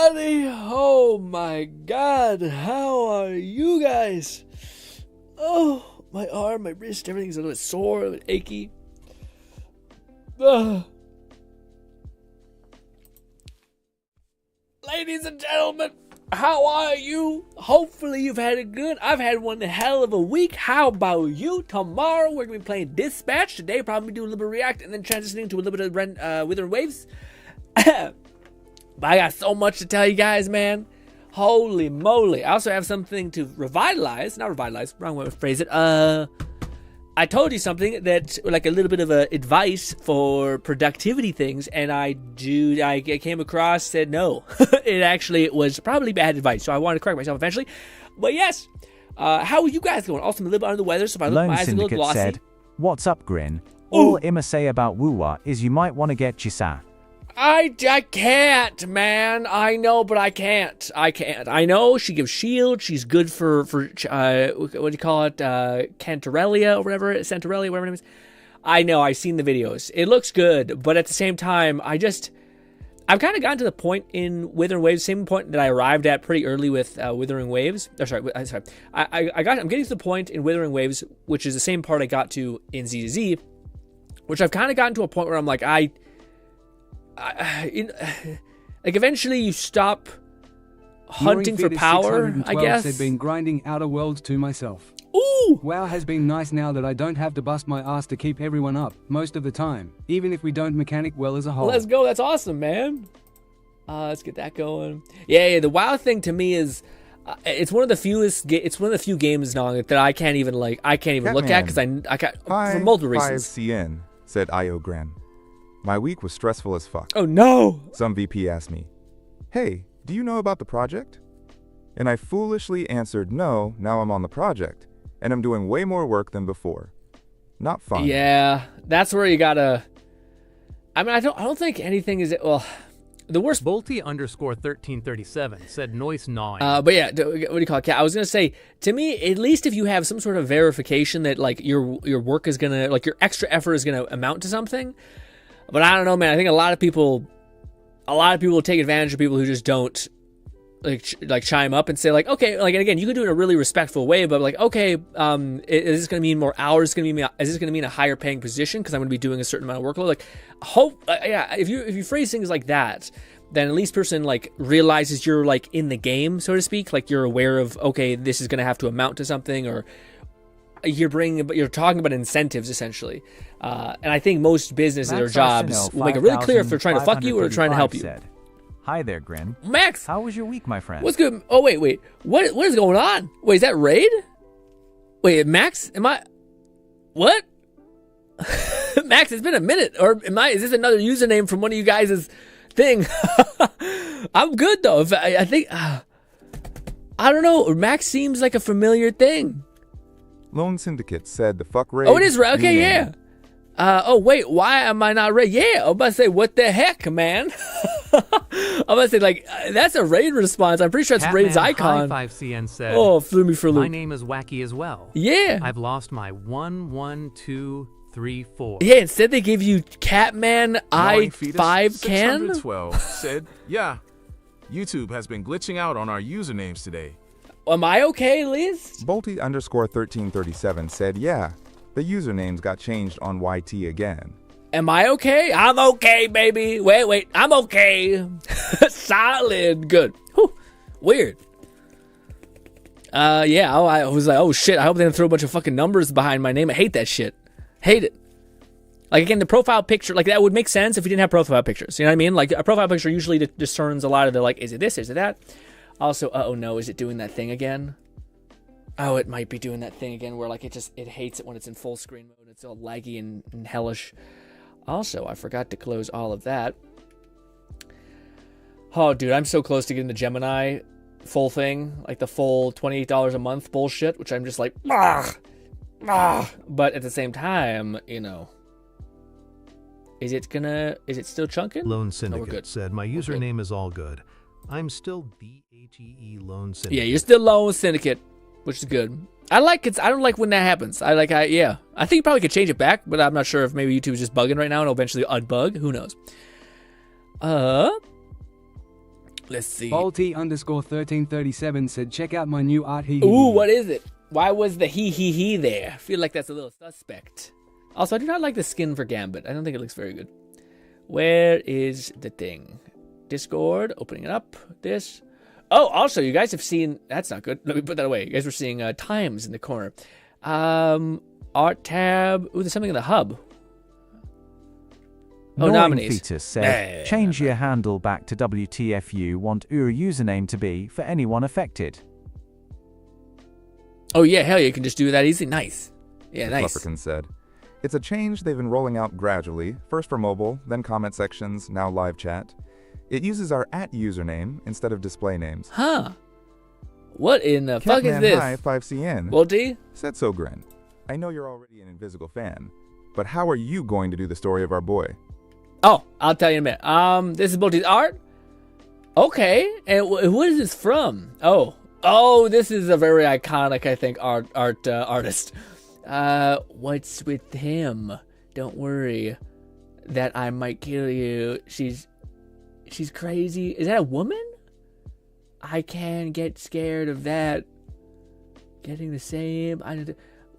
everybody! Oh my god, how are you guys? Oh, my arm, my wrist, everything's a little bit sore, a little bit achy. Ladies and gentlemen, how are you? Hopefully you've had it good. I've had one hell of a week. How about you? Tomorrow we're going to be playing Dispatch. Today probably do a little bit of React and then transitioning to a little bit of Withering Waves. But I got so much to tell you guys, man. Holy moly. I also have something to revitalize. Not revitalize. Wrong way to phrase it. I told you something that, like a little bit of advice for productivity things, and I came across, said no. It was probably bad advice, so I wanted to correct myself eventually. But yes, how are you guys going? Also, I'm a little bit under the weather, so if I look, my eyes are a little glossy. Said, "What's up, Grin? All I'ma say about Woowa is you might want to get Chisa." I can't, man. I know, but I can't. I know she gives shield. She's good for what do you call it? Cantarellia or whatever. Santarelli, whatever her name is. I know. I've seen the videos. It looks good, but at the same time, I've kind of gotten to the point in Withering Waves, same point that I arrived at pretty early with Withering Waves. I'm getting to the point in Withering Waves, which is the same part I got to in Z, which I've kind of gotten to a point where I'm like, like eventually you stop hunting for power, I guess. Said been grinding Outer Worlds to myself. Ooh! WoW has been nice now that I don't have to bust my ass to keep everyone up most of the time, even if we don't mechanic well as a whole. Let's go. That's awesome, man. Let's get that going. Yeah. The WoW thing to me is it's one of the few games now that I can't even look at because I can't for multiple reasons. 5CN said IOGran. My week was stressful as fuck. Oh no! Some VP asked me, "Hey, do you know about the project?" And I foolishly answered no, now I'm on the project. And I'm doing way more work than before. Not fun. Yeah, that's where you gotta... I mean, I don't think anything is... Well, the worst... Bolty _1337 said noise gnawing. But yeah, what do you call it? I was gonna say, to me, at least if you have some sort of verification that like your work is gonna... Like your extra effort is gonna amount to something... But I don't know, man. I think a lot of people will take advantage of people who just don't like chime up and say like, okay, like, and again, you can do it in a really respectful way, but like, okay, is this going to mean more hours? Is this going to mean a higher paying position because I'm going to be doing a certain amount of workload? Like, yeah, if you phrase things like that, then at least person like realizes you're like in the game, so to speak. Like you're aware of, okay, this is going to have to amount to something, or you're talking about incentives essentially, and I think most businesses or jobs will make it really clear if they're trying to fuck you or they're trying to help you. Said, "Hi there, Grin. Max, how was your week, my friend? What's good? Oh wait, what is going on? Wait, is that raid? Wait, Max, am I? What? Max, it's been a minute, or is this another username from one of you guys' thing? I'm good though. I think I don't know. Max seems like a familiar thing. Lone Syndicate said the fuck raid. Oh, it is raid. Okay, yeah. Oh, wait, why am I not raid? Yeah, I'm about to say, what the heck, man? I'm about to say, like, that's a raid response. I'm pretty sure that's raid's icon. 5CN said, oh, flew me for a loop. My name is Wacky as well. Yeah. I've lost my 1, 1, 2, 3, 4. Yeah, instead they give you Catman I5 can? 612 said, yeah, YouTube has been glitching out on our usernames today. Am I okay, at least? Bolty _1337 said, yeah, the usernames got changed on YT again. Am I okay? I'm okay, baby. Wait, I'm okay. Solid. Good. Whew. Weird. Yeah, I was like, oh shit, I hope they didn't throw a bunch of fucking numbers behind my name. I hate that shit. Hate it. Like, again, the profile picture, like, that would make sense if we didn't have profile pictures. You know what I mean? Like, a profile picture usually discerns a lot of the, like, is it this, is it that? Also, oh no, is it doing that thing again? Oh, it might be doing that thing again where like it hates it when it's in full screen mode. It's all laggy and hellish. Also, I forgot to close all of that. Oh, dude, I'm so close to getting the Gemini full thing, like the full $28 a month bullshit, which I'm just like, but at the same time, you know, is it still chunking? Lone Syndicate said, my username is all good. I'm still DHEE Lone Syndicate. Yeah, you're still Lone Syndicate, which is good. I don't like when that happens. I think you probably could change it back, but I'm not sure if maybe YouTube is just bugging right now and it'll eventually unbug. Who knows? Let's see. Bolty _1337 said, check out my new art. Ooh, what is it? Why was the he there? I feel like that's a little suspect. Also, I do not like the skin for Gambit. I don't think it looks very good. Where is the thing? Discord, opening it up. This. Oh, also, you guys have seen... That's not good. Let me put that away. You guys were seeing times in the corner. Art tab. Ooh, there's something in the hub. Oh, Gnawing nominees. Fetus said, change your handle back to WTFU want your username to be for anyone affected. Oh, yeah, hell yeah, you can just do that easy. Nice. Yeah, nice. Flufferkin said. It's a change they've been rolling out gradually, first for mobile, then comment sections, now live chat. It uses our username instead of display names. Huh. What in the fuck is Catman this? High 5CN Bolty? said so, Grin. I know you're already an Invisible fan, but how are you going to do the story of our boy? Oh, I'll tell you in a minute. This is Bolty's art? Okay. And what is this from? Oh, this is a very iconic, I think, artist. What's with him? Don't worry that I might kill you. She's crazy. Is that a woman? I can get scared of that. Getting the same.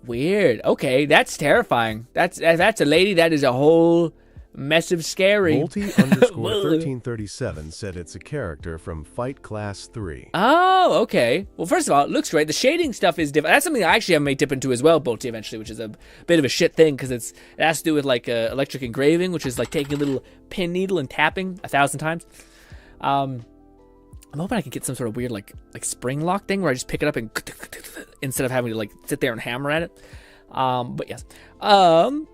Weird. Okay, that's terrifying. That's a lady. That is a whole mess of scary. Multi _1337 said it's a character from Fight Class 3. Oh, okay. Well, first of all, it looks great. The shading stuff is different. That's something I actually may dip into as well, Bolty, eventually, which is a bit of a shit thing because it has to do with like electric engraving, which is like taking a little pin needle and tapping 1,000 times. I'm hoping I can get some sort of weird like spring lock thing where I just pick it up and instead of having to like sit there and hammer at it. But yes. Oh,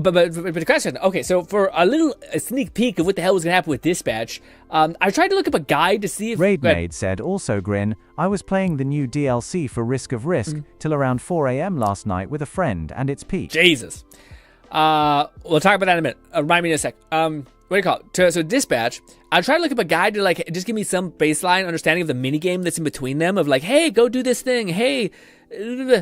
but the question. Okay, so for a sneak peek of what the hell was gonna happen with Dispatch, I tried to look up a guide to see if Raidmaid said, also Grin, I was playing the new DLC for Risk of Risk till around 4 a.m. last night with a friend, and it's peak. Jesus. We'll talk about that in a minute. Remind me in a sec. What do you call it? So Dispatch, I tried to look up a guide to like just give me some baseline understanding of the minigame that's in between them of like, hey, go do this thing, hey,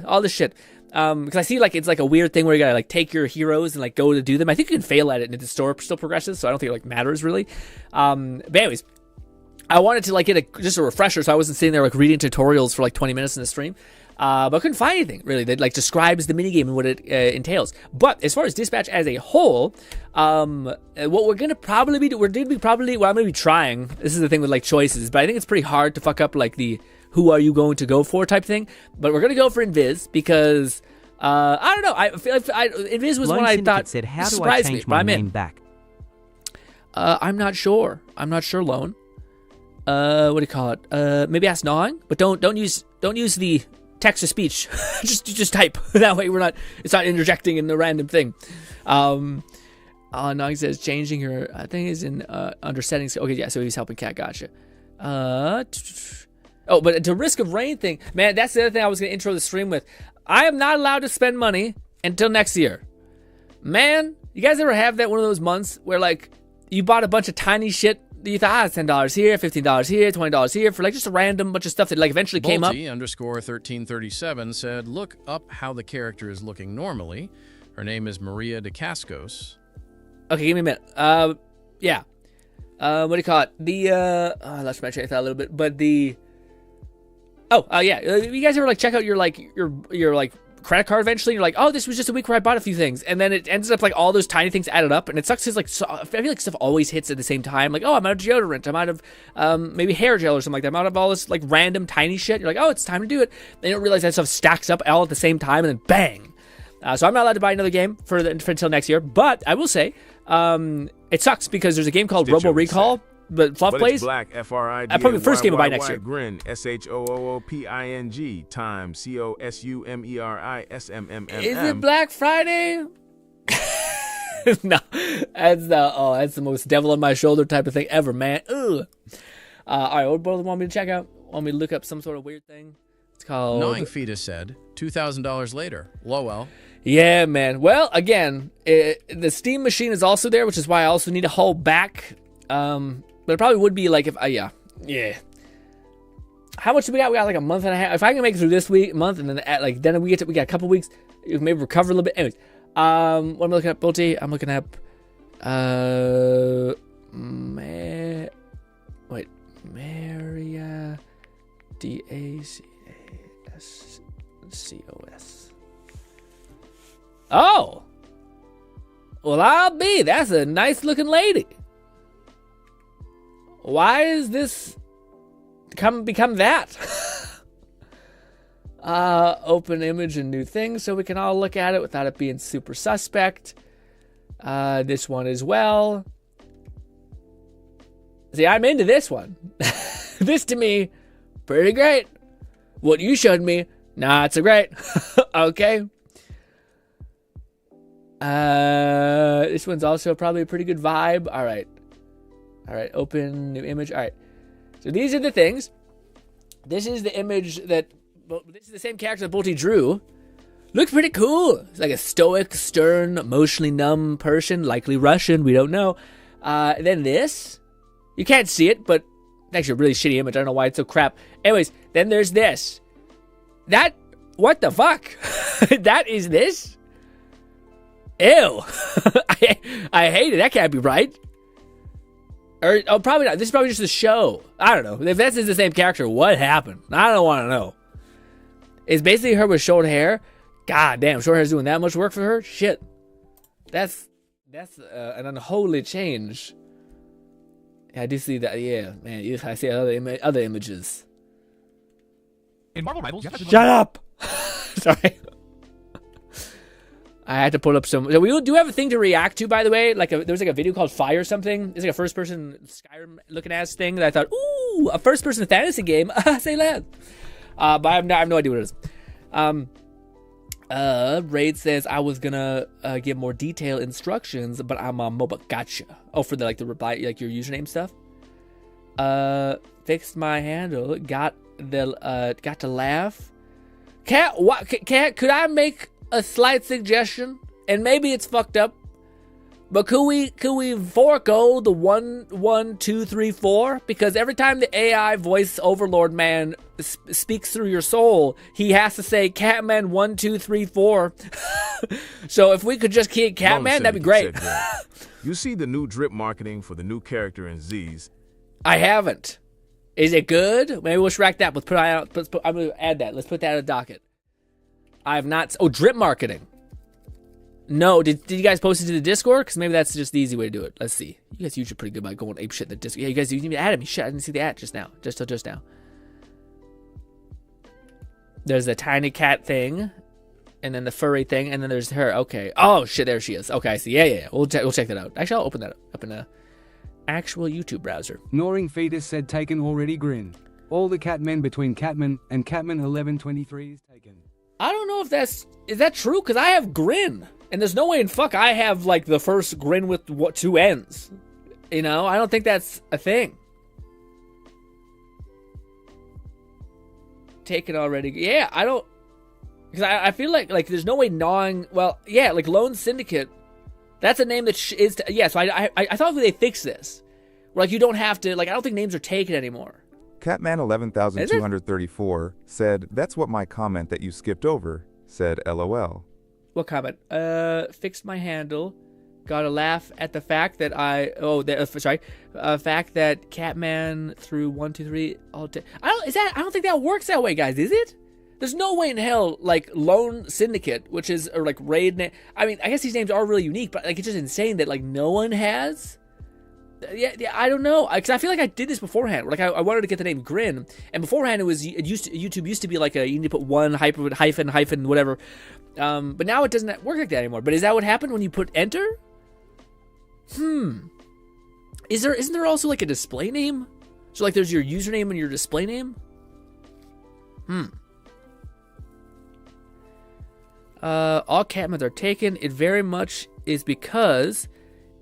all this shit. Because I see like it's like a weird thing where you gotta like take your heroes and like go to do them. I think you can fail at it and the store still progresses, so I don't think it like matters really. But anyways, I wanted to like get just a refresher, so I wasn't sitting there like reading tutorials for like 20 minutes in the stream. But I couldn't find anything really that like describes the minigame and what it entails. But as far as Dispatch as a whole, what we're gonna probably be I'm gonna be trying. This is the thing with like choices, but I think it's pretty hard to fuck up like the who are you going to go for type thing. But we're gonna go for Invis because I don't know. I feel like Invis was one I thought said, how do I surprised change me. my I'm in. name back? I'm not sure. Lone. What do you call it? Maybe ask Gnawing, but don't use the text to speech. just type. That way it's not interjecting in the random thing. Gnawing says changing her. I think is in under settings. Okay, yeah. So he's helping Cat. Gotcha. Oh, but the Risk of Rain thing, man. That's the other thing I was gonna intro the stream with. I am not allowed to spend money until next year. Man, you guys ever have that one of those months where like you bought a bunch of tiny shit? You thought, $10 here, $15 here, $20 here for like just a random bunch of stuff that like eventually came up. Bolty _1337 said, look up how the character is looking normally. Her name is Maria de Cascos. Okay, give me a minute. Yeah. What do you call it? I lost my train of thought a little bit, but yeah. You guys ever like check out your credit card eventually? You're like, oh, this was just a week where I bought a few things, and then it ends up like all those tiny things added up, and it sucks because like I feel like stuff always hits at the same time. Like, oh, I'm out of deodorant, I'm out of maybe hair gel or something like that. I'm out of all this like random tiny shit. You're like, oh, it's time to do it. Then you don't realize that stuff stacks up all at the same time, and then bang. So I'm not allowed to buy another game for until next year. But I will say, it sucks because there's a game called Robo Recall. But Fluff plays. It's Black FRID. Probably the first game I'll buy next year. GRINN SHOOOPING time COSUMERISMMM. Is it Black Friday? No, that's the most devil on my shoulder type of thing ever, man. Ugh. All right, what do you want me to check out? Want me to look up some sort of weird thing? It's called. Gnawing Fetus said, $2,000 later. Lowell. Yeah, man. Well, again, the Steam machine is also there, which is why I also need to hold back. But it probably would be like if yeah. How much do we got? We got like a month and a half. If I can make it through this month, and then we got a couple weeks, maybe recover a little bit. Anyways, what am I looking at, Bolty? I'm looking at Maria DACASCOS. Oh! Well, I'll be. That's a nice looking lady. Why is this become that? Open image and new things so we can all look at it without it being super suspect. This one as well. See, I'm into this one. This to me, pretty great. What you showed me, not so great. Okay. This one's also probably a pretty good vibe. All right, open new image. All right. So these are the things. This is the image that, this is the same character that Bolty drew. Looks pretty cool. It's like a stoic, stern, emotionally numb person, likely Russian, we don't know. Then this. You can't see it, but it's actually a really shitty image. I don't know why it's so crap. Anyways, then there's this. That, what the fuck? That is this? Ew. I hate it. That can't be right. Or, oh, probably not. This is probably just a show. I don't know. If this is the same character, what happened? I don't want to know. It's basically her with short hair. God damn, short hair's doing that much work for her? Shit. That's an unholy change. Yeah, I do see that. Yeah, man. I see other images. In Marvel Rivals, Shut up! Sorry. I had to pull up some. We do have a thing to react to, by the way. There was like a video called Fire something. It's like a first-person Skyrim looking ass thing that I thought, ooh, a first-person fantasy game. Say that. But I have no idea what it is. Raid says I was gonna give more detailed instructions, but I'm on mobile. Gotcha. Oh, for the reply, like your username stuff. Fixed my handle. Got to laugh. Cat, could I make a slight suggestion? And maybe it's fucked up, but could we forego the 1 1 2 3 4? Because every time the AI voice overlord man speaks through your soul, he has to say Catman 1 2 3 4. So if we could just keep Catman, that'd be great. You see the new drip marketing for the new character in Z's. I haven't. Is it good? Maybe we'll track that. I'm gonna add that. Let's put that in the docket. I have not. Oh, drip marketing. No, did you guys post it to the Discord? Because maybe that's just the easy way to do it. Let's see. You guys usually pretty good about going ape shit in the Discord. Yeah, you guys didn't even add me. Shit, I didn't see the ad just now. Just now. There's the tiny cat thing, and then the furry thing, and then there's her. Okay. Oh shit, there she is. Okay, I see. Yeah. We'll check that out. Actually, I'll open that up in a actual YouTube browser. Gnawing Fetus said taken already. Grin. All the Catmen between Catman and Catman 1123 is taken. I don't know if is that true, because I have GRINN. And there's no way in fuck I have like the first GRINN with two N's. You know, I don't think that's a thing. Taken already. Yeah, I don't. Because I feel like there's no way gnawing. Well, yeah, like Lone Syndicate. That's a name that is. Yeah, so I thought they fixed this. Where, like, you don't have to. Like, I don't think names are taken anymore. Catman 11234 said, "That's what my comment that you skipped over said. LOL." What comment? Fixed my handle. Got a laugh at the fact that fact that Catman threw 1 2 3 all day. I don't think that works that way, guys. Is it? There's no way in hell like Lone Syndicate, which is or like Raid. I mean, I guess these names are really unique, but like it's just insane that like no one has. Yeah, I don't know, because I feel like I did this beforehand. Like I wanted to get the name GRINN, and beforehand YouTube used to be like you need to put one hyphen whatever, but now it doesn't work like that anymore. But is that what happened when you put enter? Isn't there also like a display name? So like there's your username and your display name. All Catmans are taken. It very much is because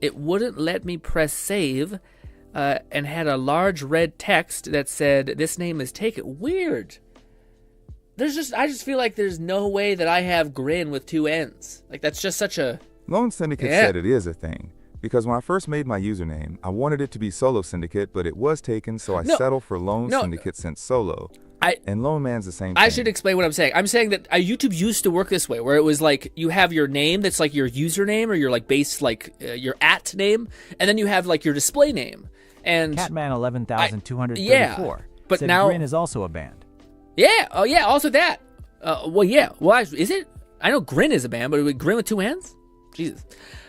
it wouldn't let me press save, and had a large red text that said, "This name is taken." Weird. I just feel like there's no way that I have GRINN with 2 N's. Like, that's just such a... Lone Syndicate said it is a thing. Because when I first made my username, I wanted it to be Solo Syndicate, but it was taken, so I settled for Lone Syndicate since Solo. And Lone Man's the same thing. I should explain what I'm saying. I'm saying that YouTube used to work this way, where it was like you have your name that's like your username or your like base like your @ name, and then you have like your display name. And Catman 11,234 yeah, but said now GRINN is also a band. Yeah, oh yeah, also that. Well, yeah, well, is it? I know GRINN is a band, but GRINN with 2 N's? Jesus.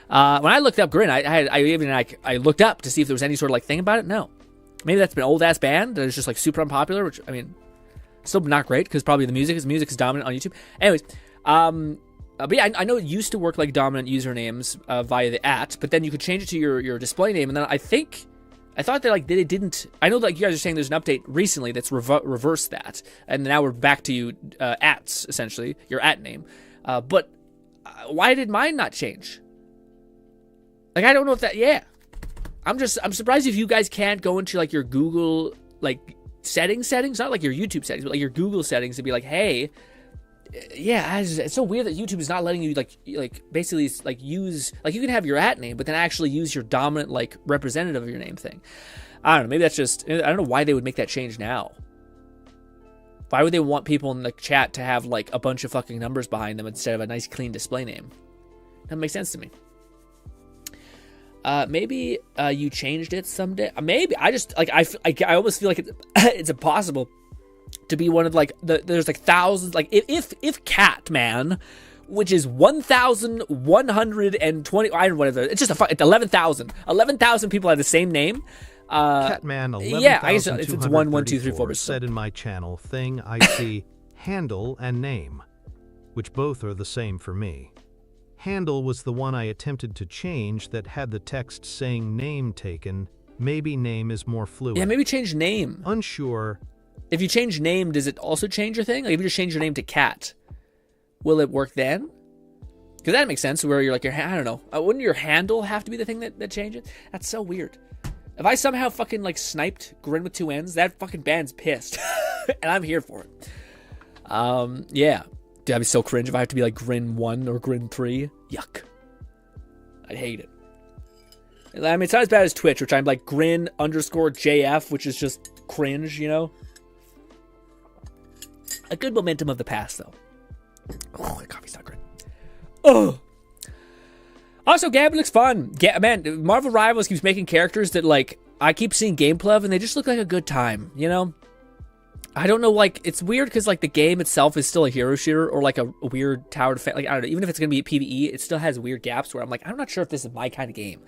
When I looked up GRINN, I looked up to see if there was any sort of like thing about it. No, maybe that's been an old ass band that is just like super unpopular. Which I mean, still not great because probably the music is dominant on YouTube. Anyways, but yeah, I know it used to work like dominant usernames via the @ but then you could change it to your display name, and then I thought that like it didn't. I know like you guys are saying there's an update recently that's reversed that, and now we're back to you @ essentially your @ name. But why did mine not change? Like I don't know if that. Yeah, I'm surprised if you guys can't go into like your Google like settings, not like your YouTube settings, but like your Google settings and be like, hey. Yeah, it's so weird that YouTube is not letting you like basically like use like you can have your @ name, but then actually use your dominant like representative of your name thing. I don't know. Maybe that's just I don't know why they would make that change now. Why would they want people in the chat to have like a bunch of fucking numbers behind them instead of a nice clean display name? That makes sense to me. Maybe you changed it someday. Maybe I just like I almost feel like it's impossible to be one of like there's like thousands like if Catman, which is 1,120 I don't know whatever it's just it's 11,000 people have the same name. Catman 11,234 yeah, I guess it's 1 1 2 3 4. Said in my channel thing I see handle and name, which both are the same for me. Handle was the one I attempted to change that had the text saying name taken. Maybe name is more fluid. Yeah, maybe change name. Unsure. If you change name, does it also change your thing? Like if you just change your name to Cat, will it work then? Because that makes sense where you're like, I don't know. Wouldn't your handle have to be the thing that changes? That's so weird. If I somehow fucking like sniped GRINN with 2 N's, that fucking band's pissed. And I'm here for it. Yeah. Dude, that'd be so cringe if I have to be like GRINN 1 or GRINN 3. Yuck. I'd hate it. I mean, it's not as bad as Twitch, which I'm like GRINN_JF, which is just cringe, you know? A good momentum of the past, though. Oh, the coffee's not great. Oh. Also, Gambit looks fun. Man, Marvel Rivals keeps making characters that, like, I keep seeing gameplay of, and they just look like a good time, you know? I don't know, like, it's weird because, like, the game itself is still a hero shooter or, like, a weird tower defense. Like, I don't know, even if it's going to be PvE, it still has weird gaps where I'm like, I'm not sure if this is my kind of game.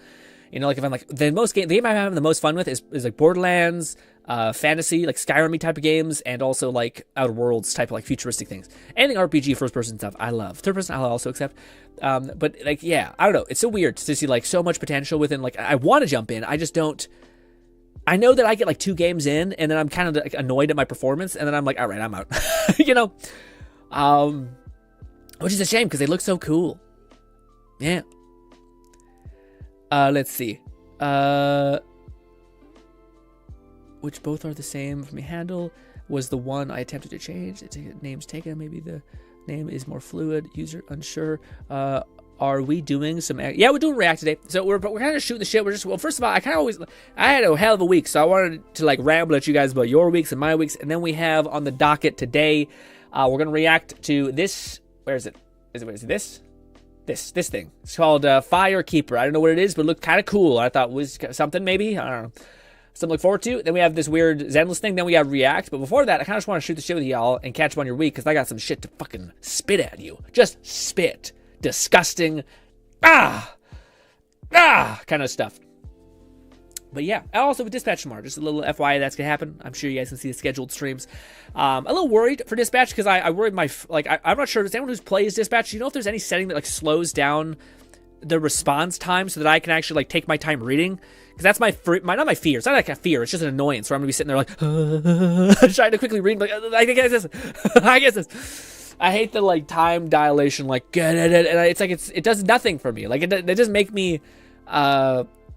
You know, like, if I'm like, the game I'm having the most fun with is like Borderlands, fantasy, like Skyrim type of games, and also like Outer Worlds type of like futuristic things. Anything RPG, first person stuff, I love. Third person, I'll also accept. But like, yeah, I don't know. It's so weird to see like so much potential within. Like, I want to jump in, I just don't. I know that I get like 2 games in, and then I'm kind of like annoyed at my performance, and then I'm like, all right, I'm out. You know, which is a shame because they look so cool. Yeah. Let's see. Which both are the same for me. Handle was the one I attempted to change. It's name's taken. Maybe the name is more fluid. User unsure. Are we doing some? Yeah, we're doing React today. So we're kind of shooting the shit. Well, first of all, I had a hell of a week, so I wanted to like ramble at you guys about your weeks and my weeks, and then we have on the docket today, we're gonna react to this. Where is it? Where is it this? This thing. It's called Firekeeper. I don't know what it is, but it looked kind of cool. I thought it was something maybe. I don't know. Something to look forward to. Then we have this weird Zenless thing. Then we have React. But before that, I kind of just want to shoot the shit with y'all and catch up on your week because I got some shit to fucking spit at you. Just spit. Disgusting. Kind of stuff. But yeah, also with Dispatch tomorrow, just a little FYI that's gonna happen. I'm sure you guys can see the scheduled streams. A little worried for Dispatch because I worried I'm not sure. Does anyone who plays Dispatch, you know if there's any setting that like slows down the response time so that I can actually like take my time reading? Because that's not my fear. It's not like a fear. It's just an annoyance where I'm gonna be sitting there like trying to quickly read. Like I guess this. I guess this. I hate the like time dilation. Like and it's like it does nothing for me. Like it doesn't make me.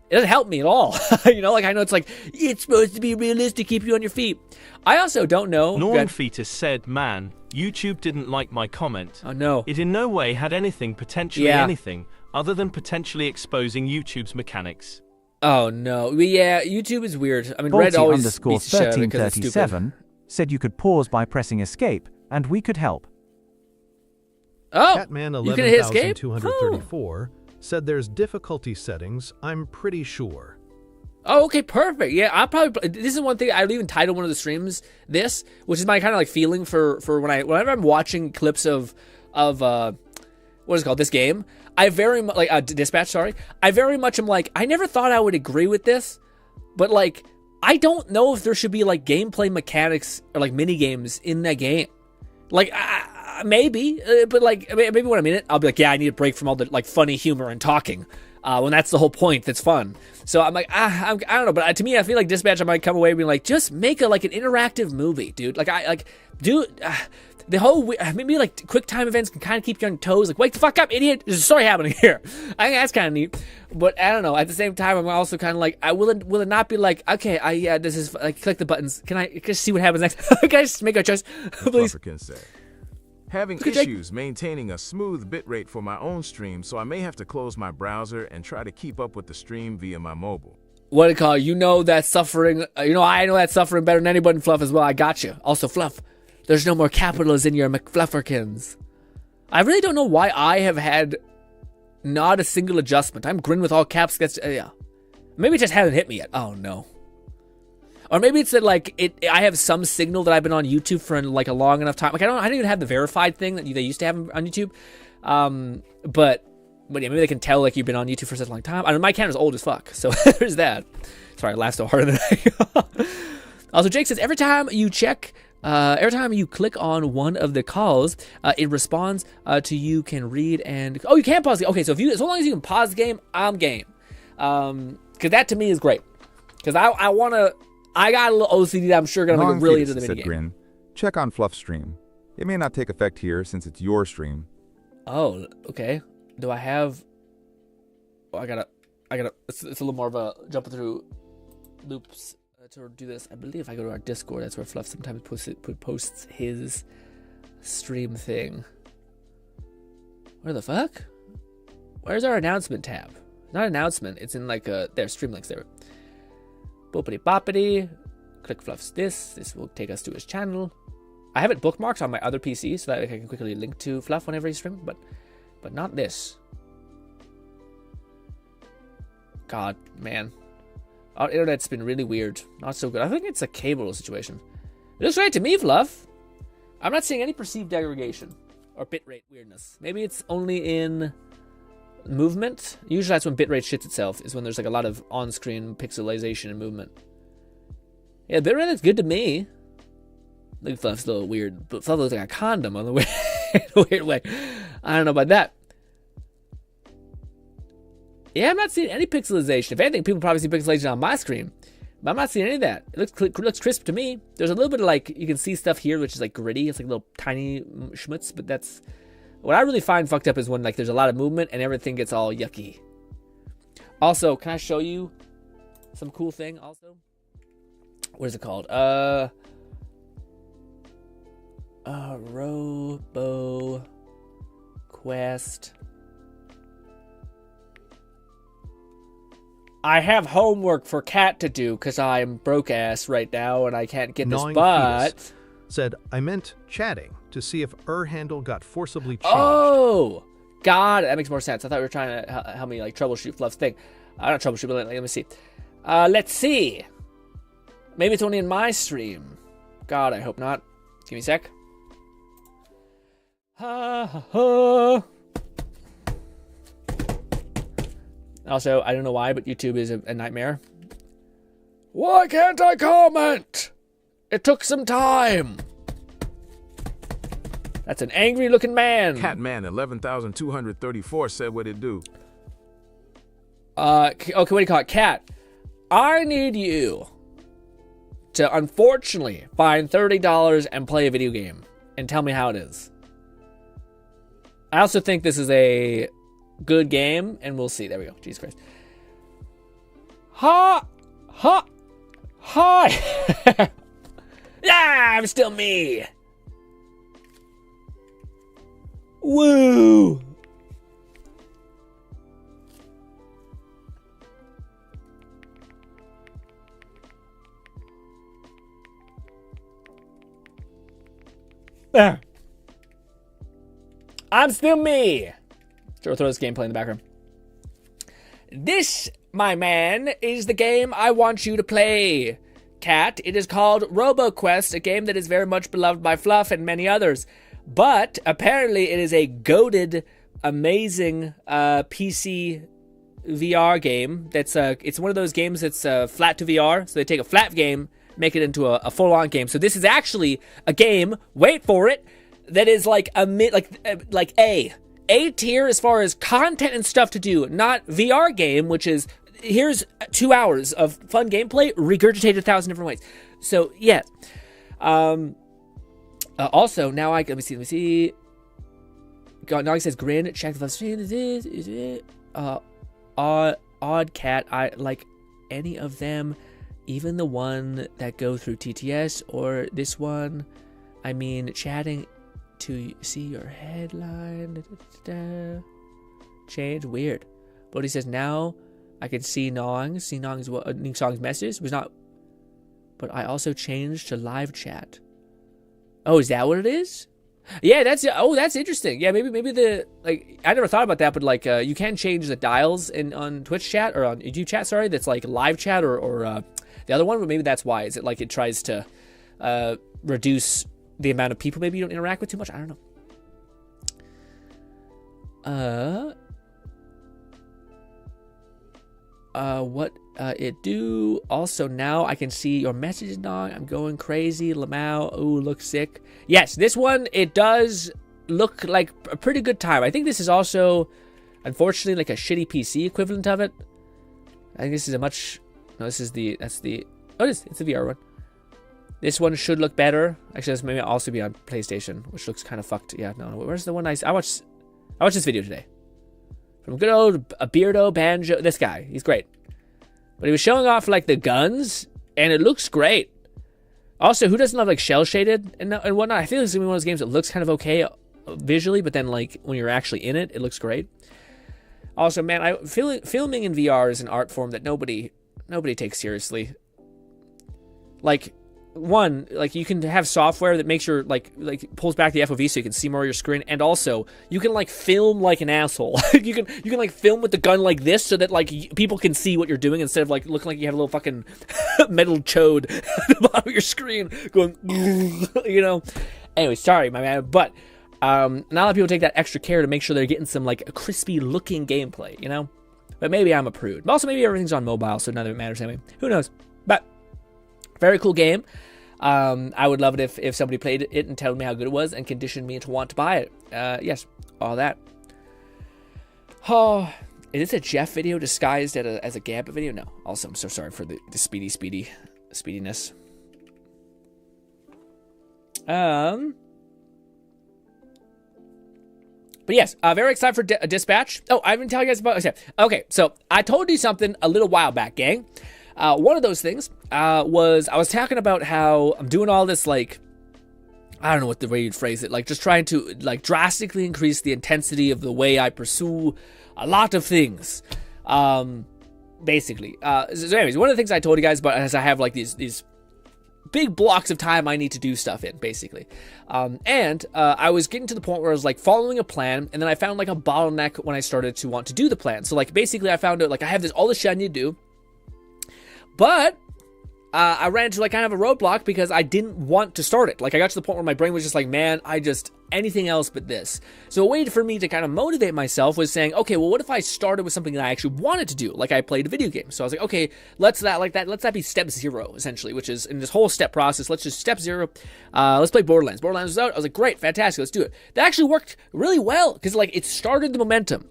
It doesn't help me at all. You know, like I know it's like, it's supposed to be realistic, keep you on your feet. I also don't know. Norman Fetus said, man, YouTube didn't like my comment. Oh no. It in no way had anything, potentially anything, other than potentially exposing YouTube's mechanics. Oh no. Yeah, YouTube is weird. I mean, Red always beats the shit out of it because it's stupid. Said you could pause by pressing escape, and we could help. Oh, Catman you can hit escape? 11,234 said there's difficulty settings, I'm pretty sure. Oh, okay, perfect. Yeah, I'll probably. This is one thing I'd even title one of the streams this, which is my kind of like feeling for whenever I'm watching clips of what is it called, this game. I very much like Dispatch. Sorry, I very much am like, I never thought I would agree with this, but like I don't know if there should be like gameplay mechanics or like mini games in that game. Like maybe, but like maybe when I'm in it, I'll be like, yeah, I need a break from all the like funny humor and talking. When that's the whole point, that's fun. So I'm like, I don't know, but to me, I feel like Dispatch, I might come away being like, just make an interactive movie, dude. Like the whole, maybe like quick time events can kind of keep you on your toes. Like, wake the fuck up, idiot! There's a story happening here. I think that's kind of neat. But I don't know. At the same time, I'm also kind of like, will it not be like, okay, yeah, this is like, click the buttons. Can I just see what happens next? Can I just make a choice, please? Having issues maintaining a smooth bitrate for my own stream, so I may have to close my browser and try to keep up with the stream via my mobile. What do you call it? You know that suffering, I know that suffering better than anybody in Fluff as well. I got you. Also, Fluff, there's no more capitals in your McFlufferkins. I really don't know why I have had not a single adjustment. I'm GRINN with all caps. Yeah. Maybe it just hasn't hit me yet. Oh, no. Or maybe it's that like I have some signal that I've been on YouTube for like a long enough time. Like I don't even have the verified thing that they used to have on YouTube. But yeah, maybe they can tell like you've been on YouTube for such a long time. I mean, my camera's old as fuck, so there's that. Sorry, I laughed so hard than Also, Jake says every time you click on one of the calls, it responds to you can read and you can pause the. Okay, so as long as you can pause the game, I'm game. Because that to me is great. Because I got a little OCD that I'm sure going to make it really into the minigame. GRINN. Check on Fluff's stream. It may not take effect here since it's your stream. Oh, okay. Do I have... Oh, I gotta... It's a little more of a jump through loops to do this. I believe if I go to our Discord, that's where Fluff sometimes posts his stream thing. Where the fuck? Where's our announcement tab? Not announcement. It's in like there, stream links there. Boopity boppity. Click Fluff's this. This will take us to his channel. I have it bookmarked on my other PC so that I can quickly link to Fluff whenever he's streaming, but not this. God, man. Our internet's been really weird. Not so good. I think it's a cable situation. It looks right to me, Fluff. I'm not seeing any perceived degradation or bitrate weirdness. Maybe it's only in movement. Usually that's when bitrate shits itself, is when there's like a lot of on-screen pixelization and movement. Yeah, bitrate looks good to me. Look at Fluff's a little weird, but Fluff looks like a condom on the way. Weird way. I don't know about that. Yeah, I'm not seeing any pixelization. If anything, people probably see pixelization on my screen, but I'm not seeing any of that. It looks crisp to me. There's a little bit of like, you can see stuff here which is like gritty. It's like little tiny schmutz, but that's what I really find fucked up is when like there's a lot of movement and everything gets all yucky. Also, can I show you some cool thing also? What is it called? Robo Quest. I have homework for Cat to do because I'm broke ass right now and I can't get this, but... Said, I meant chatting to see if handle got forcibly changed. Oh! God, that makes more sense. I thought you were trying to help me like troubleshoot Fluff's thing. I don't troubleshoot, but let me see. Let's see. Maybe it's only in my stream. God, I hope not. Give me a sec. Ha ha ha. Also, I don't know why, but YouTube is a nightmare. Why can't I comment? It took some time. That's an angry looking man. Catman 11,234 said what it do. Okay, what do you call it? Cat, I need you to unfortunately find $30 and play a video game and tell me how it is. I also think this is a good game, and we'll see. There we go. Jesus Christ. Hi. Yeah, I'm still me. Woo. There. I'm still me. Throw this gameplay in the background. This, my man, is the game I want you to play. Cat, it is called RoboQuest, a game that is very much beloved by Fluff and many others. But apparently it is a goated, amazing PC VR game. It's one of those games that's flat to VR. So they take a flat game, make it into a full-on game. So this is actually a game, wait for it, that is like A tier as far as content and stuff to do, not VR game, which is here's 2 hours of fun gameplay regurgitated 1,000 different ways. So yeah. Also now let me see. Now he says GRINN. Check the stream. Odd Cat. I like any of them, even the one that go through TTS or this one. I mean, chatting to see your headline. Change weird, but he says now I can see Nong's message was not, but I also changed to live chat. Oh, is that what it is? Yeah, that's interesting. Yeah, maybe the I never thought about that, but you can change the dials on Twitch chat or on YouTube chat. Sorry, that's like live chat or the other one, but maybe that's why. Is it like it tries to reduce the amount of people maybe you don't interact with too much? I don't know. What it do? Also, now I can see your messages, dog. I'm going crazy. Lamau, ooh, looks sick. Yes, this one, it does look like a pretty good time. I think this is also, unfortunately, like a shitty PC equivalent of it. I think this is it's the VR one. This one should look better. Actually, this may also be on PlayStation, which looks kind of fucked. Yeah, no, where's the one I watched this video today. From good old Beardo Banjo. This guy, he's great. But he was showing off like the guns, and it looks great. Also, who doesn't love like shell shaded and whatnot? I feel like it's gonna be one of those games that looks kind of okay visually, but then like when you're actually in it, it looks great. Also, man, filming in VR is an art form that nobody takes seriously. Like, one, like you can have software that makes your like pulls back the FOV so you can see more of your screen, and also you can like film like an asshole. you can like film with the gun like this so that like people can see what you're doing instead of like looking like you have a little fucking metal chode at the bottom of your screen going, you know. Anyway, sorry, my man, but not a lot of people take that extra care to make sure they're getting some like crispy looking gameplay, you know. But maybe I'm a prude. But also, maybe everything's on mobile, so none of it matters anyway. Who knows? But very cool game. I would love it if somebody played it and told me how good it was and conditioned me to want to buy it. Yes, all that. Oh, is this a Jeff video disguised as a Gambit video? No. Also, I'm so sorry for the speediness. But yes, very excited for Dispatch. Oh, I haven't told you guys about it. Okay, so I told you something a little while back, gang. One of those things was I was talking about how I'm doing all this, like, I don't know what the way you'd phrase it, like just trying to like drastically increase the intensity of the way I pursue a lot of things. Basically. So anyways, one of the things I told you guys about is I have like these big blocks of time I need to do stuff in, basically. And I was getting to the point where I was like following a plan, and then I found like a bottleneck when I started to want to do the plan. So like basically I found out like I have all this shit I need to do, but I ran into like kind of a roadblock because I didn't want to start it. Like I got to the point where my brain was just like, man, anything else but this. So a way for me to kind of motivate myself was saying, okay, well, what if I started with something that I actually wanted to do? Like I played a video game. So I was like, okay, let's that be step 0, essentially, which is in this whole step process. Let's just step 0. Let's play Borderlands. Borderlands was out. I was like, great, fantastic, let's do it. That actually worked really well because like it started the momentum.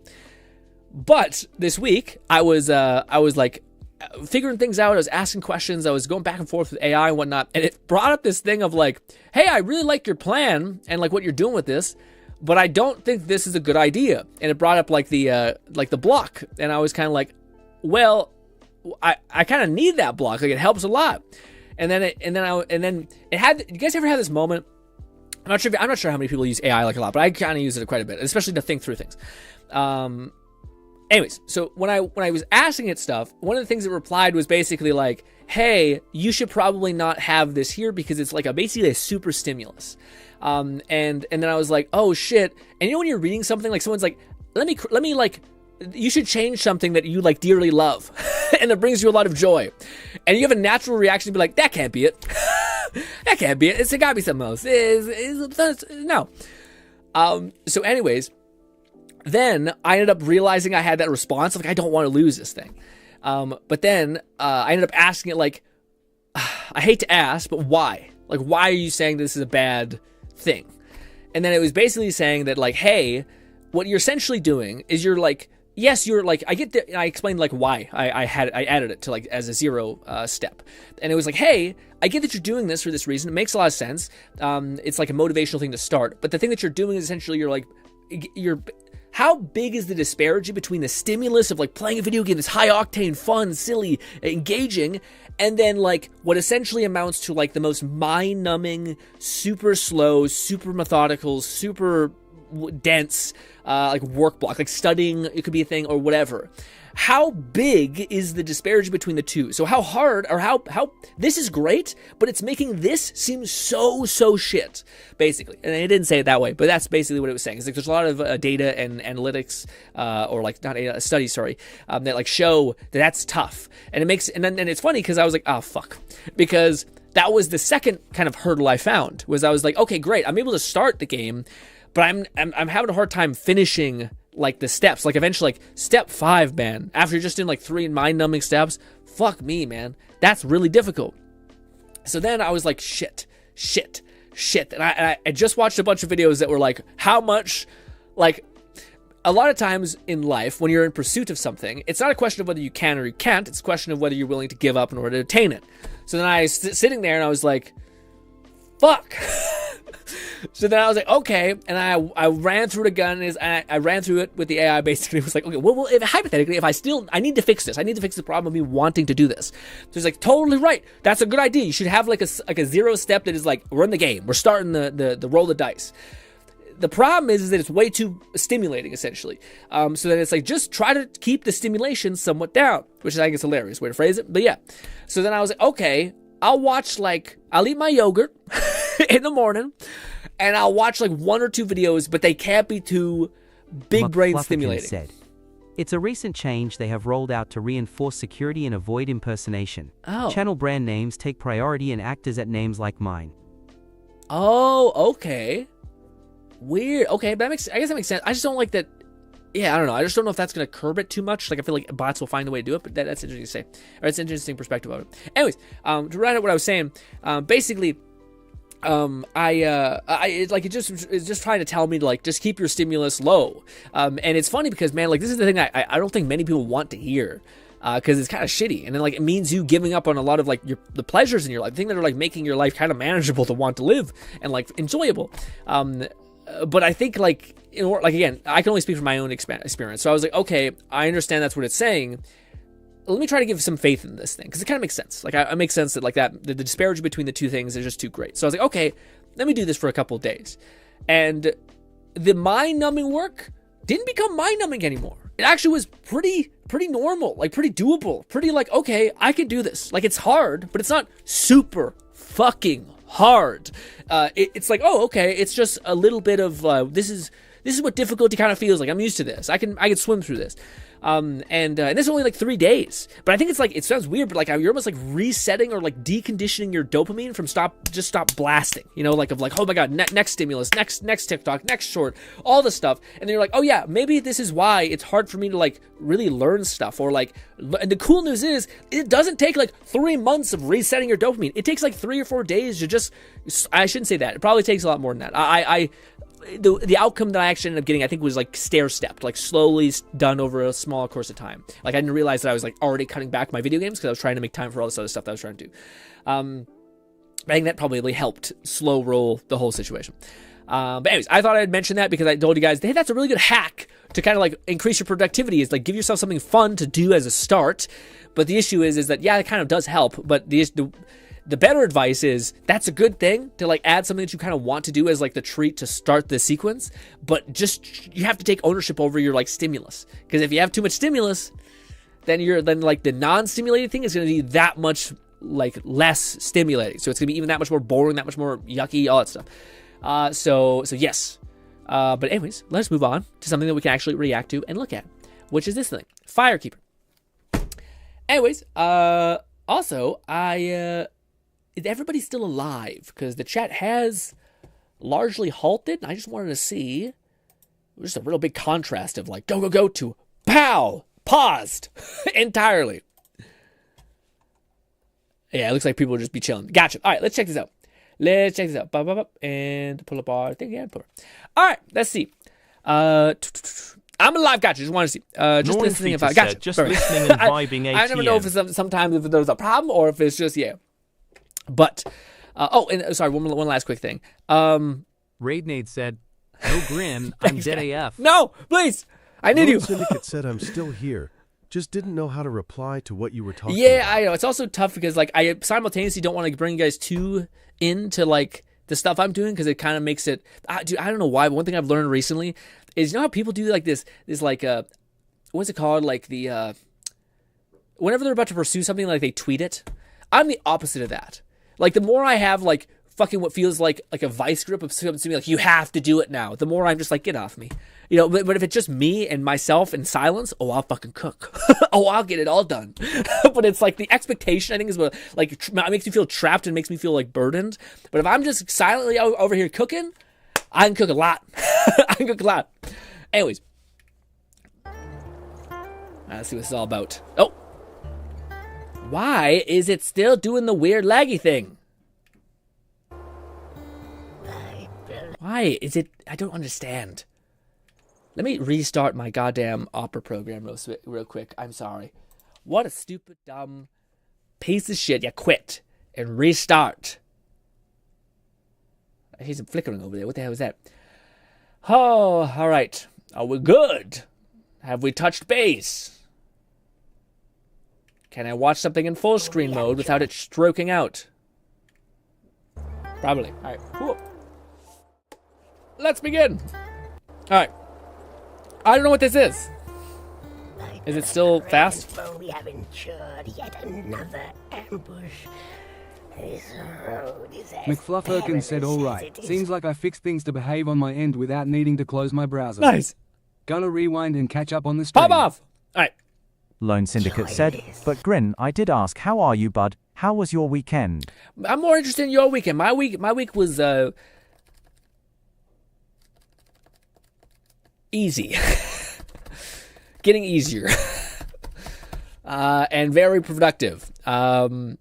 But this week I was like figuring things out. I was asking questions. I was going back and forth with AI and whatnot, and it brought up this thing of like, hey, I really like your plan and like what you're doing with this, but I don't think this is a good idea. And it brought up like the block, and I was kind of like, well, I kind of need that block. Like it helps a lot. And then it had. You guys ever had this moment? I'm not sure how many people use AI like a lot, but I kind of use it quite a bit, especially to think through things. Anyways, so when I was asking it stuff, one of the things it replied was basically like, hey, you should probably not have this here because it's like basically a super stimulus. And then I was like, oh shit. And you know when you're reading something, like someone's like, let me like you should change something that you like dearly love and that brings you a lot of joy. And you have a natural reaction to be like, that can't be it. That can't be it. It's gotta be something else. No. So anyways, then I ended up realizing I had that response. Like, I don't want to lose this thing. But then I ended up asking it like, I hate to ask, but why? Like, why are you saying this is a bad thing? And then it was basically saying that like, hey, what you're essentially doing is you're like, yes, you're like, I explained like why I added it to like as a 0 step. And it was like, hey, I get that you're doing this for this reason. It makes a lot of sense. It's like a motivational thing to start. But the thing that you're doing is essentially how big is the disparity between the stimulus of like playing a video game that's high octane, fun, silly, engaging, and then like what essentially amounts to like the most mind numbing, super slow, super methodical, super dense, like work block, like studying, it could be a thing or whatever. How big is the disparity between the two? So how hard or how this is great, but it's making this seem so shit, basically. And it didn't say it that way, but that's basically what it was saying. It's like there's a lot of data and analytics, or like not studies, sorry, that like show that that's tough. And it makes, and then it's funny because I was like, oh fuck, because that was the second kind of hurdle I found. Was I was like, okay, great, I'm able to start the game, but I'm having a hard time finishing like the steps. Like eventually, like step 5, man, after you're just in like 3 mind-numbing steps, fuck me, man, that's really difficult. So then I was like, shit. And I just watched a bunch of videos that were like, how much, like, a lot of times in life, when you're in pursuit of something, it's not a question of whether you can or you can't, it's a question of whether you're willing to give up in order to attain it. So then I was sitting there and I was like, fuck. So then I was like, okay, and I ran through it again, and I ran through it with the AI. Basically, it was like, okay, well, if, hypothetically, if I need to fix this, I need to fix the problem of me wanting to do this. So it's like, totally right, that's a good idea. You should have like a 0 step that is like, we're in the game, we're starting the roll of dice. The problem is that it's way too stimulating, essentially. So then it's like, just try to keep the stimulation somewhat down, which I think is a hilarious way to phrase it. But yeah, so then I was like, okay, I'll eat my yogurt in the morning, and I'll watch like 1 or 2 videos, but they can't be too big brain stimulating. Said, it's a recent change they have rolled out to reinforce security and avoid impersonation. Oh. Channel brand names take priority and actors at names like mine. Oh, okay. Weird. Okay, I guess that makes sense. I just don't like that. Yeah, I don't know. I just don't know if that's going to curb it too much. Like, I feel like bots will find a way to do it, but that's interesting to say. Or it's an interesting perspective of it. Anyways, to round out what I was saying, basically, it's just trying to tell me to like just keep your stimulus low. And it's funny because, man, like this is the thing I don't think many people want to hear. Because it's kind of shitty, and then like it means you giving up on a lot of like the pleasures in your life, the things that are like making your life kind of manageable to want to live and like enjoyable. But I think like again, I can only speak from my own experience. So I was like, okay, I understand that's what it's saying. Let me try to give some faith in this thing because it kind of makes sense. Like it makes sense that like that the disparity between the two things is just too great. So I was like, okay, let me do this for a couple of days, and the mind-numbing work didn't become mind-numbing anymore. It actually was pretty normal, like pretty doable, pretty like, okay, I can do this. Like it's hard, but it's not super fucking hard. It's like, oh, okay, it's just a little bit of this is what difficulty kind of feels like. I'm used to this. I can swim through this. And this is only like 3 days, but I think it's like, it sounds weird, but like you're almost like resetting or like deconditioning your dopamine from stop blasting, you know, like of like, oh my God, next stimulus, next TikTok, next short, all this stuff. And then you're like, oh yeah, maybe this is why it's hard for me to like really learn stuff or like, and the cool news is it doesn't take like 3 months of resetting your dopamine. It takes like 3 or 4 days to just, I shouldn't say that. It probably takes a lot more than that. The outcome that I actually ended up getting, I think, was like stair-stepped, like slowly done over a small course of time. Like I didn't realize that I was like already cutting back my video games because I was trying to make time for all this other stuff that I was trying to do. I think that probably helped slow roll the whole situation. But anyways, I thought I'd mention that because I told you guys, hey, that's a really good hack to kind of like increase your productivity, is like give yourself something fun to do as a start. But the issue is that, yeah, it kind of does help, but the better advice is that's a good thing to like add something that you kind of want to do as like the treat to start the sequence, but just you have to take ownership over your like stimulus, because if you have too much stimulus, then like the non-stimulating thing is going to be that much like less stimulating, so it's going to be even that much more boring, that much more yucky, all that stuff. So yes, but anyways, let's move on to something that we can actually react to and look at. which is this thing, Firekeeper. Anyways, also, is everybody still alive? Because the chat has largely halted, and I just wanted to see, just a real big contrast of like, go to, pow, paused, entirely. Yeah, it looks like people will just be chilling. Gotcha. All right, let's check this out. And pull up our thing again. All right, let's see. I'm alive. Gotcha. Just want to see. Just listening. If I gotcha. Just listening and vibing. ATM. I never know if it's sometimes if there's a problem or if it's just But and sorry, one last quick thing. Raidnade said, "No grin. I'm dead AF." No, please. I need you. Syndicate said I'm still here. Just didn't know how to reply to what you were talking about. Yeah, I know. It's also tough because like I simultaneously don't want to bring you guys too into like the stuff I'm doing because it kind of makes it. Dude, I don't know why, but one thing I've learned recently is you know how people do like this like what's it called, like the whenever they're about to pursue something, like they tweet it. I'm the opposite of that. Like the more I have like fucking what feels like a vice grip of something to me, like you have to do it now, the more I'm just like, get off me. You know, but if it's just me and myself in silence, I'll fucking cook. I'll get it all done. But it's like the expectation, I think, is what like it makes me feel trapped and makes me feel like burdened. But if I'm just silently over here cooking, I can cook a lot. I can cook a lot. Anyways, let's see what it's all about. Oh, why is it still doing the weird laggy thing? Why is it? I don't understand. Let me restart my goddamn Opera program real quick. I'm sorry. What a stupid, dumb piece of shit. Yeah, quit and restart. I hear some flickering over there. What the hell is that? Oh, all right. Are we good? Have we touched base? Can I watch something in full screen mode without it stroking out? Probably. All right. Cool. Let's begin. All right. I don't know what this is. Is it still fast? We have ensured yet another ambush. This road is McFluffirkin said, all right. Seems like I fixed things to behave on my end without needing to close my browser. Nice. Gonna rewind and catch up on the stream. Pop off. All right. Lone Syndicate said, but Grin, I did ask, how are you, bud? How was your weekend? I'm more interested in your weekend. My week was easy. Getting easier. And very productive. And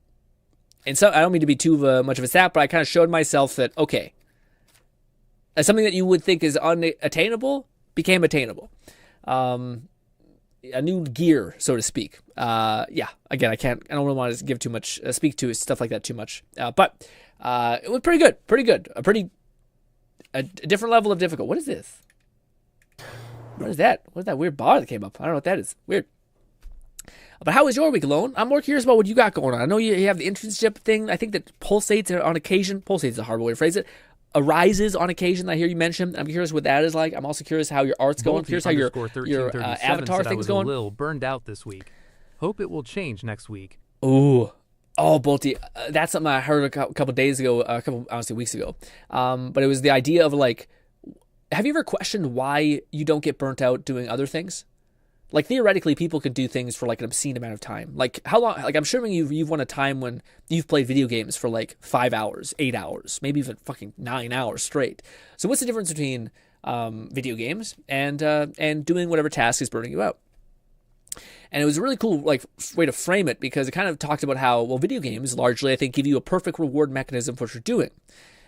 so I don't mean to be too much of a sap, but I kind of showed myself that, okay, something that you would think is unattainable became attainable. A new gear, so to speak. Yeah, again, I don't really want to give too much, speak to stuff like that too much. But it was pretty good. A different level of difficult. What is this? What is that? What is that weird bar that came up? I don't know what that is. Weird. But how was your week, Alone? I'm more curious about what you got going on. I know you have the internship thing. I think that pulsates on occasion. Pulsates is a hard way to phrase it. Arises on occasion. I hear you mention. I'm curious what that is like. I'm also curious how your art's going. I'm curious how your avatar thing's going. A little burned out this week. Hope it will change next week. Ooh. Oh, Bolty. That's something I heard a couple days ago, honestly, weeks ago. But it was the idea of like, have you ever questioned why you don't get burnt out doing other things? Like theoretically, people could do things for like an obscene amount of time. Like how long? Like I'm sure you've won a time when you've played video games for like 5 hours, 8 hours, maybe even fucking 9 hours straight. So what's the difference between video games and doing whatever task is burning you out? And it was a really cool like way to frame it because it kind of talked about how video games largely I think give you a perfect reward mechanism for what you're doing.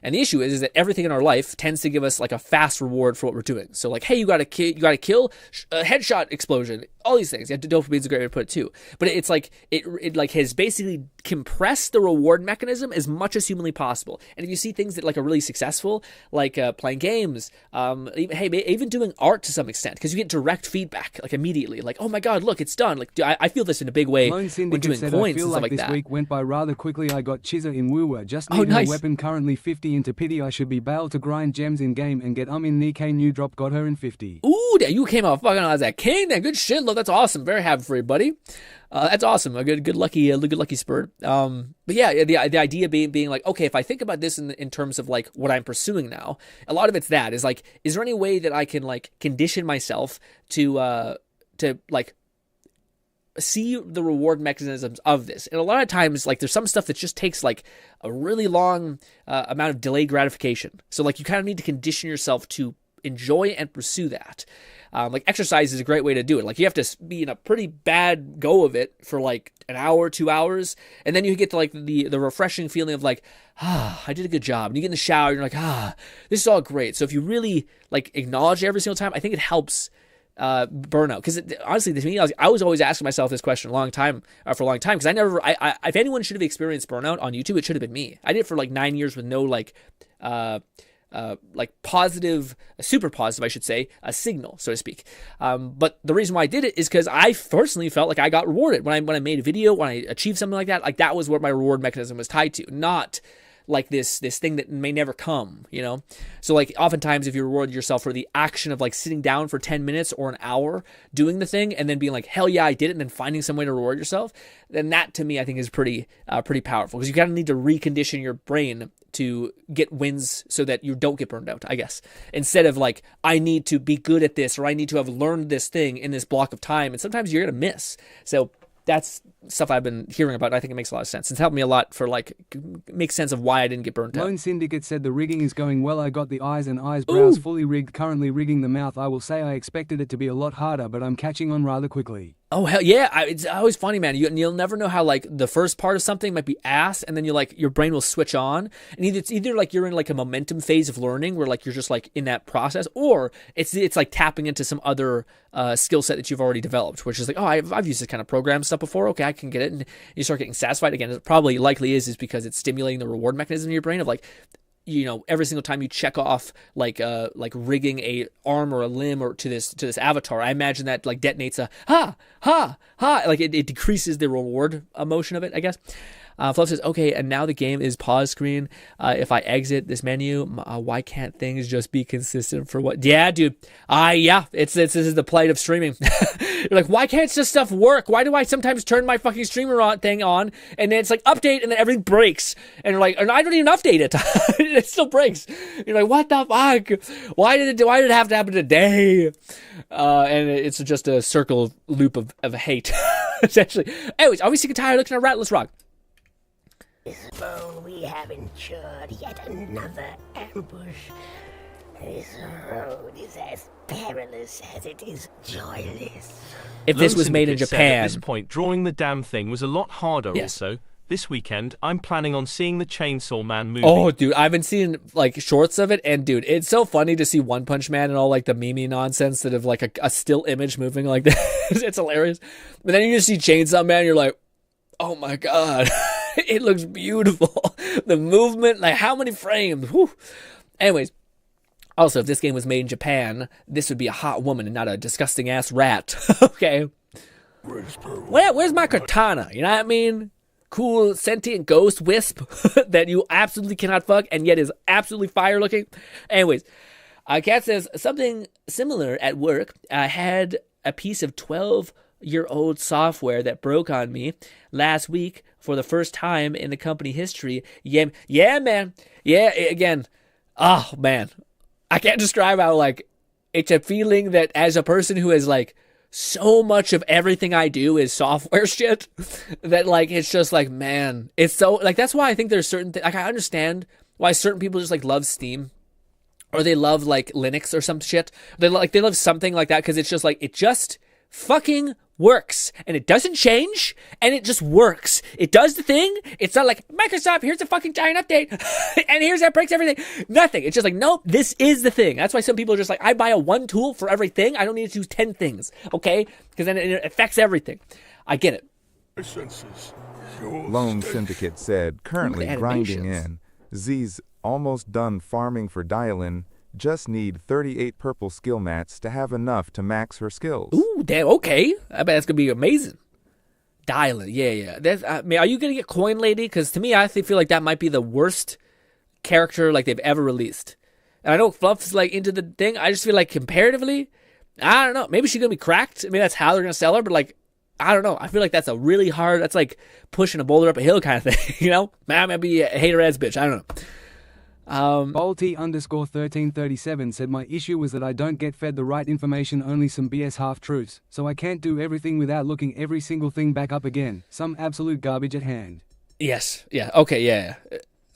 And the issue is that everything in our life tends to give us like a fast reward for what we're doing. So like, hey, you got to kill, a headshot explosion, all these things. Yeah, dopamine's a great way to put it too. But it's like it like has basically compressed the reward mechanism as much as humanly possible. And if you see things that like are really successful, like playing games, even doing art to some extent, because you get direct feedback like immediately. Like, oh my God, look, it's done. Like I feel this in a big way when doing said, coins I feel and stuff like like this that. week went by rather quickly. I got Chizza in Woowa. Just need a weapon currently 50 into pity. I should be bailed to grind gems in game and get in Nikkei new drop. Got her in 50. Ooh, you came out fucking as that king. Then good shit. Look, that's awesome. Very happy for you, buddy. That's awesome. A good lucky spurt. But yeah, the idea being like, okay, if I think about this in terms of like what I'm pursuing now, a lot of it's that is like, is there any way that I can like condition myself to to like see the reward mechanisms of this. And a lot of times, like, there's some stuff that just takes like a really long amount of delayed gratification. So like you kind of need to condition yourself to enjoy and pursue that. Like exercise is a great way to do it. Like you have to be in a pretty bad go of it for like an hour, 2 hours. And then you get to like the refreshing feeling of like, I did a good job. And you get in the shower and you're like, this is all great. So if you really like acknowledge it every single time, I think it helps burnout. Because honestly, to me, I was always asking myself this question for a long time. Because if anyone should have experienced burnout on YouTube, it should have been me. I did it for like 9 years with no like positive, super positive, I should say, a signal, so to speak. But the reason why I did it is because I personally felt like I got rewarded when I made a video, when I achieved something like that. Like that was what my reward mechanism was tied to, not like this thing that may never come, you know? So like oftentimes if you reward yourself for the action of like sitting down for 10 minutes or an hour doing the thing and then being like, hell yeah, I did it, and then finding some way to reward yourself, then that to me I think is pretty powerful, because you kind of need to recondition your brain to get wins so that you don't get burned out, I guess. Instead of like, I need to be good at this, or I need to have learned this thing in this block of time, and sometimes you're going to miss. So that's stuff I've been hearing about. I think it makes a lot of sense. It's helped me a lot for like make sense of why I didn't get burnt out. Lone Syndicate said the rigging is going well. I got the eyes and eyebrows fully rigged, currently rigging the mouth. I will say I expected it to be a lot harder, but I'm catching on rather quickly. Oh, hell yeah. It's always funny, man. You'll never know how, like, the first part of something might be ass, and then your brain will switch on. And it's either, like, you're in, like, a momentum phase of learning where, like, you're just, like, in that process, or it's like, tapping into some other skill set that you've already developed, which is like, oh, I've used this kind of program stuff before. Okay, I can get it. And you start getting satisfied again. It probably likely is because it's stimulating the reward mechanism in your brain of, like, you know, every single time you check off like rigging a arm or a limb or to this avatar, I imagine that like detonates a like it decreases the reward emotion of it, I guess. Fluff says, okay, and now the game is pause screen. If I exit this menu, why can't things just be consistent for what? Yeah, dude. This is the plight of streaming. You're like, why can't this stuff work? Why do I sometimes turn my fucking streamer thing on and then it's like update and then everything breaks? And you're like, and I don't even update it. It still breaks. You're like, what the fuck? Why did it have to happen today? And it's just a circle loop of hate, essentially. Anyways, are we sick and tired of looking at rat? Let's rock. Oh, we have endured yet another ambush. This road is as perilous as it is joyless. If this was made in Japan. At this point, drawing the damn thing was a lot harder. Yes. Also, this weekend, I'm planning on seeing the Chainsaw Man movie. Oh, dude, I've been seeing like shorts of it, and dude, it's so funny to see One Punch Man and all like the meme nonsense that of like a still image moving like that. It's hilarious. But then you just see Chainsaw Man, and you're like, oh my god. It looks beautiful. The movement, like how many frames? Whew. Anyways, also, if this game was made in Japan, this would be a hot woman and not a disgusting ass rat. Okay. Where's my katana? You know what I mean? Cool sentient ghost wisp that you absolutely cannot fuck and yet is absolutely fire looking. Anyways, Kat says something similar at work. I had a piece of 12-year-old software that broke on me last week for the first time in the company history. Yeah, man. Yeah, again. Oh, man. I can't describe how, like, it's a feeling that as a person who has, like, so much of everything I do is software shit that, like, it's just like, man, it's so, like, that's why I think there's certain things, like, I understand why certain people just, like, love Steam. Or they love, like, Linux or some shit. They love something like that because it's just, like, it just fucking works, and it doesn't change, and it just works. It does the thing. It's not like, Microsoft, here's a fucking giant update, and here's that breaks everything. Nothing. It's just like, nope, this is the thing. That's why some people are just like, I buy a one tool for everything. I don't need to use 10 things, okay? Because then it affects everything. I get it. Lone Syndicate said, currently grinding in. Z's almost done farming for Dialin. Just need 38 purple skill mats to have enough to max her skills. Ooh, damn, okay. I bet that's going to be amazing. Dialing, yeah. That's, I mean, are you going to get Coin Lady? Because to me, I feel like that might be the worst character like they've ever released. And I know Fluff's like into the thing. I just feel like comparatively, I don't know. Maybe she's going to be cracked. I mean, that's how they're going to sell her. But like, I don't know. I feel like that's a really hard, that's like pushing a boulder up a hill kind of thing. You know? Maybe a hater ass bitch. I don't know. Bolty_1337 said my issue was that I don't get fed the right information, only some BS half-truths, so I can't do everything without looking every single thing back up again. Some absolute garbage at hand. Yes. Yeah. Okay. Yeah.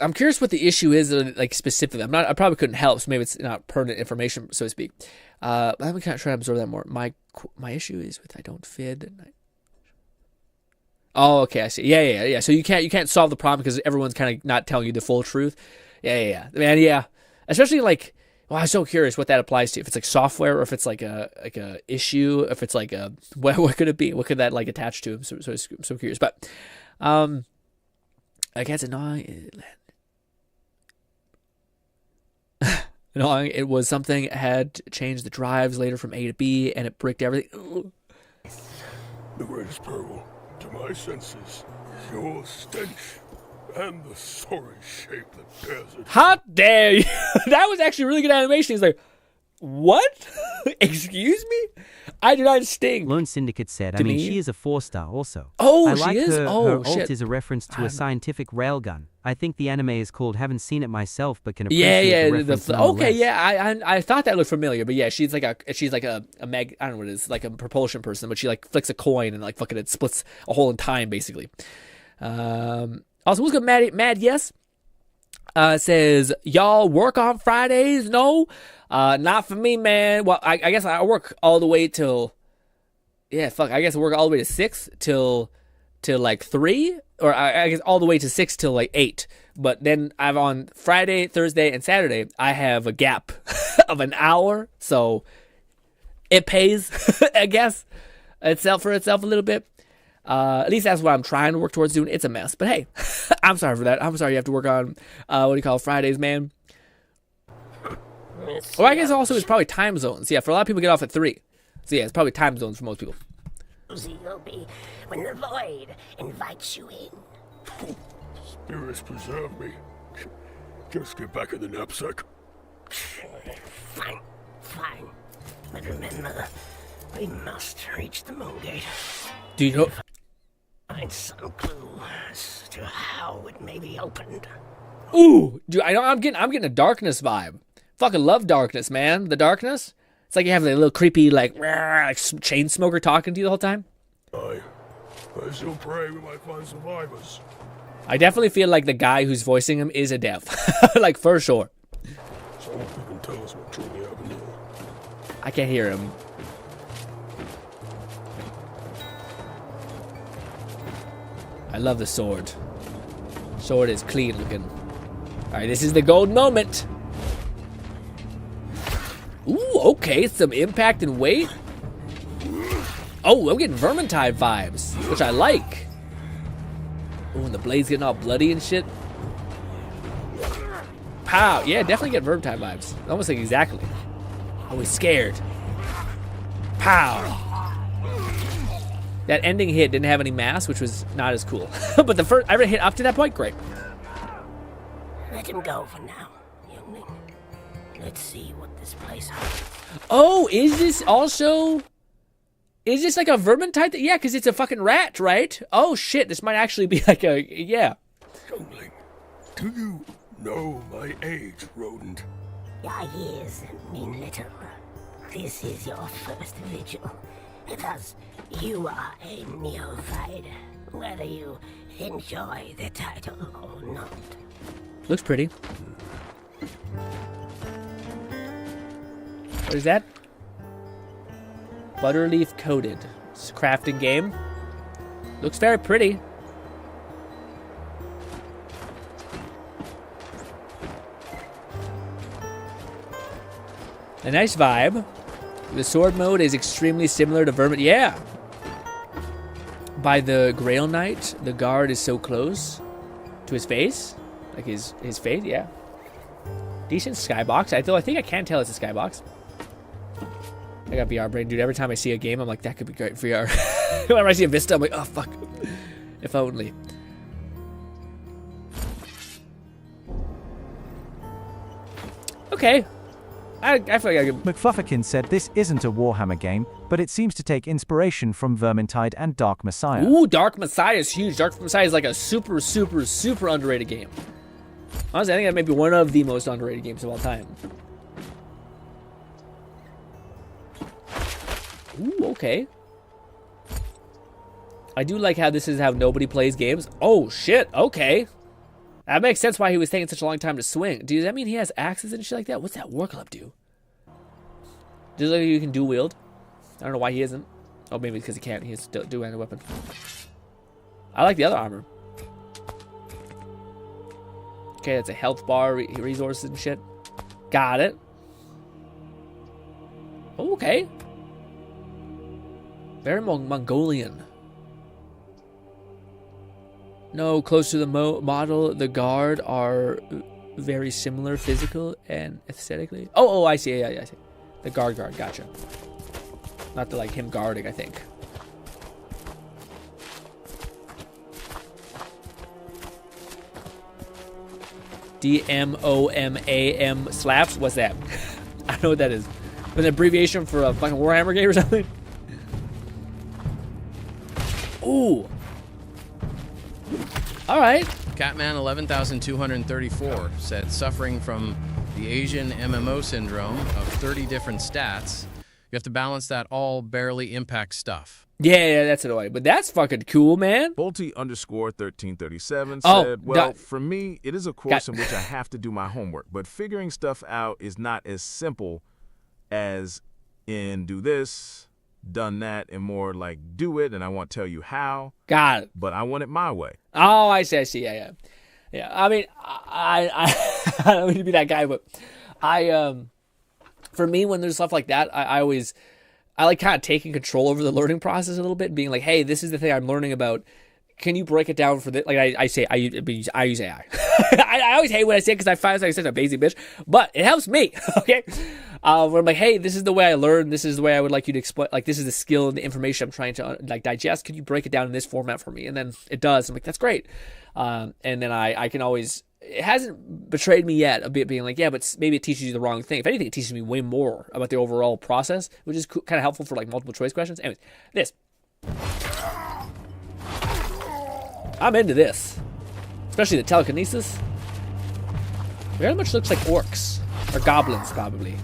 I'm curious what the issue is, like specifically. I probably couldn't help, so maybe it's not pertinent information, so to speak. I'm kind of trying to absorb that more. My issue is with I don't feed. Oh, okay. I see. Yeah. So you can't solve the problem because everyone's kind of not telling you the full truth. Yeah. Man, yeah. Especially like, well, I'm so curious what that applies to. If it's like software, or if it's like a issue, if it's like a what could it be? What could that like attach to? I'm so curious. But I guess annoying. It was something that had changed the drives later from A to B, and it bricked everything. The greatest peril to my senses is your stench and the sorry shape that bears it. How dare you? That was actually really good animation. He's like, what? Excuse me? I do not sting. Lone Syndicate said, I mean, she is a 4-star also. Oh, I like she is? Her Oh, shit. alt is a reference to a scientific railgun. I think the anime is called Haven't Seen It Myself, but can appreciate the reference okay, nonetheless. yeah, I thought that looked familiar, but yeah, she's like a mag, I don't know what it is, like a propulsion person, but she like flicks a coin and like fucking it splits a hole in time, basically. Also, who's got mad yes? Says, y'all work on Fridays? No, not for me, man. Well, I guess I work all the way till, I guess I work all the way to 6 till like 3, or I guess all the way to 6 till like 8. But then I've on Friday, Thursday, and Saturday, I have a gap of an hour, so it pays, I guess, itself for itself a little bit. At least that's what I'm trying to work towards doing. It's a mess, but hey, I'm sorry for that. I'm sorry you have to work on, what do you call it, Fridays, man. Or I guess also it's probably time zones. Yeah, for a lot of people get off at 3. So yeah, it's probably time zones for most people. You'll be when the void invites you in. Spirits preserve me. Just get back in the knapsack. Fine. But remember, we must reach the moon gate. Do you know? Find some clue as to how it may be opened. Ooh, dude, I'm getting a darkness vibe. Fucking love darkness, man. The darkness. It's like you have a little creepy, like chain smoker talking to you the whole time. I still pray we might find survivors. I definitely feel like the guy who's voicing him is a dev. Like, for sure. Someone who can tell us what truly happened here. I can't hear him. I love the sword. Sword is clean looking. Alright, this is the gold moment. Ooh, okay, some impact and weight. Oh, I'm getting Vermintide vibes, which I like. Ooh, and the blade's getting all bloody and shit. Pow, yeah, definitely get Vermintide vibes. Almost like exactly. Always scared. Pow. That ending hit didn't have any mass, which was not as cool. But the first ever hit up to that point, great. Let him go for now, youngling. Let's see what this place holds. Oh, is this also... Is this like a Vermintide? Yeah, because it's a fucking rat, right? Oh, shit, this might actually be like a... Yeah. Youngling, do you know my age, rodent? Your years mean little. This is your first vigil. Thus, you are a neophyte, whether you enjoy the title or not. Looks pretty. What is that? Butterleaf coated. It's a crafting game. Looks very pretty. A nice vibe. The sword mode is extremely similar to Vermin. Yeah. By the Grail Knight, the guard is so close to his face. Like his face, yeah. Decent skybox. I think I can tell it's a skybox. I got VR brain, dude. Every time I see a game, I'm like, that could be great for VR. Whenever I see a Vista, I'm like, oh, fuck. If only. Okay. I feel like I could... McFufferkin said this isn't a Warhammer game, but it seems to take inspiration from Vermintide and Dark Messiah. Ooh, Dark Messiah is huge. Dark Messiah is like a super, super, super underrated game. Honestly, I think that may be one of the most underrated games of all time. Ooh, okay. I do like how this is how nobody plays games. Oh, shit. Okay. That makes sense why he was taking such a long time to swing. Does that mean he has axes and shit like that? What's that war club do? Does it look like you can dual wield? I don't know why he isn't. Oh, maybe because he can't. He has to do any weapon. I like the other armor. Okay, that's a health bar, resources and shit. Got it. Oh, okay. Very Mongolian. No, close to the model, the guard are very similar physical and aesthetically. Oh, I see. Yeah, I see. The guard, gotcha. Not the, like, him guarding, I think. DMOMAM slaps? What's that? I don't know what that is. An abbreviation for a fucking Warhammer game or something? Ooh. Alright. Catman 11,234 said, suffering from the Asian MMO syndrome of 30 different stats, you have to balance that all barely impact stuff. Yeah, that's annoying. But that's fucking cool, man. Bolty_1337 said, well, for me, it is a course in which I have to do my homework, but figuring stuff out is not as simple as in do this, done that, and more like do it, and I won't tell you how. Got it. But I want it my way. Oh, I see. Yeah. I mean, I don't mean to be that guy, but for me, when there's stuff like that, I like kind of taking control over the learning process a little bit, being like, hey, this is the thing I'm learning about. Can you break it down for this? Like I use AI. I always hate when I say it because I find like such a basic bitch, but it helps me. Okay, where I'm like, hey, this is the way I learn. This is the way I would like you to explain. Like this is the skill and the information I'm trying to like digest. Could you break it down in this format for me? And then it does. I'm like, that's great. And then I can always. It hasn't betrayed me yet, a bit being like, yeah, but maybe it teaches you the wrong thing. If anything, it teaches me way more about the overall process, which is kind of helpful for like multiple choice questions. Anyways, this. I'm into this. Especially the telekinesis. Very much looks like orcs. Or goblins, probably.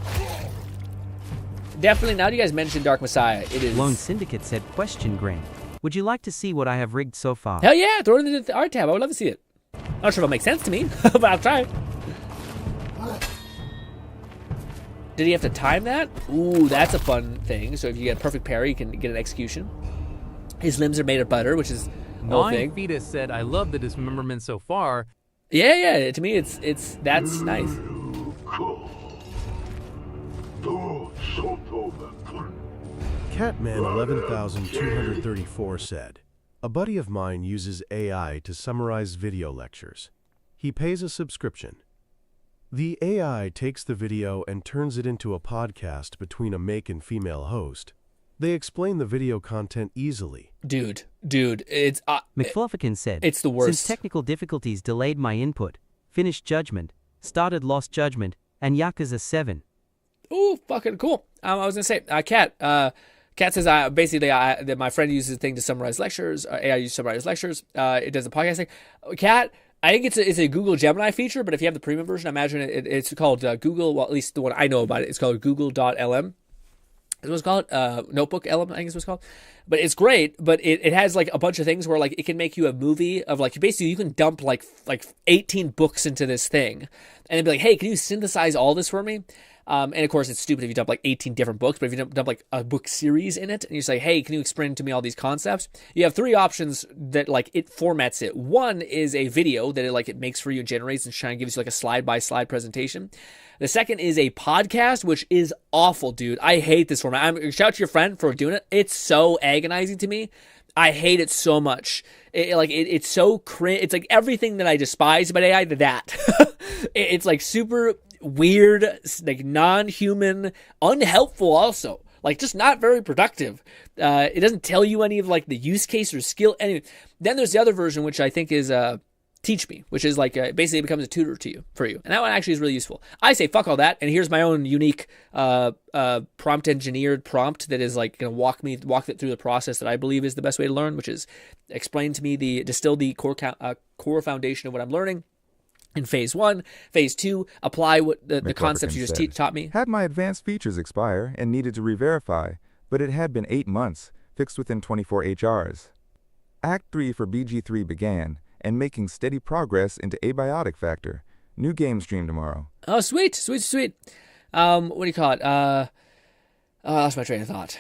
Definitely, now that you guys mentioned Dark Messiah, it is... Lone Syndicate said, question, Grain. Would you like to see what I have rigged so far? Hell yeah, throw it in the art tab. I would love to see it. I'm not sure if it'll make sense to me, but I'll try. Did he have to time that? Ooh, that's a fun thing. So if you get a perfect parry, you can get an execution. His limbs are made of butter, which is a whole thing. Fetus said, I love the dismemberment so far. Yeah. To me, that's nice. Catman 11,234 said, a buddy of mine uses AI to summarize video lectures. He pays a subscription. The AI takes the video and turns it into a podcast between a male and female host. They explain the video content easily. Dude, it's... McFluffican said, it's the worst. Since technical difficulties delayed my input, finished Judgment, started Lost Judgment, and Yakuza 7. Ooh, fucking cool. I was going to say, Kat says, basically, that my friend uses a thing to summarize lectures. AI uses to summarize lectures. It does the podcast thing. Kat, I think it's a Google Gemini feature, but if you have the premium version, I imagine it's called Google, well, at least the one I know about it, it's called Google.lm. Is what it's called? Notebook LM, I think is what it's called. But it's great, but it has like a bunch of things where like it can make you a movie of like, basically you can dump like 18 books into this thing and then be like, hey, can you synthesize all this for me? And of course, it's stupid if you dump like 18 different books, but if you dump like a book series in it and you say, hey, can you explain to me all these concepts? You have three options that like it formats it. One is a video that it makes for you and generates and trying to gives you like a slide-by-slide presentation. The second is a podcast, which is awful, dude. I hate this format. Shout out to your friend for doing it. It's so agonizing to me. I hate it so much. It's so cringe. It's like everything that I despise about AI, that. It's like super weird, like non-human, unhelpful also. Like just not very productive. It doesn't tell you any of like the use case or skill. Anyway, then there's the other version, which I think is Teach Me, which is like basically it becomes a tutor for you. And that one actually is really useful. I say fuck all that, and here's my own unique prompt engineered prompt that is like going to walk it through the process that I believe is the best way to learn, which is explain to me distill the core foundation of what I'm learning. in phase 1. Phase 2, apply what the concepts you just taught me. Had my advanced features expire and needed to re-verify, but it had been 8 months, fixed within 24 HRs. Act 3 for BG3 began, and making steady progress into abiotic factor. New game stream tomorrow. Oh, sweet. What do you call it? I lost my train of thought.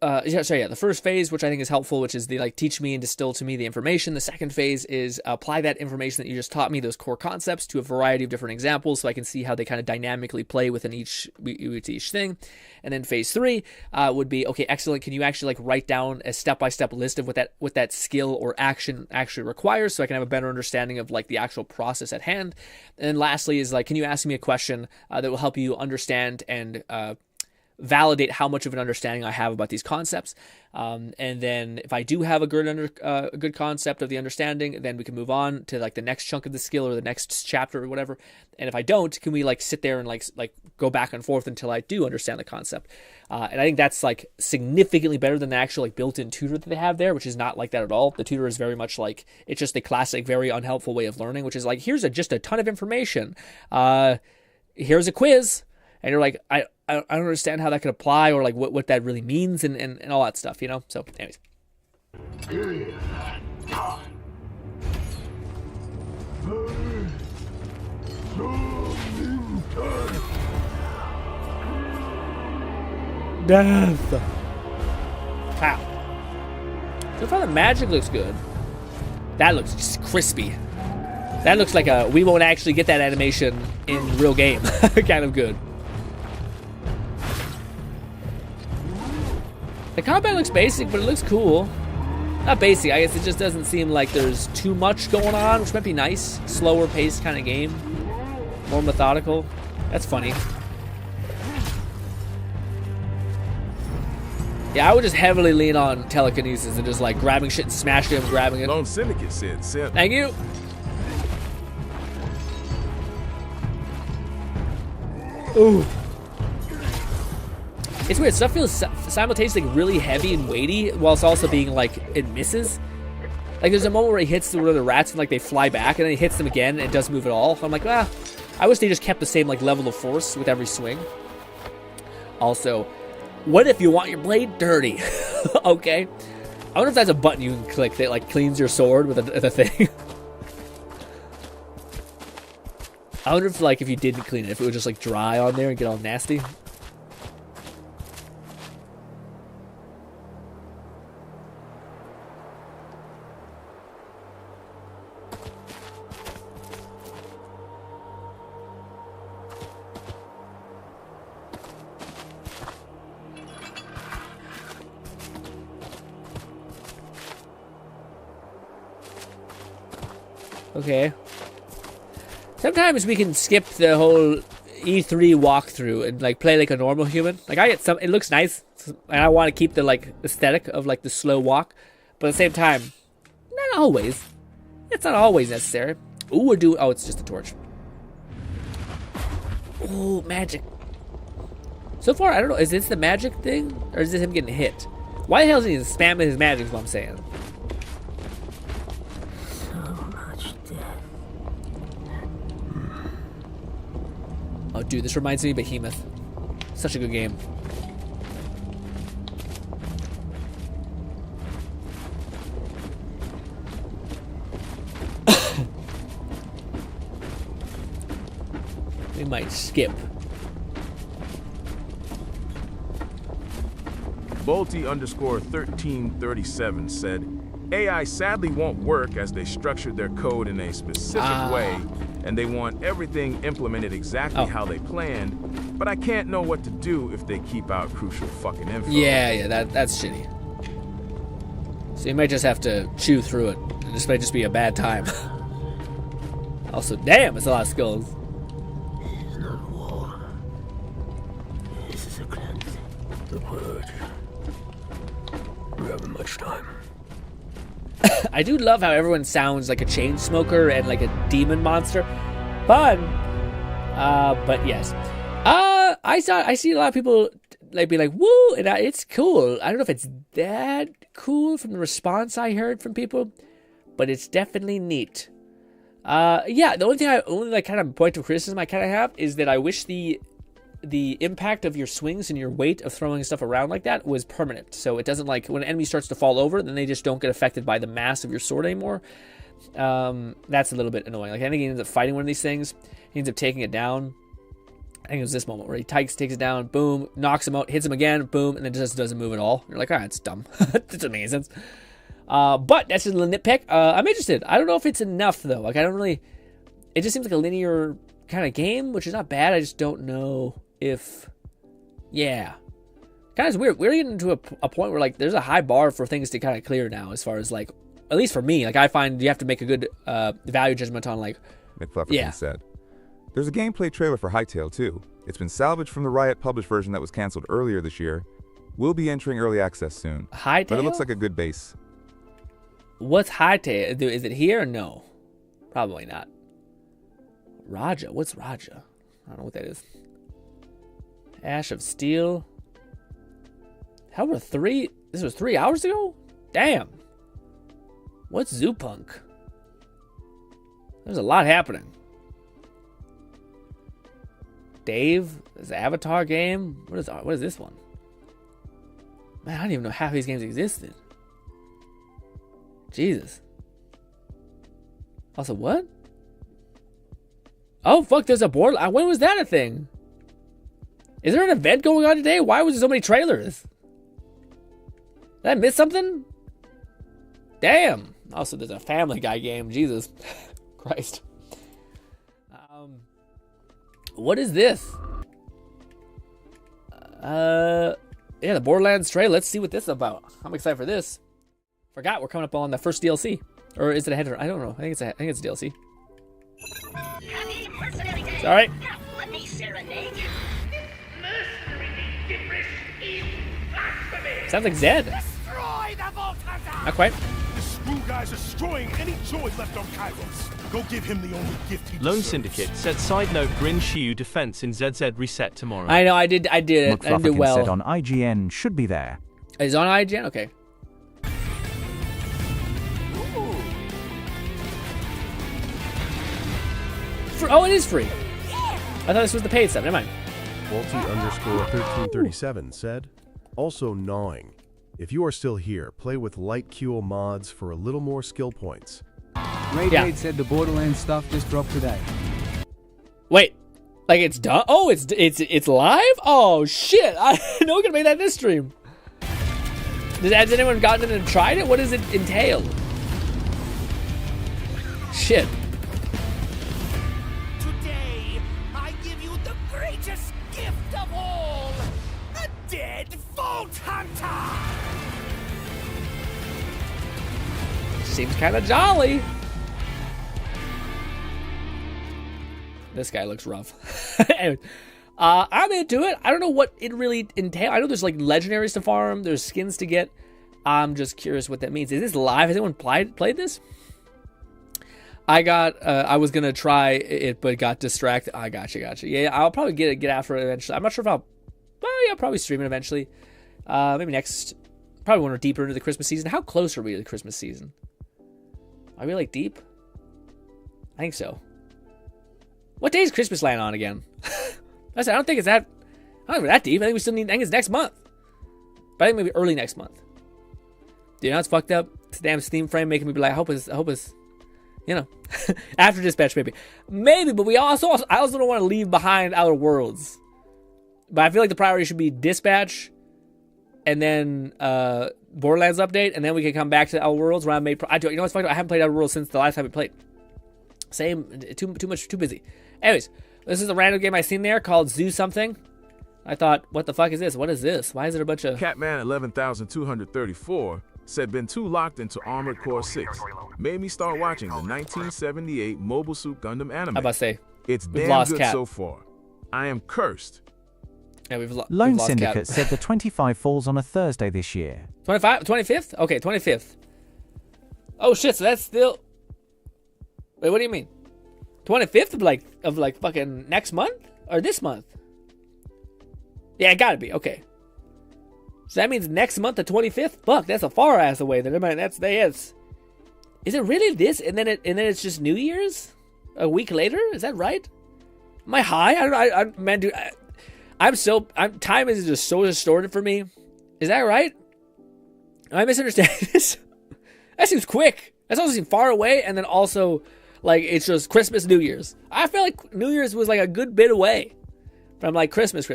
The first phase, which I think is helpful, which is the teach me and distill to me the information. The second phase is apply that information that you just taught me, those core concepts, to a variety of different examples so I can see how they kind of dynamically play within each thing. And then phase 3 would be, okay, excellent. Can you actually write down a step-by-step list of what that skill or action actually requires so I can have a better understanding of the actual process at hand? And then lastly is can you ask me a question that will help you understand and validate how much of an understanding I have about these concepts. And then if I do have a good concept of the understanding, then we can move on to the next chunk of the skill or the next chapter or whatever. And if I don't, can we sit there and go back and forth until I do understand the concept? And I think that's significantly better than the actual built-in tutor that they have there, which is not like that at all. The tutor is very much it's just the classic, very unhelpful way of learning, which is here's just a ton of information. Here's a quiz. And you're I don't understand how that could apply or what that really means and all that stuff, So anyways. Death. Wow. So far the magic looks good. That looks just crispy. That looks like we won't actually get that animation in real game. Kind of good. The combat looks basic, but it looks cool. Not basic, I guess it just doesn't seem like there's too much going on, which might be nice. Slower paced kind of game. More methodical. That's funny. Yeah, I would just heavily lean on telekinesis and just grabbing shit and smashing it and grabbing it. Lone Syndicate said, thank you. Ooh. It's weird. Stuff feels simultaneously really heavy and weighty, whilst also being it misses. There's a moment where he hits one of the rats and they fly back, and then he hits them again and it doesn't move at all. I'm I wish they just kept the same level of force with every swing. Also, what if you want your blade dirty? Okay. I wonder if that's a button you can click that cleans your sword with a thing. I wonder if if you didn't clean it, if it would just dry on there and get all nasty. Okay. Sometimes we can skip the whole E3 walkthrough and play like a normal human. I get some. It looks nice, and I want to keep the aesthetic of the slow walk, but at the same time, not always. It's not always necessary. Ooh, we're doing. Oh, it's just a torch. Ooh, magic. So far, I don't know. Is this the magic thing, or is this him getting hit? Why the hell is he spamming his magic? Is what I'm saying. Oh, dude, this reminds me of Behemoth. Such a good game. We might skip. Bolty_1337 said, AI sadly won't work as they structured their code in a specific way, and they want everything implemented exactly how they planned, but I can't know what to do if they keep out crucial fucking info. Yeah, that's shitty. So you might just have to chew through it, and this might just be a bad time. Also, damn, it's a lot of skulls. This is not war. This is a cleansing. The purge. We haven't much time. I do love how everyone sounds like a chain smoker and like a demon monster. Fun. But yes. I see a lot of people be like, woo, and it's cool. I don't know if it's that cool from the response I heard from people, but it's definitely neat. Yeah, the only like kind of point of criticism I kind of have is that I wish the impact of your swings and your weight of throwing stuff around like that was permanent. So it doesn't, like, when an enemy starts to fall over, then they just don't get affected by the mass of your sword anymore. That's a little bit annoying. Like, I think he ends up fighting one of these things. He ends up taking it down. I think it was this moment where he takes it down, boom, knocks him out, hits him again, boom, and then just doesn't move at all. You're like, all right, it's dumb. That doesn't make any sense. But that's just a little nitpick. I'm interested. I don't know if it's enough, though. Like, I don't really... It just seems like a linear kind of game, which is not bad. I just don't know if... Yeah. Kind of weird. We're getting to a point where, like, there's a high bar for things to kind of clear now, as far as, like... At least for me. Like, I find you have to make a good value judgment on, like... McFlufferton said. There's a gameplay trailer for Hytale, too. It's been salvaged from the Riot published version that was canceled earlier this year. We'll be entering early access soon. Hytale? But it looks like a good base. What's Hytale? Is it here or no? Probably not. Raja? What's Raja? I don't know what that is. Ash of Steel. How were this was 3 hours ago? Damn. What's Zoopunk? There's a lot happening. Dave, this Avatar game. What is this one? Man, I didn't even know half these games existed. Jesus. Also, what? Oh, fuck, there's a board. When was that a thing? Is there an event going on today? Why was there so many trailers? Did I miss something? Damn. Also, there's a Family Guy game. Jesus Christ. What is this? Yeah, the Borderlands trailer. Let's see what this is about. I'm excited for this. Forgot we're coming up on the first DLC. Or is it a header? I don't know. I think it's DLC. Sorry. Let me serenade you. Sounds like Zed. Not quite. This screw guy's destroying any joy left on Kairos. Go give him the only gift he Lone deserves. Syndicate said, side note, GRINN Shiyu defense in ZZ reset tomorrow. I know, I did it. I did well. said on IGN should be there. Is it on IGN? Okay. Oh, it is free. I thought this was the paid stuff. Never mind. Faulty_1337 said, also gnawing. If you are still here, play with light QO mods for a little more skill points. Raydade said the Borderlands stuff just dropped today. Wait, like it's done? Oh, it's live? Oh shit! I know we're gonna make that this stream. Has anyone gotten in and tried it? What does it entail? Shit. Today, I give you the greatest gift of all, a dead Vault Hunter. Seems kind of jolly. This guy looks rough. Anyway, I'm into it. I don't know what it really entails. I know there's like legendaries to farm. There's skins to get. I'm just curious what that means. Is this live? Has anyone played this? I was gonna try it, but got distracted. I gotcha. Yeah, I'll probably get after it eventually. I'm not sure if I'll probably stream it eventually. Maybe next. Probably when we're deeper into the Christmas season. How close are we to the Christmas season? Are we like deep? I think so. What day is Christmas Land on again? I don't think it's that. I don't think we're that deep. I think we still need. I think it's next month. But I think maybe early next month. Dude, you know it's fucked up. This damn Steam frame making me be like, I hope it's, you know, after Dispatch maybe. But I also don't want to leave behind Outer Worlds. But I feel like the priority should be Dispatch, and then Borderlands update, and then we can come back to Outer Worlds where I made. You know what's fucked up? I haven't played Outer Worlds since the last time we played. Too busy. Anyways, this is a random game I seen there called Zoo something. I thought, what the fuck is this? What is this? Why is there a bunch of... Catman 11,234 said, been too locked into Armored Core 6. Made me start watching the 1978 Mobile Suit Gundam anime. I about to say, it's we've damn lost good Cat. so far. I am cursed. Yeah, Lone Syndicate said the 25 falls on a Thursday this year. 25th? Okay, 25th. Oh shit, so that's still... Wait, what do you mean? 25th of like fucking next month? Or this month? Yeah, it gotta be. Okay. So that means next month, the 25th? Fuck, that's a far ass away. Then that's Is it really this? And then it's just New Year's? A week later? Is that right? Am I high? Man, dude, time is just so distorted for me. Is that right? Am I misunderstanding this? That seems quick. That also seems far away, and then also, like, it's just Christmas, New Year's. I feel like New Year's was like a good bit away from like Christmas.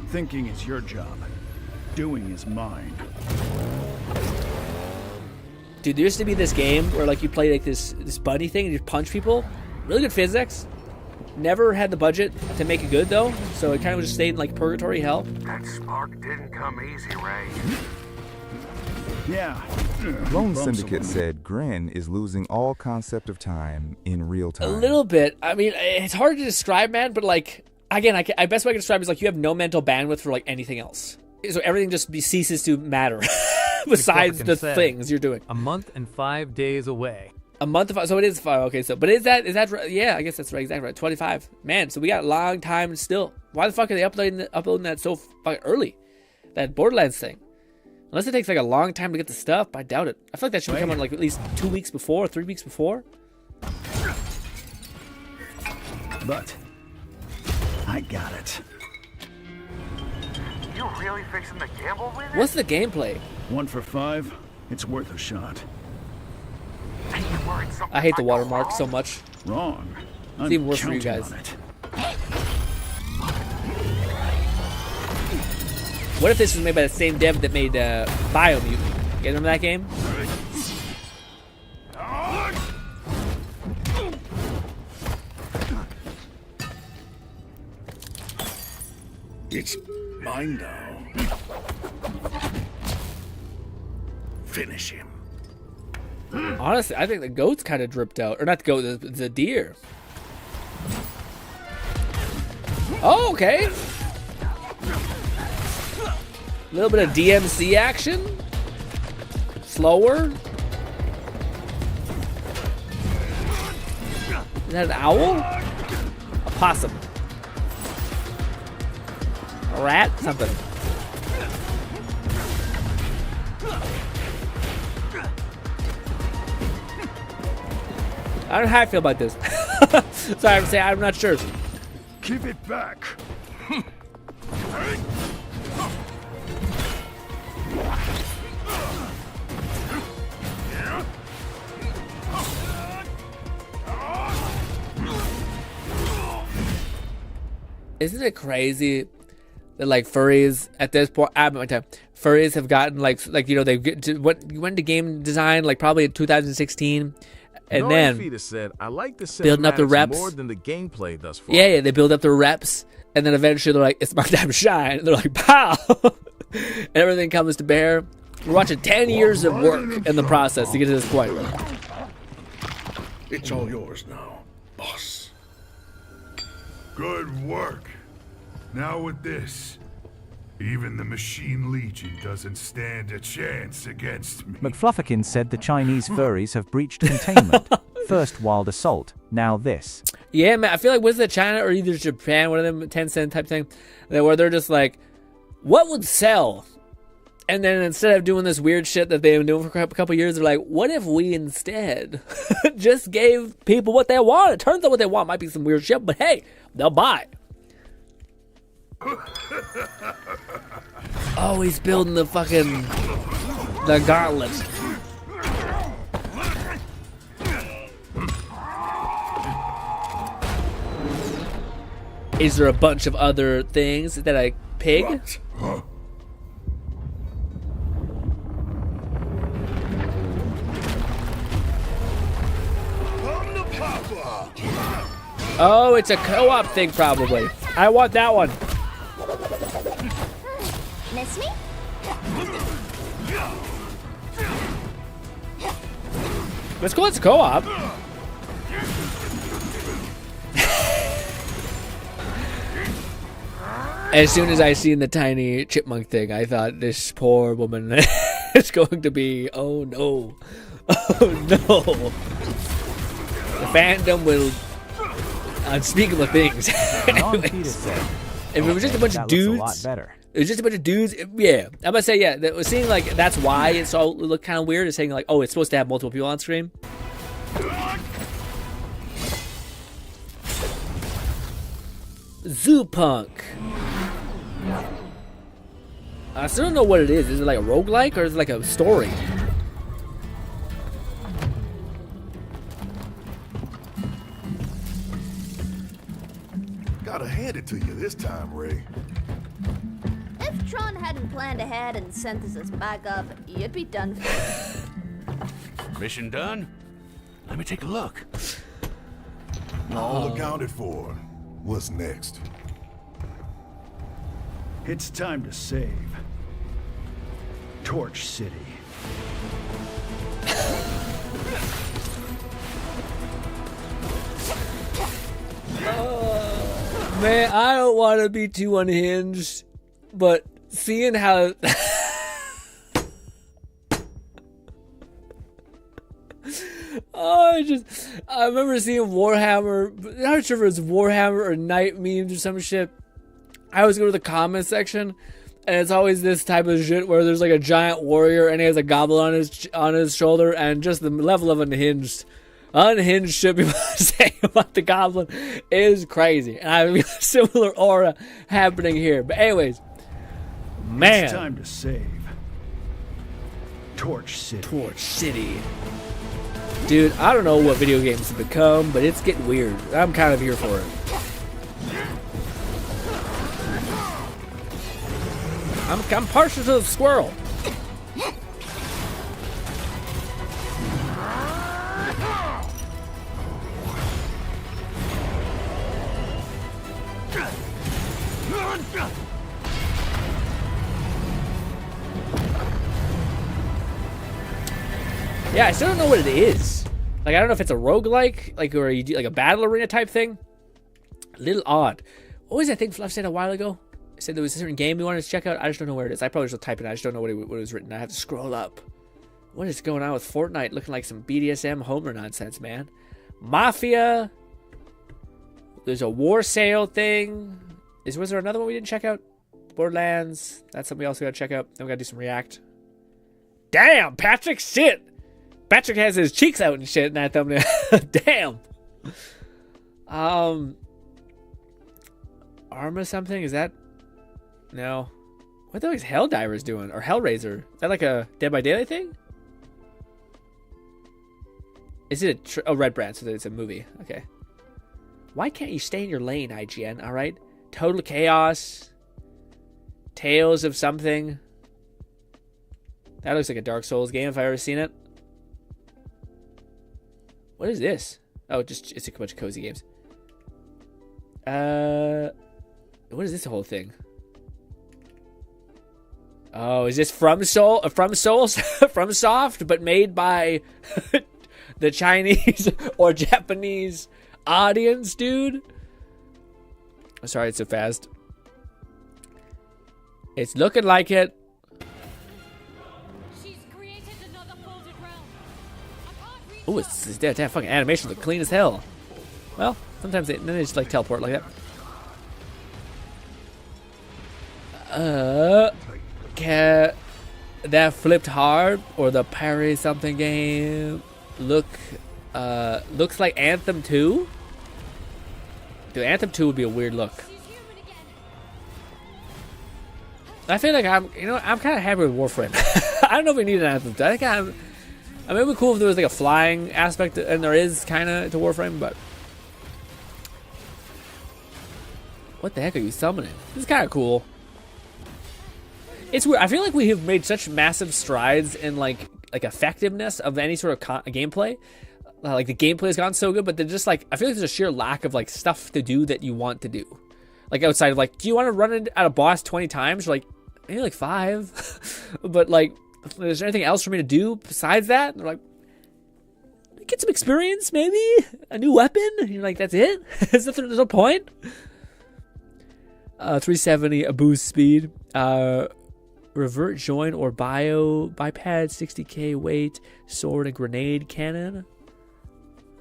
Thinking is your job. Doing is mine. Dude, there used to be this game where like you play like this bunny thing and you punch people. Really good physics. Never had the budget to make it good though, so it kind of just stayed in like purgatory hell. That spark didn't come easy, Ray. Yeah. Lone Syndicate said GRINN is losing all concept of time in real time. A little bit. I mean, it's hard to describe, man, but like, again, I best way I can describe it is like you have no mental bandwidth for like anything else. So everything just ceases to matter besides the things you're doing. A month and 5 days away. A month of 5, so it is 5. Okay, so but is that right? Yeah, I guess that's right. Exactly right. 25. Man, so we got a long time still. Why the fuck are they uploading that so fucking early? That Borderlands thing. Unless it takes like a long time to get the stuff, but I doubt it. I feel like that should be coming like at least 2 weeks before, 3 weeks before. But I got it. You really fixing the gamble with it? What's the gameplay? 1 for 5. It's worth a shot. I hate the watermark so much. Wrong. It's even worse for you guys. What if this was made by the same dev that made Biomutant? You guys remember that game? It's mine now. Finish him. Honestly, I think the goat's kind of dripped out. Or not the goat, the deer. Oh, okay. A little bit of DMC action. Slower. Is that an owl? A possum. A rat? Something. I don't know how I feel about this. Sorry, I'm saying I'm not sure. Give it back. Isn't it crazy that like furries at this point? Furries have gotten like you know they went to game design like probably in 2016. And then said, I like the building up the reps more than the gameplay thus far. Yeah, they build up the reps, and then eventually they're like, "It's my time to shine." And they're like, "Pow!" And everything comes to bear. We're watching 10 years of work in the process to get to this point. It's all yours now, boss. Good work. Now with this, even the Machine Legion doesn't stand a chance against me. McFlufferkin said the Chinese furries have breached containment. First wild assault, now this. Yeah, man, I feel like was it China or either Japan, one of them, Tencent type thing, where they're just like, what would sell? And then instead of doing this weird shit that they've been doing for a couple years, they're like, what if we instead just gave people what they want? It turns out what they want might be some weird shit, but hey, they'll buy. Oh, he's building the gauntlet. Is there a bunch of other things that I pig? Oh, it's a co-op thing probably. I want that one. Miss me? Let's go. It's co-op. As soon as I seen the tiny chipmunk thing, I thought this poor woman is going to be, oh no. Oh no. The fandom will unspeakable things. Anyway, if it was just a bunch of dudes It's just a bunch of dudes. Yeah, I'm about to say, yeah. Seeing like that's why it's all look kind of weird. Is saying like, oh, it's supposed to have multiple people on screen. Zoo Punk. I still don't know what it is. Is it like a roguelike or is it like a story? Gotta hand it to you this time, Ray. If Tron hadn't planned ahead and sent us as backup, you'd be done for. Mission done? Let me take a look. All accounted for. What's next? It's time to save Torch City. Man, I don't want to be too unhinged, but seeing how I remember seeing Warhammer, I'm not sure if it was Warhammer or Night memes or some shit. I always go to the comment section, and it's always this type of shit where there's like a giant warrior and he has a goblin on his shoulder, and just the level of unhinged shit people say about the goblin is crazy. And I have a similar aura happening here. But anyways, man, it's time to save Torch City. Torch City. Dude, I don't know what video games have become, but it's getting weird. I'm kind of here for it. I'm partial to the squirrel. Yeah, I still don't know what it is. Like, I don't know if it's a roguelike, like, or you do like a battle arena type thing. A little odd. What was that thing Fluff said a while ago? He said there was a certain game we wanted to check out. I just don't know where it is. I probably just type it. I just don't know what it was written. I have to scroll up. What is going on with Fortnite? Looking like some BDSM Homer nonsense, man. Mafia. There's a war sale thing. Was there another one we didn't check out? Borderlands. That's something else we gotta check out. Then we gotta do some React. Damn, Patrick, shit. Patrick has his cheeks out and shit in that thumbnail. Damn. Arma something? Is that? No. What the heck is Helldivers doing? Or Hellraiser? Is that like a Dead by Daylight thing? Is it a Red Brand, so that it's a movie. Okay. Why can't you stay in your lane, IGN? Alright? Total Chaos. Tales of something. That looks like a Dark Souls game if I've ever seen it. What is this? Oh, it's a bunch of cozy games. What is this whole thing? Oh, is this from FromSoft, but made by the Chinese or Japanese audience, dude? I'm sorry it's so fast. It's looking like it. Oh, it's that fucking animation look clean as hell. Well, sometimes they just like teleport like that. That flipped hard or the parry something game looks like Anthem 2. Dude, Anthem 2 would be a weird look. I feel like I'm kind of happy with Warframe. I don't know if we need an Anthem 2. I mean, it'd be cool if there was like a flying aspect, and there is kind of to Warframe, but what the heck are you summoning? This is kind of cool. It's weird. I feel like we have made such massive strides in like effectiveness of any sort of gameplay. Like the gameplay has gone so good, but they're just like, I feel like there's a sheer lack of like stuff to do that you want to do. Like outside of like, do you want to run at a boss 20 times? You're like, maybe like 5. But like, is there anything else for me to do besides that? And they're like, get some experience, maybe a new weapon. And you're like, that's it. There's no point. 370 a boost speed. Revert, join, or biped, 60k weight, sword, and grenade cannon.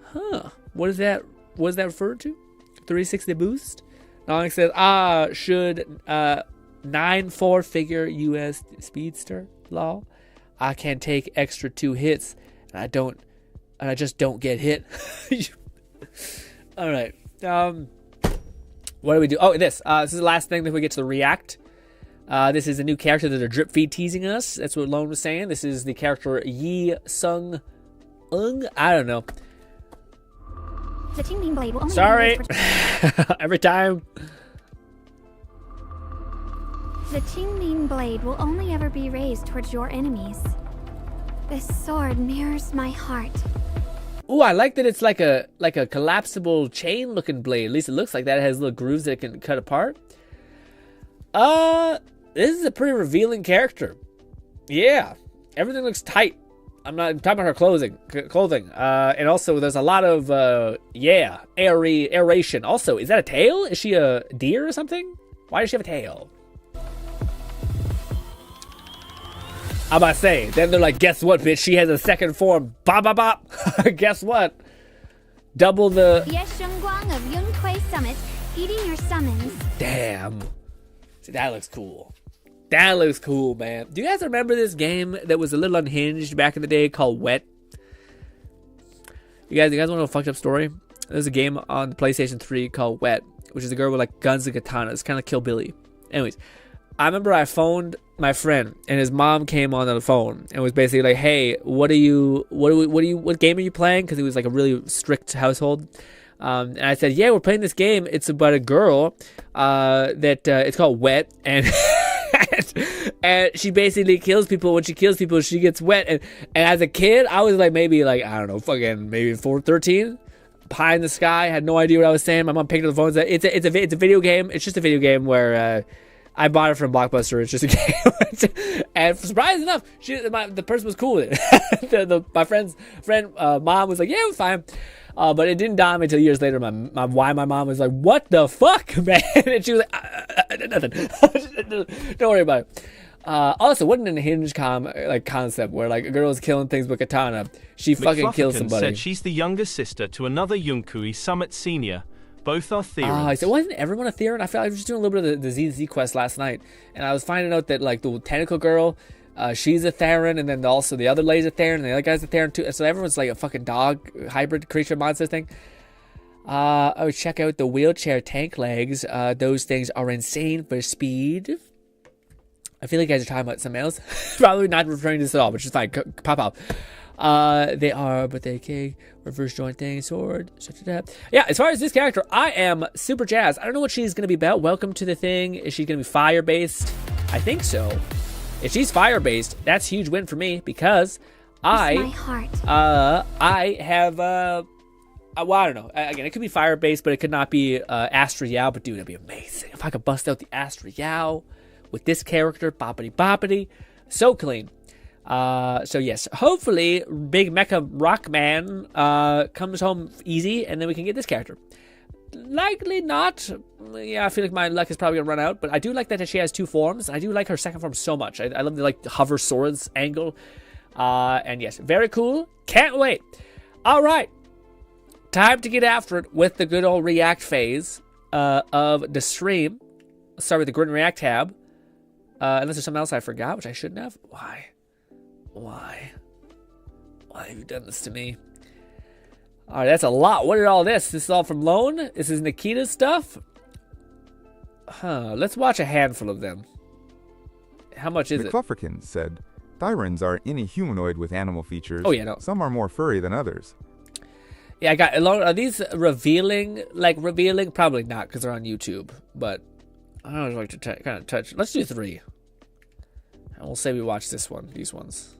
Huh. What is that? What is that referred to? 360 boost? Nong says, should 9-4-figure US speedster. Lol. I can take extra 2 hits, and I just don't get hit. All right. What do we do? Oh, this. This is the last thing that we get to the react. This is a new character that are drip feed teasing us. That's what Lone was saying. This is the character Yi Sung Ung. I don't know. The Qingming blade will only Sorry. Every time. The Qingming blade will only ever be raised towards your enemies. This sword mirrors my heart. Ooh, I like that it's like a collapsible chain looking blade. At least it looks like that. It has little grooves that it can cut apart. This is a pretty revealing character. Yeah. Everything looks tight. I'm talking about her clothing. And also there's a lot of aeration. Also, is that a tail? Is she a deer or something? Why does she have a tail? I'm about to say, then they're like, guess what, bitch? She has a second form. Bop, bop, bop. Guess what? Double the... Yeshengguang of Yunquei Summit, eating your summons. Damn. See, that looks cool. That looks cool, man. Do you guys remember this game that was a little unhinged back in the day called Wet? You guys want to know a fucked up story? There's a game on the PlayStation 3 called Wet, which is a girl with like guns and katanas. Kind of Kill Billy. Anyways, I remember I phoned my friend and his mom came on the phone and was basically like, "Hey, what game are you playing?" Because it was like a really strict household. And I said, "Yeah, we're playing this game. It's about a girl that it's called Wet, and and she basically kills people. When she kills people, she gets wet." And as a kid, I was like maybe like I don't know, fucking maybe 13. Pie in the sky. Had no idea what I was saying. My mom picked up the phone and said, "It's a video game. It's just a video game where." I bought it from Blockbuster. It's just a game, and surprisingly enough, the person was cool with it. My friend mom was like, "Yeah, it was fine," but it didn't dawn me until years later. Why my mom was like, "What the fuck, man?" And she was like, "Nothing. Don't worry about it." Also, wasn't an unhinged concept where like a girl is killing things with katana. She fucking kills somebody. Said she's the younger sister to another Yunkui Summit senior. Both are Theorans. I said, wasn't everyone a Theron? I felt I was just doing a little bit of the ZZ quest last night, and I was finding out that like the tentacle girl, she's a Theron, and then also the other lady's a Theron, and the other guy's a Theron too. So everyone's like a fucking dog hybrid creature monster thing. I would check out the wheelchair tank legs. Those things are insane for speed. I feel like you guys are talking about something else. Probably not referring to this at all, which is fine. Pop out. They are, but they can reverse joint thing, sword, yeah. As far as this character, I am super jazzed. I don't know what she's gonna be about. Welcome to the thing. Is she gonna be fire based? I think so. If she's fire based, that's a huge win for me because I have well, I don't know. Again, it could be fire based, but it could not be Astra Yao. But dude, it'd be amazing if I could bust out the Astra Yao with this character. Boppity boppity, so clean. So yes, hopefully Big Mecha Rockman comes home easy, and then we can get this character. Likely not. Yeah, I feel like my luck is probably gonna run out, but I do like that she has 2 forms. I do like her second form so much. I love the like hover swords angle. And yes, very cool. Can't wait. All right, time to get after it with the good old React phase of the stream. Let's start with the GRINN React tab. Unless there's something else I forgot, which I shouldn't have. Why have you done this to me? All right, that's a lot. What is all this? This is all from Lone? This is Nikita's stuff? Let's watch a handful of them. How much is it? McClufferkin said, Thyrans are any humanoid with animal features. Oh, yeah, no. Some are more furry than others. Yeah, I got a lot. Are these revealing? Probably not, because they're on YouTube. But I always like to kind of touch. Let's do 3. And we'll say we watch these ones.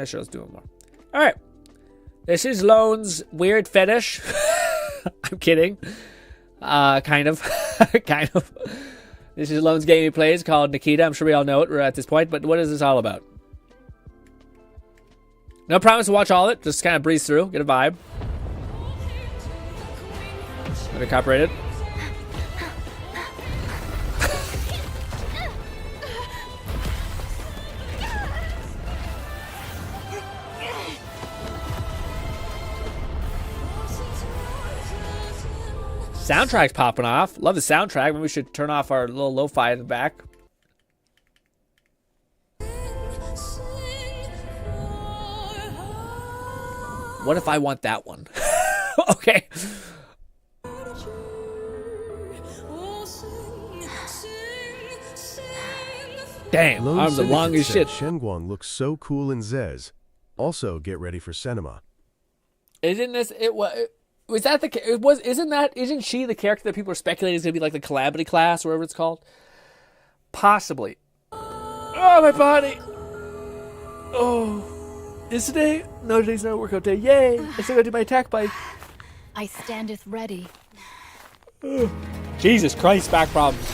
Sure, let's do one more. All right. This is Lone's weird fetish. I'm kidding. Kind of. Kind of. This is Lone's game he plays called Nikita. I'm sure we all know it. We're at this point. But what is this all about? No promise to watch all of it. Just kind of breeze through. Get a vibe. Let me copyright it. Soundtrack's popping off. Love the soundtrack. Maybe we should turn off our little lo-fi in the back. What if I want that one? Okay. Damn, Lone arms are long Syndicate as said shit. Shenguang looks so cool in Zez. Also, get ready for cinema. Isn't this it? Was that the? Isn't she the character that people are speculating is gonna be like the Calamity class, or whatever it's called? Possibly. Oh, my body. Oh, is today? No, today's not a workout day. Yay! I still gotta do my attack bike. I standeth ready. Jesus Christ, back problems.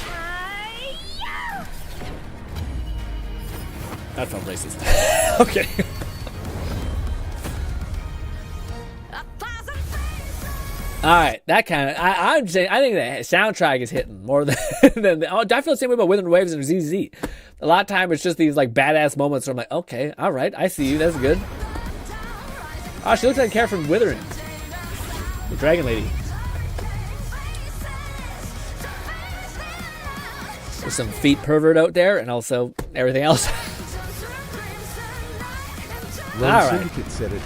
That felt racist. Okay. All right, that kind of. I'm saying. I think the soundtrack is hitting more than. I feel the same way about Withering Waves and ZZ. A lot of time it's just these like badass moments where I'm like, okay, all right, I see you. That's good. Oh, she looks like a character from Withering. The Dragon Lady. There's some feet pervert out there, and also everything else. Lone Syndicate said it.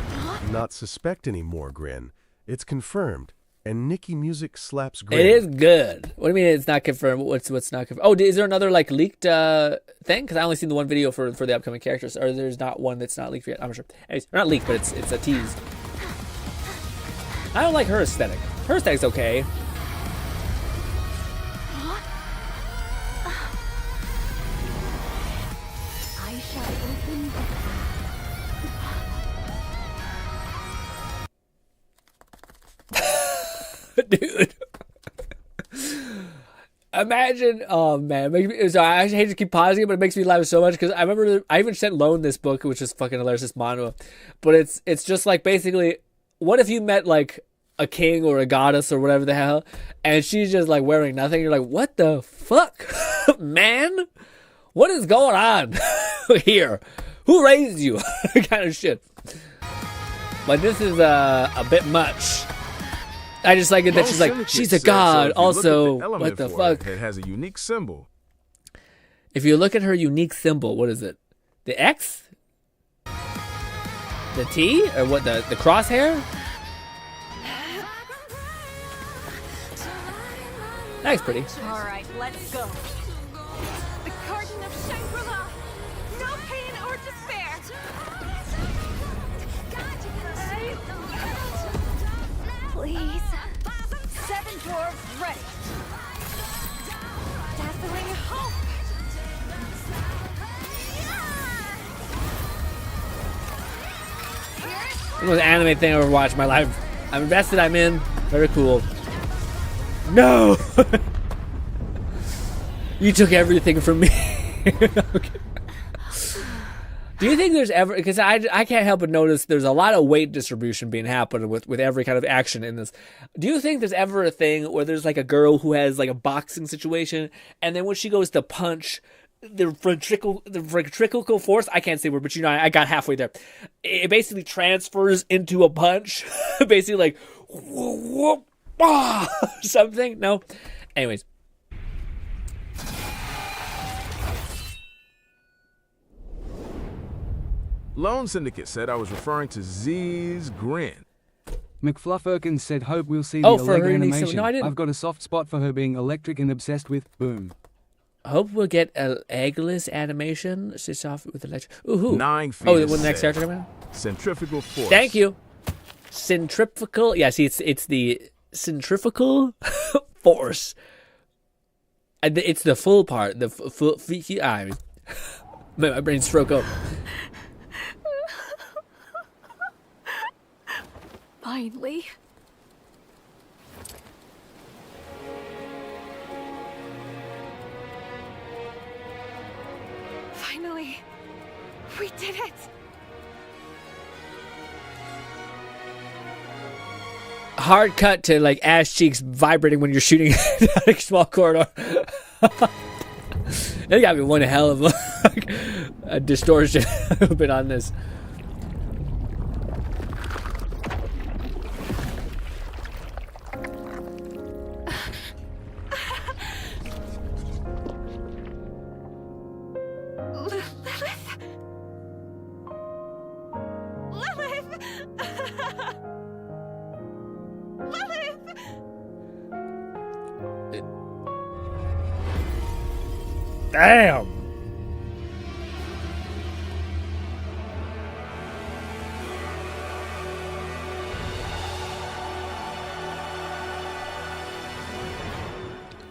Not suspect anymore, Grin. It's confirmed. And Nicki Music slaps Grin. It is good. What do you mean it's not confirmed? What's not confirmed? Oh, is there another like leaked thing? Because I only seen the one video for the upcoming characters. Or there's not one that's not leaked yet. I'm not sure. Anyways, not leaked, but it's a tease. I don't like her aesthetic. Her aesthetic's okay. I shall open Dude. Imagine, oh man, I hate to keep pausing it, but it makes me laugh so much because I remember I even sent Lone this book, which is fucking hilarious, this manga. But it's just like basically, what if you met like a king or a goddess or whatever the hell, and she's just like wearing nothing? You're like, what the fuck, man? What is going on here? Who raised you? Kind of shit. But this is a bit much. I just like it that she's like, she's a god. Also, what the fuck? It has a unique symbol. If you look at her unique symbol, what is it? The X? The T? Or what, the crosshair? That's pretty. All right, let's go. The Garden of Shangri-La. No pain or despair. Please. 7 dwarves ready. Dazzling hope. This is the most anime thing I've ever watched in my life. I'm invested, I'm in. Very cool. No! You took everything from me. Okay. Do you think there's ever, because I can't help but notice there's a lot of weight distribution being happening with every kind of action in this. Do you think there's ever a thing where there's like a girl who has like a boxing situation, and then when she goes to punch, the ventricular force, I can't say word, but you know, I got halfway there. It basically transfers into a punch. Basically like, whoop, something? No? Anyways. Lone Syndicate said I was referring to Z's GRINN. McFlufferkin said, hope we'll see Oh, the for her Allegro unique animation. symbol. No, I didn't. I've got a soft spot for her being electric and obsessed with boom. Hope we'll get an eggless animation. She's off with electric. Ooh. 9 feet. Oh, when the next character coming out? Centrifugal force. Thank you. Centrifugal. Yeah, see, it's the centrifugal force. It's the full part. The full. My brain stroke up. Finally. Finally. We did it. Hard cut to like ass cheeks vibrating when you're shooting down a small corridor. There's gotta be one hell of a distortion been on this. Lilith! Lilith! Damn.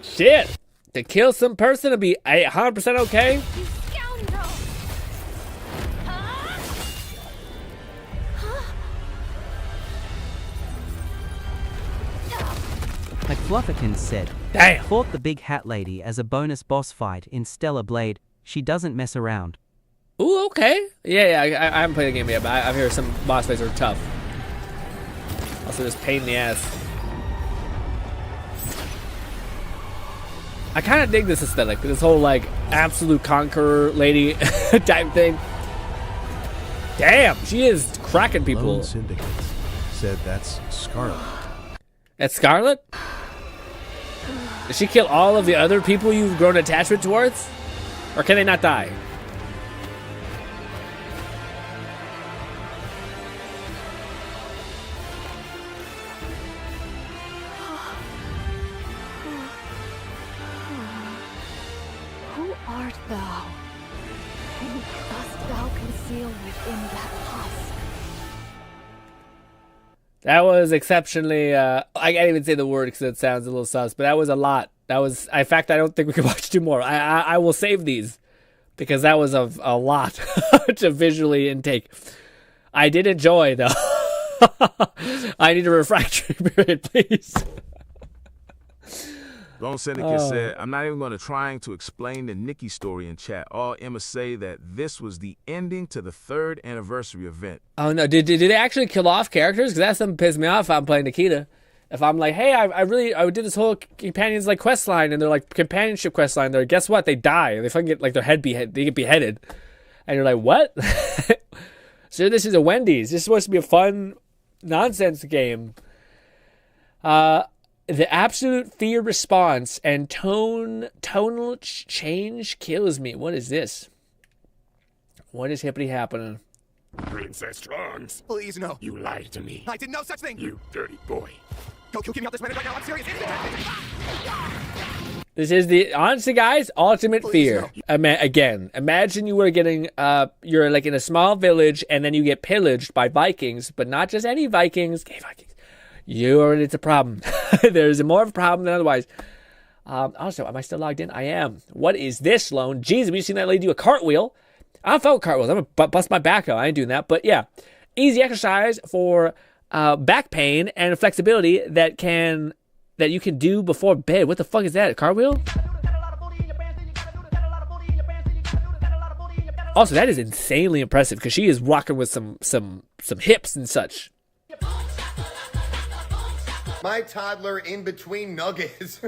Shit. To kill some person to be 100% okay? Like Flufferkins said, damn. Fought the big hat lady as a bonus boss fight in Stellar Blade. She doesn't mess around. Ooh, okay. Yeah, I haven't played the game yet, but I've heard some boss fights are tough. Also, just pain in the ass. I kind of dig this aesthetic, this whole like absolute conqueror lady type thing. Damn, she is cracking people. Lone Syndicate said that's Scarlet. That's Scarlet? Does she kill all of the other people you've grown attachment towards? Or can they not die? Who art thou? And dost thou conceal within that husk? That was exceptionally, I can't even say the word because it sounds a little sus, but that was a lot. That was, in fact, I don't think we could watch 2 more. I will save these because that was a lot to visually intake. I did enjoy, though. I need a refractory period, please. Lone Syndicate said, I'm not even going to try to explain the Nikki story in chat. All Emma say that this was the ending to the 3rd anniversary event. Oh, no. Did they actually kill off characters? Because that's something pissed me off if I'm playing Nikita. If I'm like, hey, I did this whole companions like quest line, and they're like companionship quest line. They're, guess what? They die. They fucking get like their head they get beheaded. And you're like, what? So this is a Wendy's. This is supposed to be a fun nonsense game. The absolute fear response and tonal change kills me. What is this? What is hippity happening? Princess Trunks. Please, no. You lied to me. I did no such thing. You dirty boy. Goku, get me out this minute right now. I'm serious. This is the, honestly, guys, ultimate fear. Again, imagine you were getting, you're like in a small village and then you get pillaged by Vikings, but not just any Vikings, gay Vikings. It's a problem. There's more of a problem than otherwise. Also, am I still logged in? I am. What is this, Lone? Jeez, have you seen that lady do a cartwheel? I don't felt cartwheels. I'm gonna bust my back out. I ain't doing that. But yeah, easy exercise for back pain and flexibility that you can do before bed. What the fuck is that? A cartwheel? Also, that is insanely impressive because she is rocking with some hips and such. My toddler in between nuggets.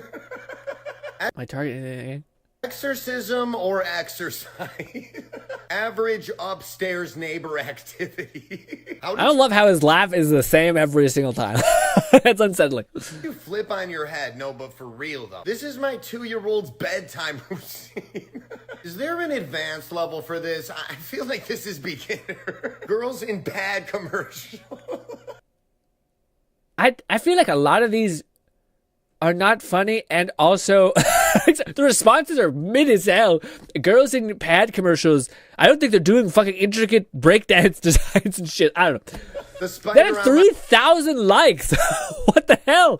My target. Exorcism or exercise? Average upstairs neighbor activity. I don't love how his laugh is the same every single time. It's unsettling. You flip on your head. No, but for real though. This is my 2-year-old's bedtime routine. Is there an advanced level for this? I feel like this is beginner. Girls in bad commercial. I feel like a lot of these are not funny, and also the responses are mid as hell. Girls in pad commercials, I don't think they're doing fucking intricate breakdance designs and shit. I don't know. That had 3,000 likes. What the hell?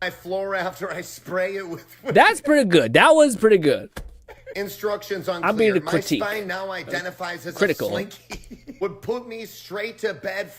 My floor after I spray it with. That's pretty good. That was pretty good. Instructions unclear. I'm being a My critique. spine now identifies as Critical. a slinky. Would put me straight to bed.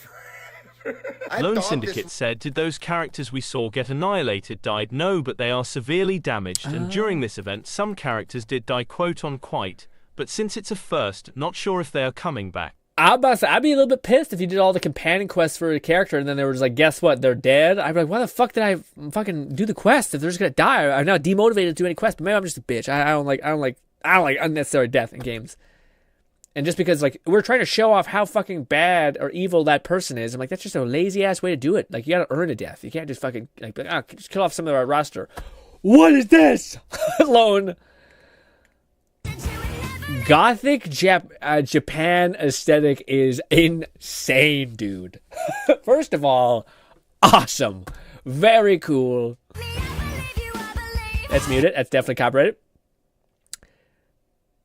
Lone Syndicate said, did those characters we saw get annihilated died? No, but they are severely damaged, and during this event some characters did die quote-unquote, but since it's a first, not sure if they are coming back. I'd be a little bit pissed if you did all the companion quests for a character and then they were just like, guess what, they're dead. I'd be like, why the fuck did I fucking do the quest if they're just gonna die? I'm not demotivated to do any quest, but maybe I'm just a bitch. I don't like unnecessary death in games. And just because, like, we're trying to show off how fucking bad or evil that person is, I'm like, that's just a lazy-ass way to do it. Like, you gotta earn a death. You can't just fucking, like, just kill off some of our roster. What is this? Lone. Gothic Japan aesthetic is insane, dude. First of all, awesome. Very cool. That's muted. That's definitely copyrighted.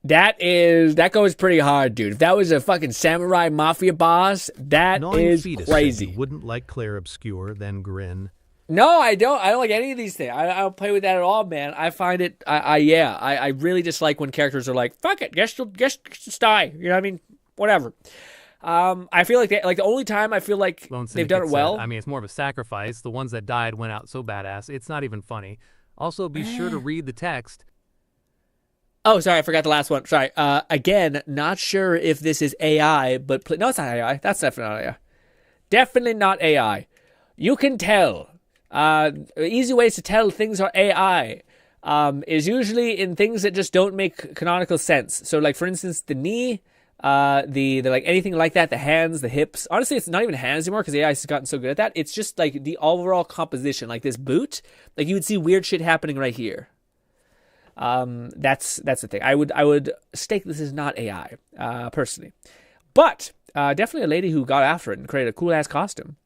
That goes pretty hard, dude. If that was a fucking samurai mafia boss, that is crazy. You wouldn't like Claire Obscure, then Grin. No, I don't. I don't like any of these things. I don't play with that at all, man. I find it. I really dislike when characters are like, "Fuck it, guess just die." You know what I mean? Whatever. I feel like the only time I feel like they've done it well. I mean, it's more of a sacrifice. The ones that died went out so badass. It's not even funny. Also, be sure to read the text. Oh, sorry, I forgot the last one. Sorry. Again, not sure if this is AI, but no, it's not AI. That's definitely not AI. Definitely not AI. You can tell. Easy ways to tell things are AI is usually in things that just don't make canonical sense. So, like for instance, the knee, the like anything like that, the hands, the hips. Honestly, it's not even hands anymore because AI has gotten so good at that. It's just like the overall composition, like this boot. Like you would see weird shit happening right here. That's the thing. I would stake this is not AI, personally, but definitely a lady who got after it and created a cool ass costume.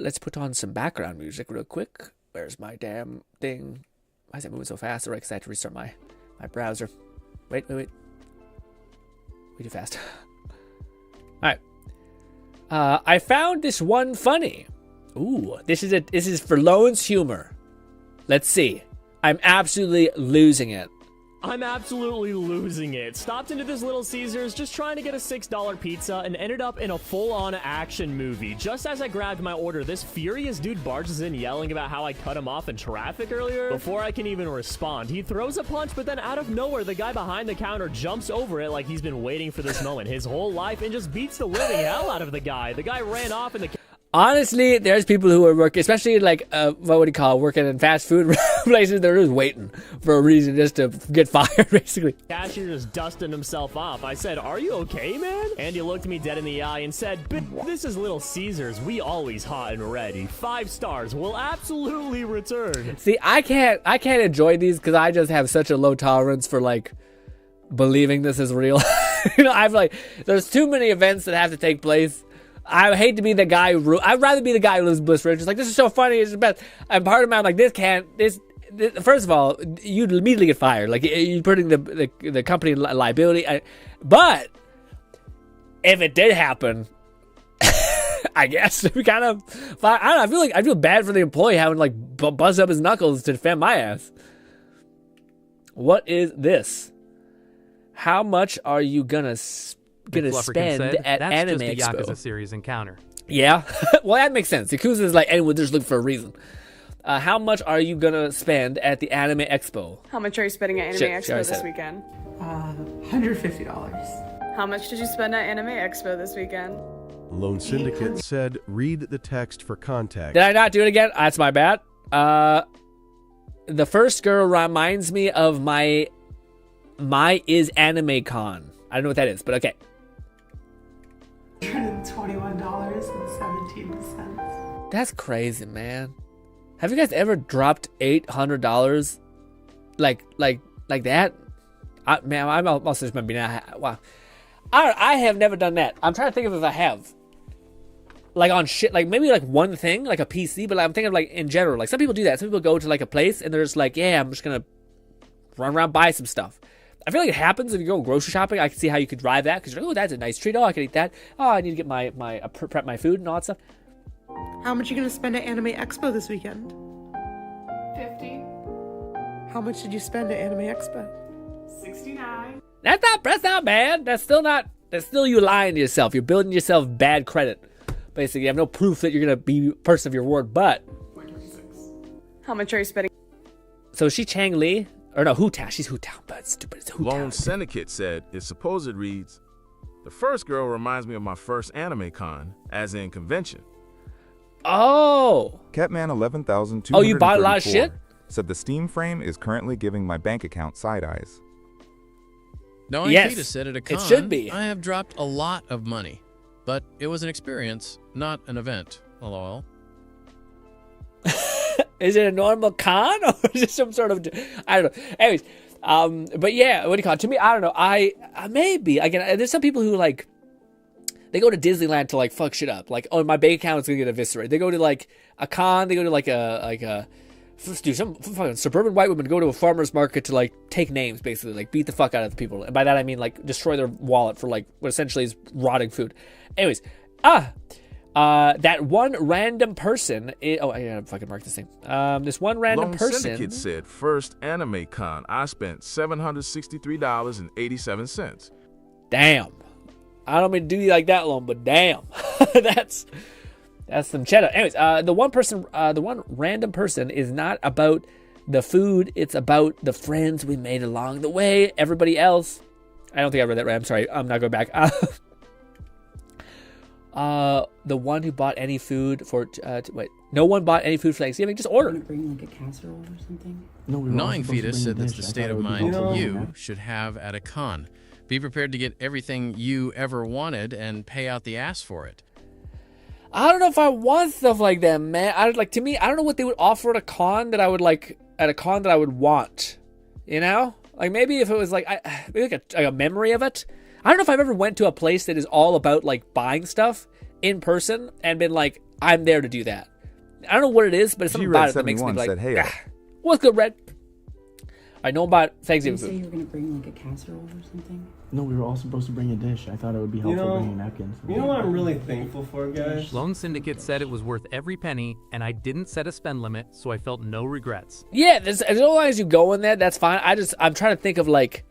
Let's put on some background music real quick. Where's my damn thing? Why is it moving so fast? All right, because I had to restart my browser. Wait. Way too fast. All right. I found this one funny. Ooh, this is for Lone's humor. Let's see. I'm absolutely losing it. I'm absolutely losing it. Stopped into this Little Caesars just trying to get a $6 pizza and ended up in a full-on action movie. Just as I grabbed my order, this furious dude barges in yelling about how I cut him off in traffic earlier. Before I can even respond, he throws a punch, but then out of nowhere, the guy behind the counter jumps over it like he's been waiting for this moment his whole life and just beats the living hell out of the guy. The guy ran off and the... Honestly, there's people who are working, especially like, what would you call it, working in fast food places. They're just waiting for a reason just to get fired, basically. Cashier just dusting himself off. I said, "Are you okay, man?" And he looked me dead in the eye and said, "This is Little Caesars. We always hot and ready. 5 stars. We'll absolutely return." See, I can't enjoy these because I just have such a low tolerance for like believing this is real. You know, I've like, there's too many events that have to take place. I hate to be the guy who... I'd rather be the guy who lives bliss rich. It's like, this is so funny. It's the best. And part of me, I'm like, this... First of all, you'd immediately get fired. Like, you're putting the company in liability. But if it did happen, I guess we kind of... I don't know. I feel bad for the employee having, like, buzz up his knuckles to defend my ass. What is this? How much are you gonna spend at That's Anime just a Expo? Yakuza series encounter. Yeah, well, that makes sense. Yakuza is like anyone just looking for a reason. How much are you gonna spend at the Anime Expo? How much are you spending at Anime Expo this weekend? $150. How much did you spend at Anime Expo this weekend? Lone Syndicate said, read the text for context. Did I not do it again? That's my bad. The first girl reminds me of my is Anime Con. I don't know what that is, but okay. $21.17. That's crazy, man. Have you guys ever dropped $800 like that? Man, I must just maybe not. Wow, I have never done that. I'm trying to think of if I have. Like on shit, like maybe like one thing, like a PC, but I'm thinking of like in general. Like some people do that. Some people go to like a place and they're just like, yeah, I'm just gonna run around, buy some stuff. I feel like it happens if you go grocery shopping. I can see how you could drive that because you're like, oh, that's a nice treat. Oh, I can eat that. Oh, I need to get prep my food and all that stuff. How much are you going to spend at Anime Expo this weekend? 50. How much did you spend at Anime Expo? 69. That's not bad. That's still you lying to yourself. You're building yourself bad credit. Basically, you have no proof that you're going to be a person of your word, but... How much are you spending? So is she Chang Li? Or no, Hu Tao. She's Hu Tao, but it's stupid. It's Hu Tao. Lone Syndicate said, it supposed reads, the first girl reminds me of my first Anime Con, as in convention. Oh! Catman 11,234 Oh, you bought a lot of shit? Said the Steam frame is currently giving my bank account side eyes. No, Yes, Nikita said at a con, it should be. I have dropped a lot of money, but it was an experience, not an event. LOL. Is it a normal con or is it some sort of? I don't know. Anyways, but yeah, what do you call it? To me, I don't know. I maybe again. There's some people who like. They go to Disneyland to like fuck shit up. Like, oh, my bank account is gonna get eviscerated. They go to like a con. They go to like a dude, some fucking suburban white women go to a farmer's market to like take names, basically, like beat the fuck out of the people. And by that I mean like destroy their wallet for like what essentially is rotting food. Anyways, that one random person. I gotta fucking mark this thing. This one random Lone person. Syndicate said, first anime con, I spent $763.87. Damn. I don't mean to do you like that, Lone, but damn, that's some cheddar. Anyways, the one random person is not about the food. It's about the friends we made along the way. Everybody else, I don't think I read that right. I'm sorry. I'm not going back. The one who bought any food for wait, no one bought any food for Thanksgiving. Just order. Bring like a casserole or something. Gnawing Fetus said that's the state of mind you should have at a con. Be prepared to get everything you ever wanted and pay out the ass for it. I don't know if I want stuff like that, man. To me, I don't know what they would offer at a con that I would like at a con that I would want. You know, like maybe if it was like maybe like a memory of it. I don't know if I've ever went to a place that is all about like buying stuff in person and been like, I'm there to do that. I don't know what it is, but it's something about it that makes me like, said, hey, what's good, Red? I know about Thanksgiving Did you say food. you were gonna bring like a casserole or something? No, we were all supposed to bring a dish. I thought it would be helpful bringing napkins. You know what I'm really thankful for, guys? Lone Syndicate said it was worth every penny, and I didn't set a spend limit, so I felt no regrets. Yeah, as long as you go in there, that's fine. I'm trying to think of like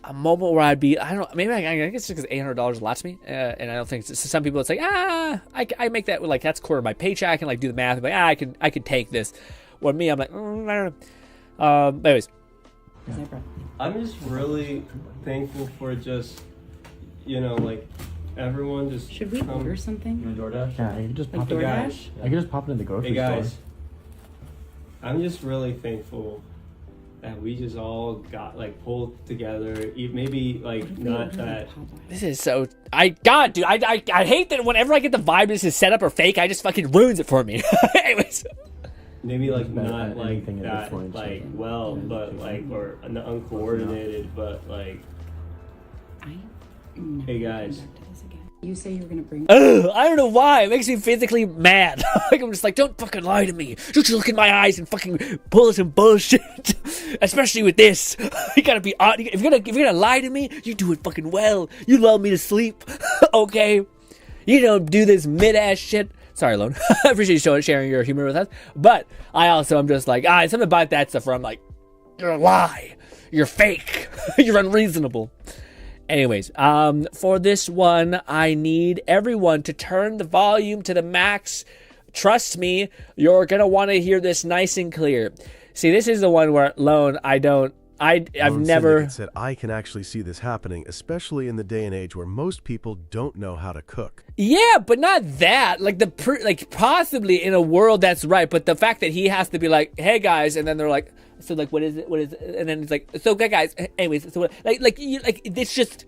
a moment where I'd be, I don't know, maybe I guess it's just because $800 lots me, and I don't think some people it's like I make that like that's quarter of my paycheck and like do the math, like I could take this. Or me, I'm like I don't know. Anyways. I'm just really thankful for just, like everyone just. Should we order something? You want DoorDash? Yeah, you can just Like pop it. DoorDash? I can just pop it in the grocery Hey guys, store. I'm just really thankful that we just all got like pulled together. Maybe like not that. This is so. Dude, I hate that whenever I get the vibe this is set up or fake, I just fucking ruins it for me. Anyways. Maybe like not like that, like well, but like or uncoordinated, but like. Hey guys. You say you were gonna bring. I don't know why. It makes me physically mad. Like I'm just like, don't fucking lie to me. Don't you look in my eyes and fucking pull some bullshit. Especially with this, you gotta be on. If you're gonna lie to me, you do it fucking well. You lull me to sleep, okay? You don't do this mid-ass shit. Sorry, Lone. I appreciate you sharing your humor with us. But I also am just like, something about that stuff where I'm like, you're a lie. You're fake. You're unreasonable. Anyways, for this one, I need everyone to turn the volume to the max. Trust me, you're going to want to hear this nice and clear. See, this is the one where, Lone, I've never... Syndicate said, I can actually see this happening, especially in the day and age where most people don't know how to cook. Yeah, but not that. Like, possibly in a world that's right, but the fact that he has to be like, hey, guys, and then they're like, so, like, what is it? And then it's like, so, okay, guys, anyways, so what? It's just...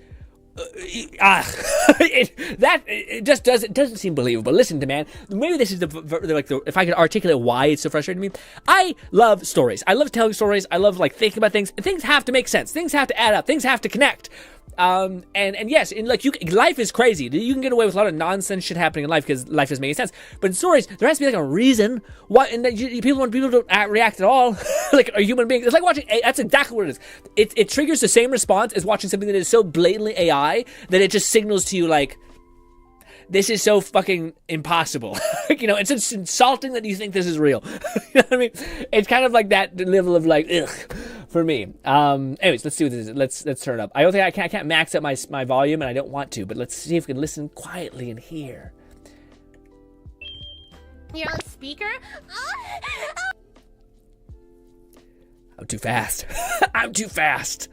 it just doesn't seem believable. Listen to man, maybe this is if I could articulate why it's so frustrating to me. I love stories. I love telling stories. I love like thinking about things. Things have to make sense. Things have to add up. Things have to connect. And yes, and like life is crazy. You can get away with a lot of nonsense shit happening in life because life doesn't make sense. But in stories, there has to be like a reason why. And when people don't react at all, like a human being, it's like watching. That's exactly what it is. It triggers the same response as watching something that is so blatantly AI that it just signals to you like, this is so fucking impossible. It's just insulting that you think this is real. You know what I mean? It's kind of like that level of like, ugh, for me. Anyways, let's do this. Let's turn it up. I don't think I can't max up my volume, and I don't want to, but let's see if we can listen quietly and hear. You're on speaker? I'm too fast. I'm too fast.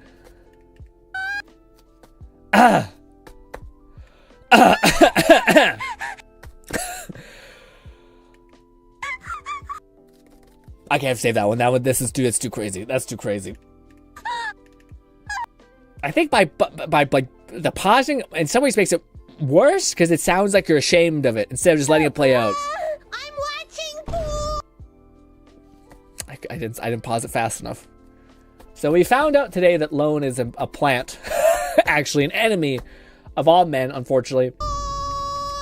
I can't save that one. It's too crazy. That's too crazy. I think by the pausing in some ways makes it worse because it sounds like you're ashamed of it instead of just letting it play out. I didn't pause it fast enough. So we found out today that Lone is a plant. Actually, an enemy of all men, unfortunately.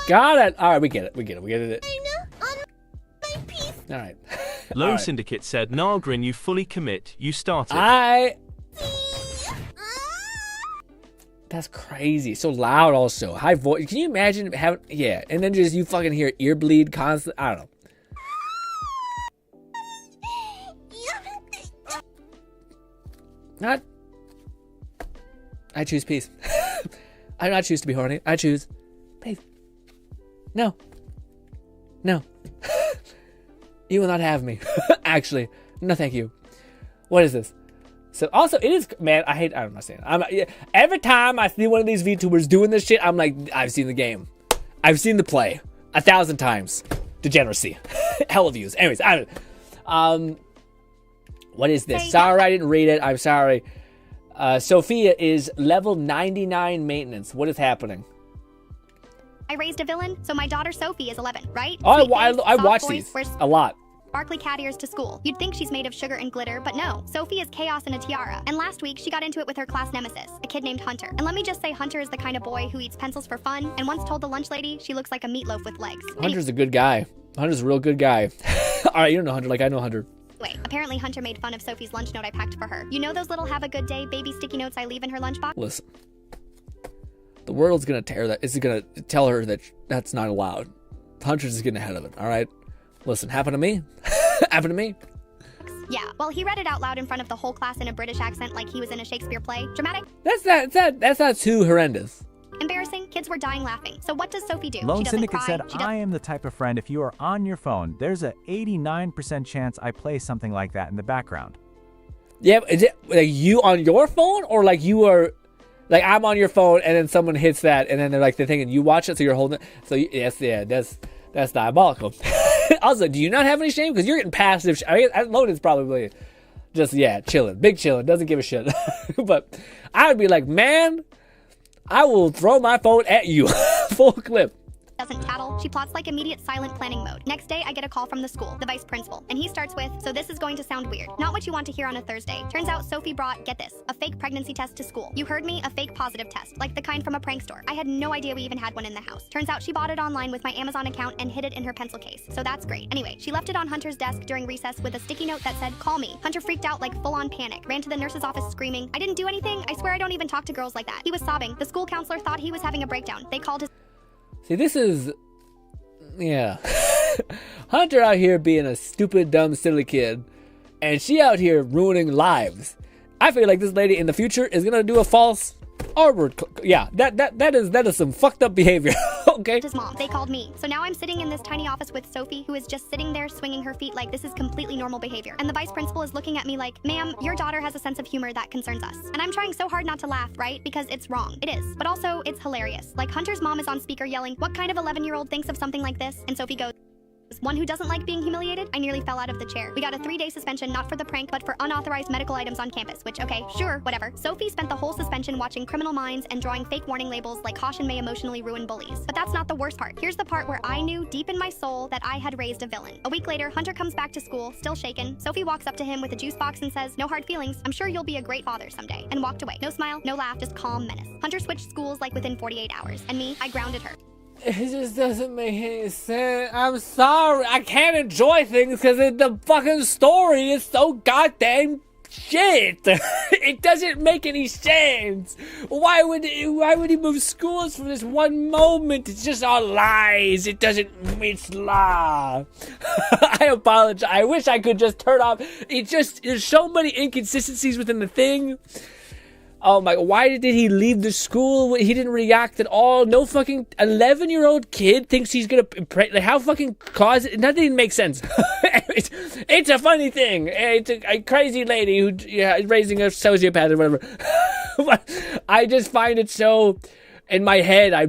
Got it. All right, we get it. All right. Lone Syndicate said, "Nah, Grin, you fully commit. You started." That's crazy. So loud also. High voice. Can you imagine having... Yeah. And then just you fucking hear ear bleed constant. I don't know. I choose peace. I do not choose to be horny. I choose peace. No. You will not have me. Actually. No, thank you. What is this? So also, it is, man, I'm not saying, every time I see one of these VTubers doing this shit, I'm like, I've seen the game. I've seen the play 1,000 times. Degeneracy. Hell of views. Anyways, what is this? Sorry, I didn't read it. I'm sorry. Sophia is level 99 maintenance. What is happening? I raised a villain, so my daughter Sophie is 11, right? Oh, I watch these a lot. Sparkly cat ears to school. You'd think she's made of sugar and glitter, but no. Sophie is chaos in a tiara. And last week, she got into it with her class nemesis, a kid named Hunter. And let me just say, Hunter is the kind of boy who eats pencils for fun, and once told the lunch lady she looks like a meatloaf with legs. Hunter's a good guy. Hunter's a real good guy. All right, you don't know Hunter like I know Hunter. Wait, apparently Hunter made fun of Sophie's lunch note I packed for her. You know those little have a good day baby sticky notes I leave in her lunchbox? Listen. The world's gonna tear that. It's gonna tell her that that's not allowed. Hunter's just getting ahead of it, all right? Listen, happened to me. Happened to me. Yeah, well, he read it out loud in front of the whole class in a British accent like he was in a Shakespeare play. Dramatic. That's not too horrendous. Embarrassing. Kids were dying laughing. So what does Sophie do? Lone She doesn't Syndicate cry. said, She I am the type of friend, if you are on your phone, there's a 89% chance I play something like that in the background. Yeah, is it like you on your phone, or like you are, like I'm on your phone and then someone hits that and then they're like, they're thinking you watch it, so you're holding it. So yes, yeah, that's diabolical. Also, do you not have any shame? Because you're getting passive. I mean, Loden's probably just, chilling. Big chilling. Doesn't give a shit. But I would be like, man, I will throw my phone at you. Full clip. doesn't tattle. She plots like immediate silent planning mode. Next day, I get a call from the school, the vice principal, and he starts with, so this is going to sound weird. Not what you want to hear on a Thursday. Turns out Sophie brought, get this, a fake pregnancy test to school. You heard me, a fake positive test, like the kind from a prank store. I had no idea we even had one in the house. Turns out she bought it online with my Amazon account and hid it in her pencil case, so that's great. Anyway, she left it on Hunter's desk during recess with a sticky note that said, call me. Hunter freaked out like full-on panic, ran to the nurse's office screaming, I didn't do anything, I swear I don't even talk to girls like that. He was sobbing. The school counselor thought he was having a breakdown. They called his... See, this is... yeah. Hunter out here being a stupid, dumb, silly kid, and she out here ruining lives. I feel like this lady in the future is gonna do a false R-word. Yeah, that is some fucked up behavior. Okay. His mom. They called me. So now I'm sitting in this tiny office with Sophie, who is just sitting there swinging her feet like this is completely normal behavior. And the vice principal is looking at me like, ma'am, your daughter has a sense of humor that concerns us. And I'm trying so hard not to laugh, right? Because it's wrong. It is. But also, it's hilarious. Like Hunter's mom is on speaker yelling, what kind of 11-year-old thinks of something like this? And Sophie goes, one who doesn't like being humiliated? I nearly fell out of the chair. We got a 3-day suspension, not for the prank, but for unauthorized medical items on campus, which, okay, sure, whatever. Sophie spent the whole suspension watching Criminal Minds and drawing fake warning labels like caution may emotionally ruin bullies. But that's not the worst part. Here's the part where I knew deep in my soul that I had raised a villain. A week later, Hunter comes back to school, still shaken. Sophie walks up to him with a juice box and says, no hard feelings, I'm sure you'll be a great father someday, and walked away. No smile, no laugh, just calm menace. Hunter switched schools like within 48 hours, and me, I grounded her. It just doesn't make any sense. I'm sorry. I can't enjoy things because the fucking story is so goddamn shit. It doesn't make any sense. Why would he move schools for this one moment? It's just all lies. It's lie. I apologize. I wish I could just turn off. There's so many inconsistencies within the thing. Oh my, why did he leave the school? He didn't react at all. No fucking 11-year-old kid thinks he's gonna, like, how fucking cause it? Nothing makes sense. It's a funny thing. It's a crazy lady who, raising a sociopath or whatever. I just find it so, in my head, I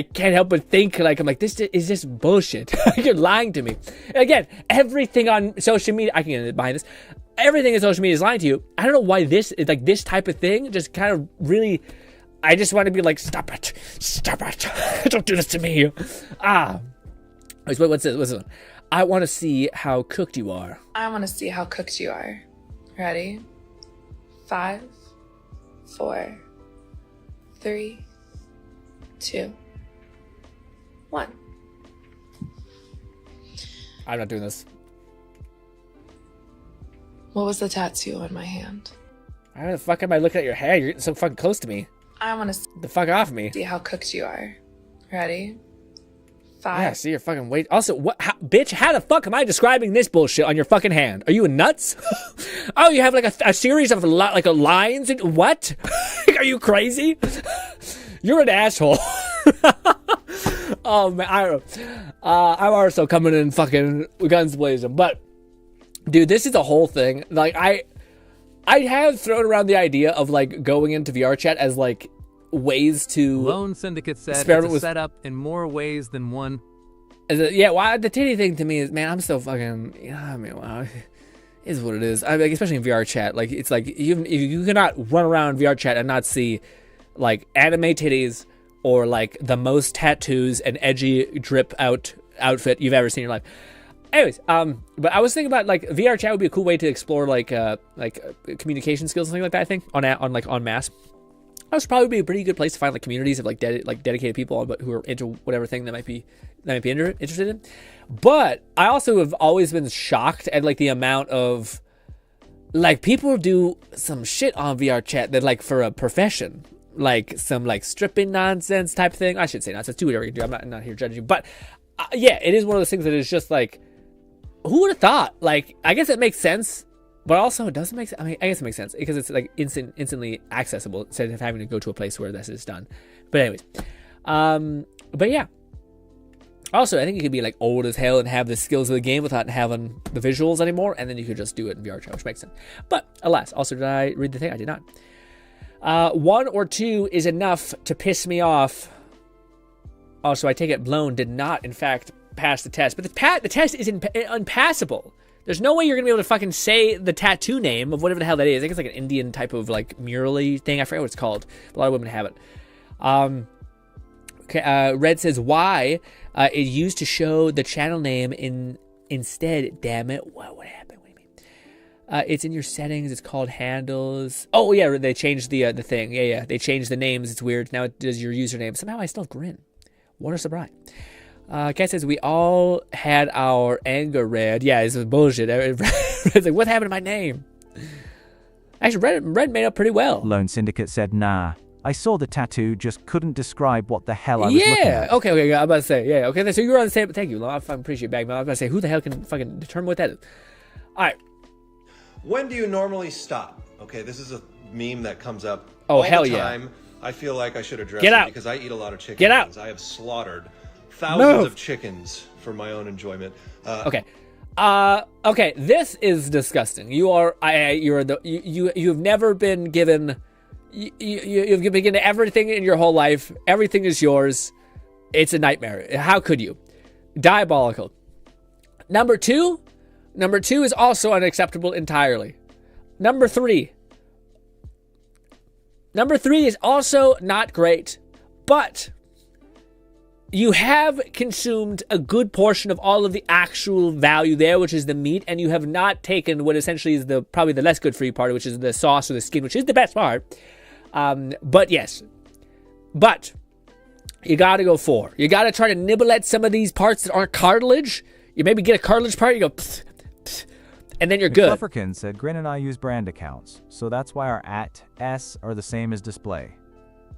can't help but think, like, I'm like, this is just bullshit. You're lying to me. And again, everything on social media, I can get behind this. Everything in social media is lying to you. I don't know why this is like this type of thing just kind of really, I just want to be like, stop it, don't do this to me. What's this one? I want to see how cooked you are. I want to see how cooked you are. Ready? 5, 4, 3, 2, 1. I'm not doing this. What was the tattoo on my hand? How the fuck am I looking at your hair? You're getting so fucking close to me. I want to The fuck off me. see how cooked you are. Ready? 5. Yeah, see your fucking weight. Also, what, bitch? How the fuck am I describing this bullshit on your fucking hand? Are you nuts? Oh, you have like a series of lines. And what? Are you crazy? You're an asshole. Oh man, I don't know. I'm also coming in fucking guns blazing, but dude, this is a whole thing. Like I have thrown around the idea of like going into VR chat as like ways to Lone Syndicate said experiment it's a with setup in more ways than one. Yeah, well, the titty thing to me is, man, I'm so fucking. I mean, wow, it is what it is. I mean, especially in VR chat, like it's like you cannot run around VR chat and not see like anime titties or like the most tattoos and edgy drip outfit you've ever seen in your life. Anyways, but I was thinking about like VR chat would be a cool way to explore like communication skills and things like that. I think on mass. That would probably be a pretty good place to find like communities of like dedicated people who are into whatever thing that might be interested in. But I also have always been shocked at like the amount of like people do some shit on VR chat that like for a profession, like some like stripping nonsense type thing. I should say nonsense. Do whatever you do. I'm not here judging you, but yeah, it is one of those things that is just like, who would have thought? Like, I guess it makes sense. But also, it doesn't make sense. I mean, I guess it makes sense because it's like instantly accessible instead of having to go to a place where this is done. But anyways, but yeah. Also, I think you could be like old as hell and have the skills of the game without having the visuals anymore, and then you could just do it in VR chat, which makes sense. But alas, also did I read the thing? I did not. 1 or 2 is enough to piss me off. Also, I take it Blown did not, in fact, pass the test, but the test is unpassable. There's no way you're going to be able to fucking say the tattoo name of whatever the hell that is. I think it's like an Indian type of like mural-y thing. I forget what it's called. A lot of women have it. Okay, Red says, why is used to show the channel name instead. Damn it. What happened? What do you mean? It's in your settings. It's called handles. Oh, yeah, they changed the thing. Yeah. They changed the names. It's weird. Now it does your username. Somehow I still have GRINN. What a surprise. Kat says, we all had our anger read. Yeah, this is bullshit. It's like, what happened to my name? Actually, Red made up pretty well. Lone Syndicate said, nah. I saw the tattoo, just couldn't describe what the hell I was looking at. Okay, I'm about to say, yeah, okay, so you're on the same, thank you, I fucking appreciate it, Bagman. I was about to say, who the hell can fucking determine what that is? Alright. When do you normally stop? Okay, this is a meme that comes up all the hell time. Yeah. I feel like I should address Get it out. because I eat a lot of chicken. Get out. I have slaughtered thousands of chickens for my own enjoyment. Okay. Okay, this is disgusting. You've never been given... You've been given everything in your whole life. Everything is yours. It's a nightmare. How could you? Diabolical. Number two is also unacceptable entirely. Number three is also not great, but you have consumed a good portion of all of the actual value there, which is the meat, and you have not taken what essentially is probably the less good for you part, which is the sauce or the skin, which is the best part. But yes, but you got to go 4. You got to try to nibble at some of these parts that aren't cartilage. You maybe get a cartilage part, you go, pfft, pfft, and then you're good. Flufferkin said, Grin and I use brand accounts, so that's why our @s are the same as display.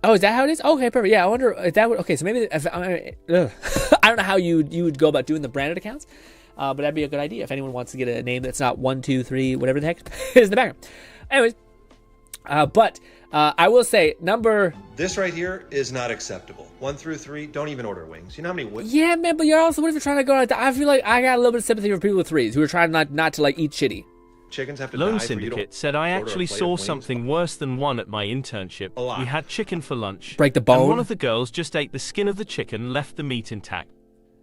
Oh, is that how it is? Okay, perfect. Yeah, I wonder if that would. Okay, so maybe I don't know how you would go about doing the branded accounts, but that'd be a good idea if anyone wants to get a name that's not 1, 2, 3, whatever the heck is in the background. Anyways, but I will say This right here is not acceptable. 1 through 3, don't even order wings. You know how many wings? Yeah, man, but you're also, what if you're trying to go like that? I feel like I got a little bit of sympathy for people with 3s who are trying not to like eat shitty. Chickens have to Lone die for you Syndicate to said, I order a actually plate saw of wings." something worse than one at my internship. We had chicken for lunch. Break the bone? And one of the girls just ate the skin of the chicken and left the meat intact.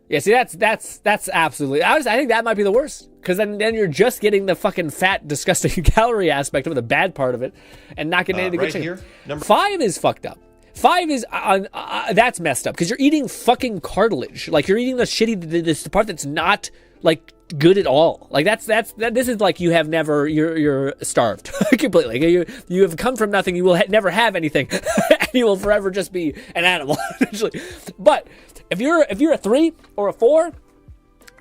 Yeah, see, that's absolutely... I think that might be the worst. Because then you're just getting the fucking fat, disgusting calorie aspect of it, the bad part of it, and not getting anything right good here, chicken. 5 is fucked up. 5 is... that's messed up. Because you're eating fucking cartilage. Like, you're eating the part that's not... like good at all. Like this is like you're starved completely. You have come from nothing. You will never have anything, and you will forever just be an animal. Essentially. But if you're a 3 or a 4,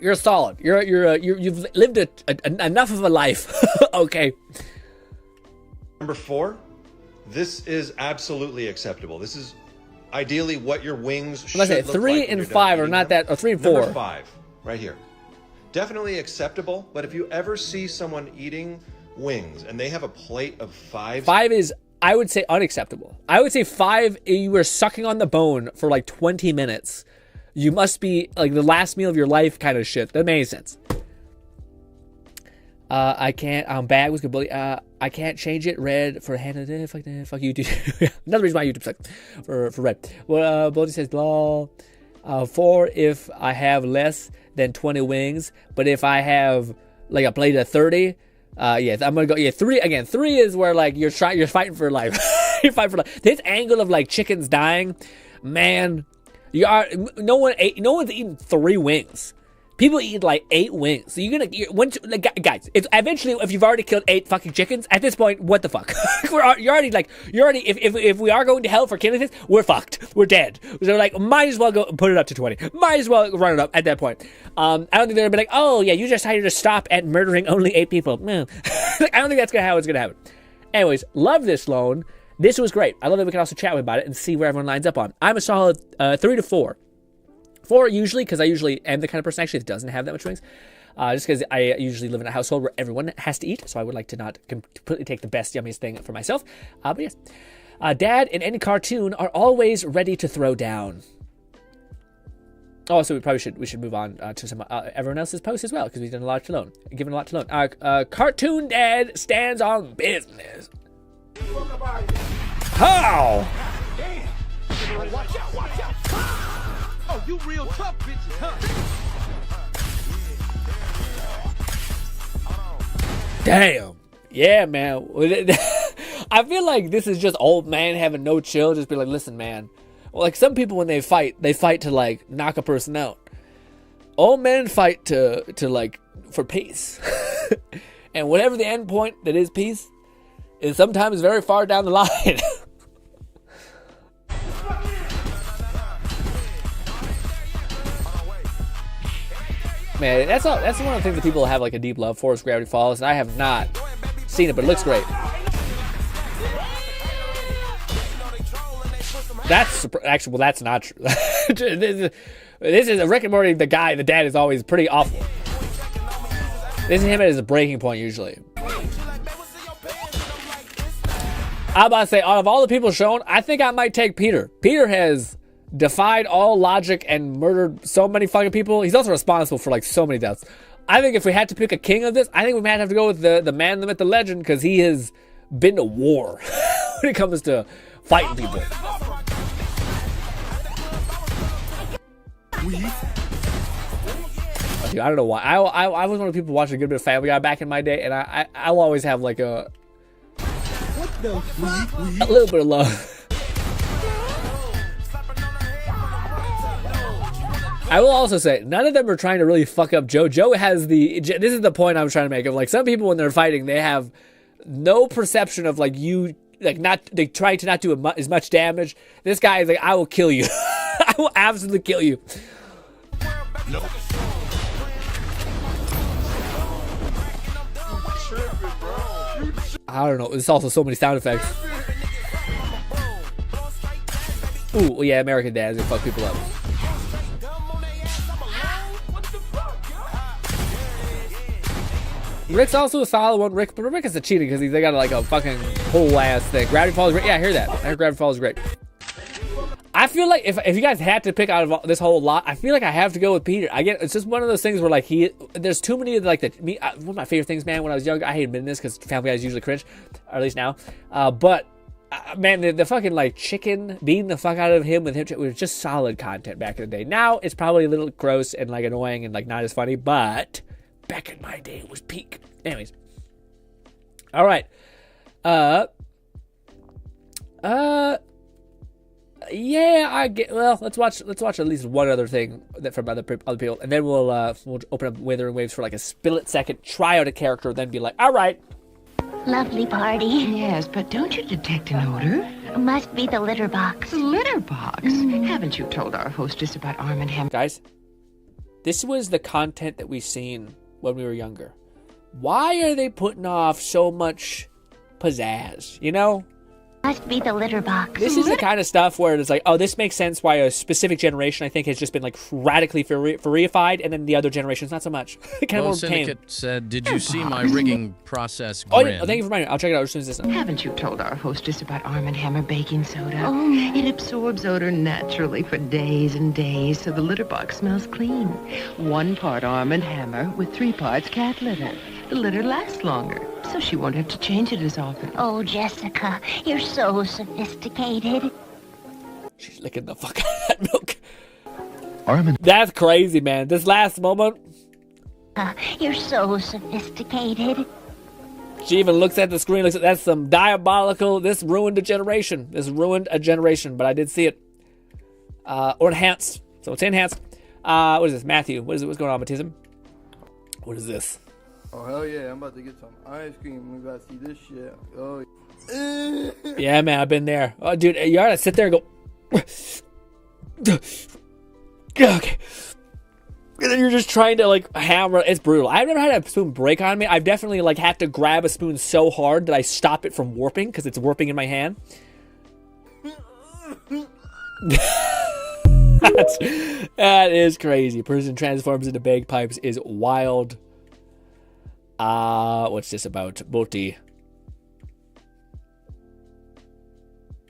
you're solid. You've lived enough of a life. Okay. Number 4, this is absolutely acceptable. This is ideally what your wings should look like. 3 and 5 are not that, or 3 and 4. Number 5, right here. Definitely acceptable, but if you ever see someone eating wings and they have a plate of 5... 5 is, I would say, unacceptable. I would say 5, you were sucking on the bone for like 20 minutes. You must be like the last meal of your life kind of shit. That makes sense. I can't. Bag was completely. I can't change it. Red for Hannah. Fuck you. Another reason why YouTube sucks for red. Well, Bodhi says lol. 4 if I have less than 20 wings, but if I have like a plate of 30, yeah, I'm gonna go. Yeah, 3 again. 3 is where like you're fighting for life. You're fighting for life. This angle of like chickens dying, man. No one's eating 3 wings. People eat like 8 wings. So guys, eventually if you've already killed 8 fucking chickens, at this point, what the fuck? you're already if we are going to hell for killing this, we're fucked. We're dead. So like, might as well go put it up to 20. Might as well run it up at that point. I don't think they're gonna be like, oh yeah, you just decided to stop at murdering only 8 people. No. I don't think that's how it's gonna happen. Anyways, love this loan. This was great. I love that we can also chat about it and see where everyone lines up on. I'm a solid 3 to 4. 4 usually, because I usually am the kind of person actually that doesn't have that much wings. Just because I usually live in a household where everyone has to eat, so I would like to not completely take the best, yummiest thing for myself. But yes. Dad in any cartoon are always ready to throw down. Oh, so we should move on to some everyone else's posts as well, because we've done a lot to loan. Given a lot to loan. Cartoon Dad stands on business. How? Watch out. Oh, you real tough bitches, huh? Damn. Yeah, man. I feel like this is just old man having no chill. Just be like, listen, man. Well, like some people when they fight to like knock a person out. Old men fight to like for peace. And whatever the end point that is peace is sometimes very far down the line. Man, that's one of the things that people have like a deep love for is Gravity Falls, and I have not seen it, but it looks great. That's actually, well, that's not true. This is a Rick and Morty. The dad is always pretty awful. This is him at his breaking point usually. I'm about to say, out of all the people shown, I think I might take Peter. Peter has defied all logic and murdered so many fucking people. He's also responsible for like so many deaths. I think if we had to pick a king of this, I think we might have to go with the man, the myth, the legend, because he has been to war when it comes to fighting people. Dude, I don't know why. I was one of the people watching a good bit of Family Guy back in my day, and I'll always have like a little bit of love. I will also say, none of them are trying to really fuck up Joe. Joe has this is the point I'm trying to make, of like some people when they're fighting, they have no perception of like you, like they try to not do as much damage. This guy is like, I will kill you. I will absolutely kill you. No. I don't know. There's also so many sound effects. Ooh, well, yeah, American Dads, they fuck people up. Rick's also a solid one. Rick is a cheating because they got like a fucking whole ass thing. Gravity Falls is great. Yeah, I hear that. I heard Gravity Falls is great. I feel like if you guys had to pick out of this whole lot, I feel like I have to go with Peter. It's just one of those things where like there's too many of like one of my favorite things, man. When I was young, I hate admitting this because Family Guy is usually cringe, or at least now. But man, the fucking like chicken beating the fuck out of him with him was just solid content back in the day. Now it's probably a little gross and like annoying and like not as funny, but back in my day it was peak. Anyways. All right. Yeah, Yeah, I get. Well, let's watch at least one other thing that from other people, and then we'll open up Withering Waves for like a split second, try out a character, then be like, all right. Lovely party. Yes, but don't you detect an odor? Must be the litter box. The litter box? Haven't you told our hostess about Arm & Hammer? Guys, this was the content that we've seen when we were younger. Why are they putting off so much pizzazz, you know? Must be the litter box. This is the kind of stuff where it's like, oh, this makes sense why a specific generation, I think, has just been like radically reified, and then the other generations, not so much. Kind of more tame. Syndicate said, did you see my rigging process, Oh, GRINN? yeah, thank you for reminding me. I'll check it out as soon as this is done. Haven't you told our hostess about Arm & Hammer baking soda? Oh. It absorbs odor naturally for days and days, so the litter box smells clean. 1 part Arm & Hammer with 3 parts cat litter. The litter lasts longer, so she won't have to change it as often. Oh, Jessica, you're so sophisticated. She's licking the fuck out of that milk. That's crazy, man. This last moment. You're so sophisticated. She even looks at the screen, looks at that's some diabolical. This ruined a generation. This ruined a generation, but I did see it. Or enhanced. So it's enhanced. What is this? Matthew. What is it? What's going on, Matism? What is this? Oh, hell yeah. I'm about to get some ice cream. We about to see this shit. Oh, Yeah, man. I've been there. Oh, dude, you gotta sit there and go. Okay. And then you're just trying to, like, hammer. It's brutal. I've never had a spoon break on me. I've definitely, like, had to grab a spoon so hard that I stop it from warping because it's warping in my hand. That is crazy. Person transforms into bagpipes is wild. What's this about? Boti.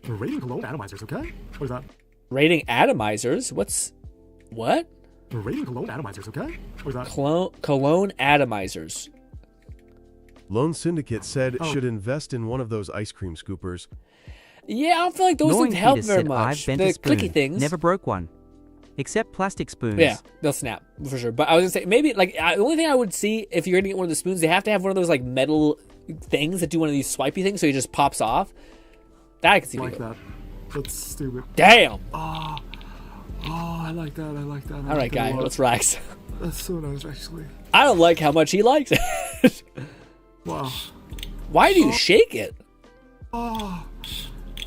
Rating cologne atomizers, okay? What is that? Rating atomizers? What? Rating cologne atomizers, okay? What is that? Cologne atomizers. Lone Syndicate said should invest in one of those ice cream scoopers. Yeah, I don't feel like those things help very much. I've bent The a spoon, clicky things. never broke one. Except plastic spoons. Yeah, they'll snap for sure. But I was gonna say maybe like the only thing I would see if you're gonna get one of the spoons, they have to have one of those like metal things that do one of these swipey things, so it just pops off. That I can see. Like that. That's stupid. Damn. Oh, I like that. I like that. All right, guy. Let's Rax. That's so nice, actually. I don't like how much he likes it. Wow. Why do you shake it? Oh,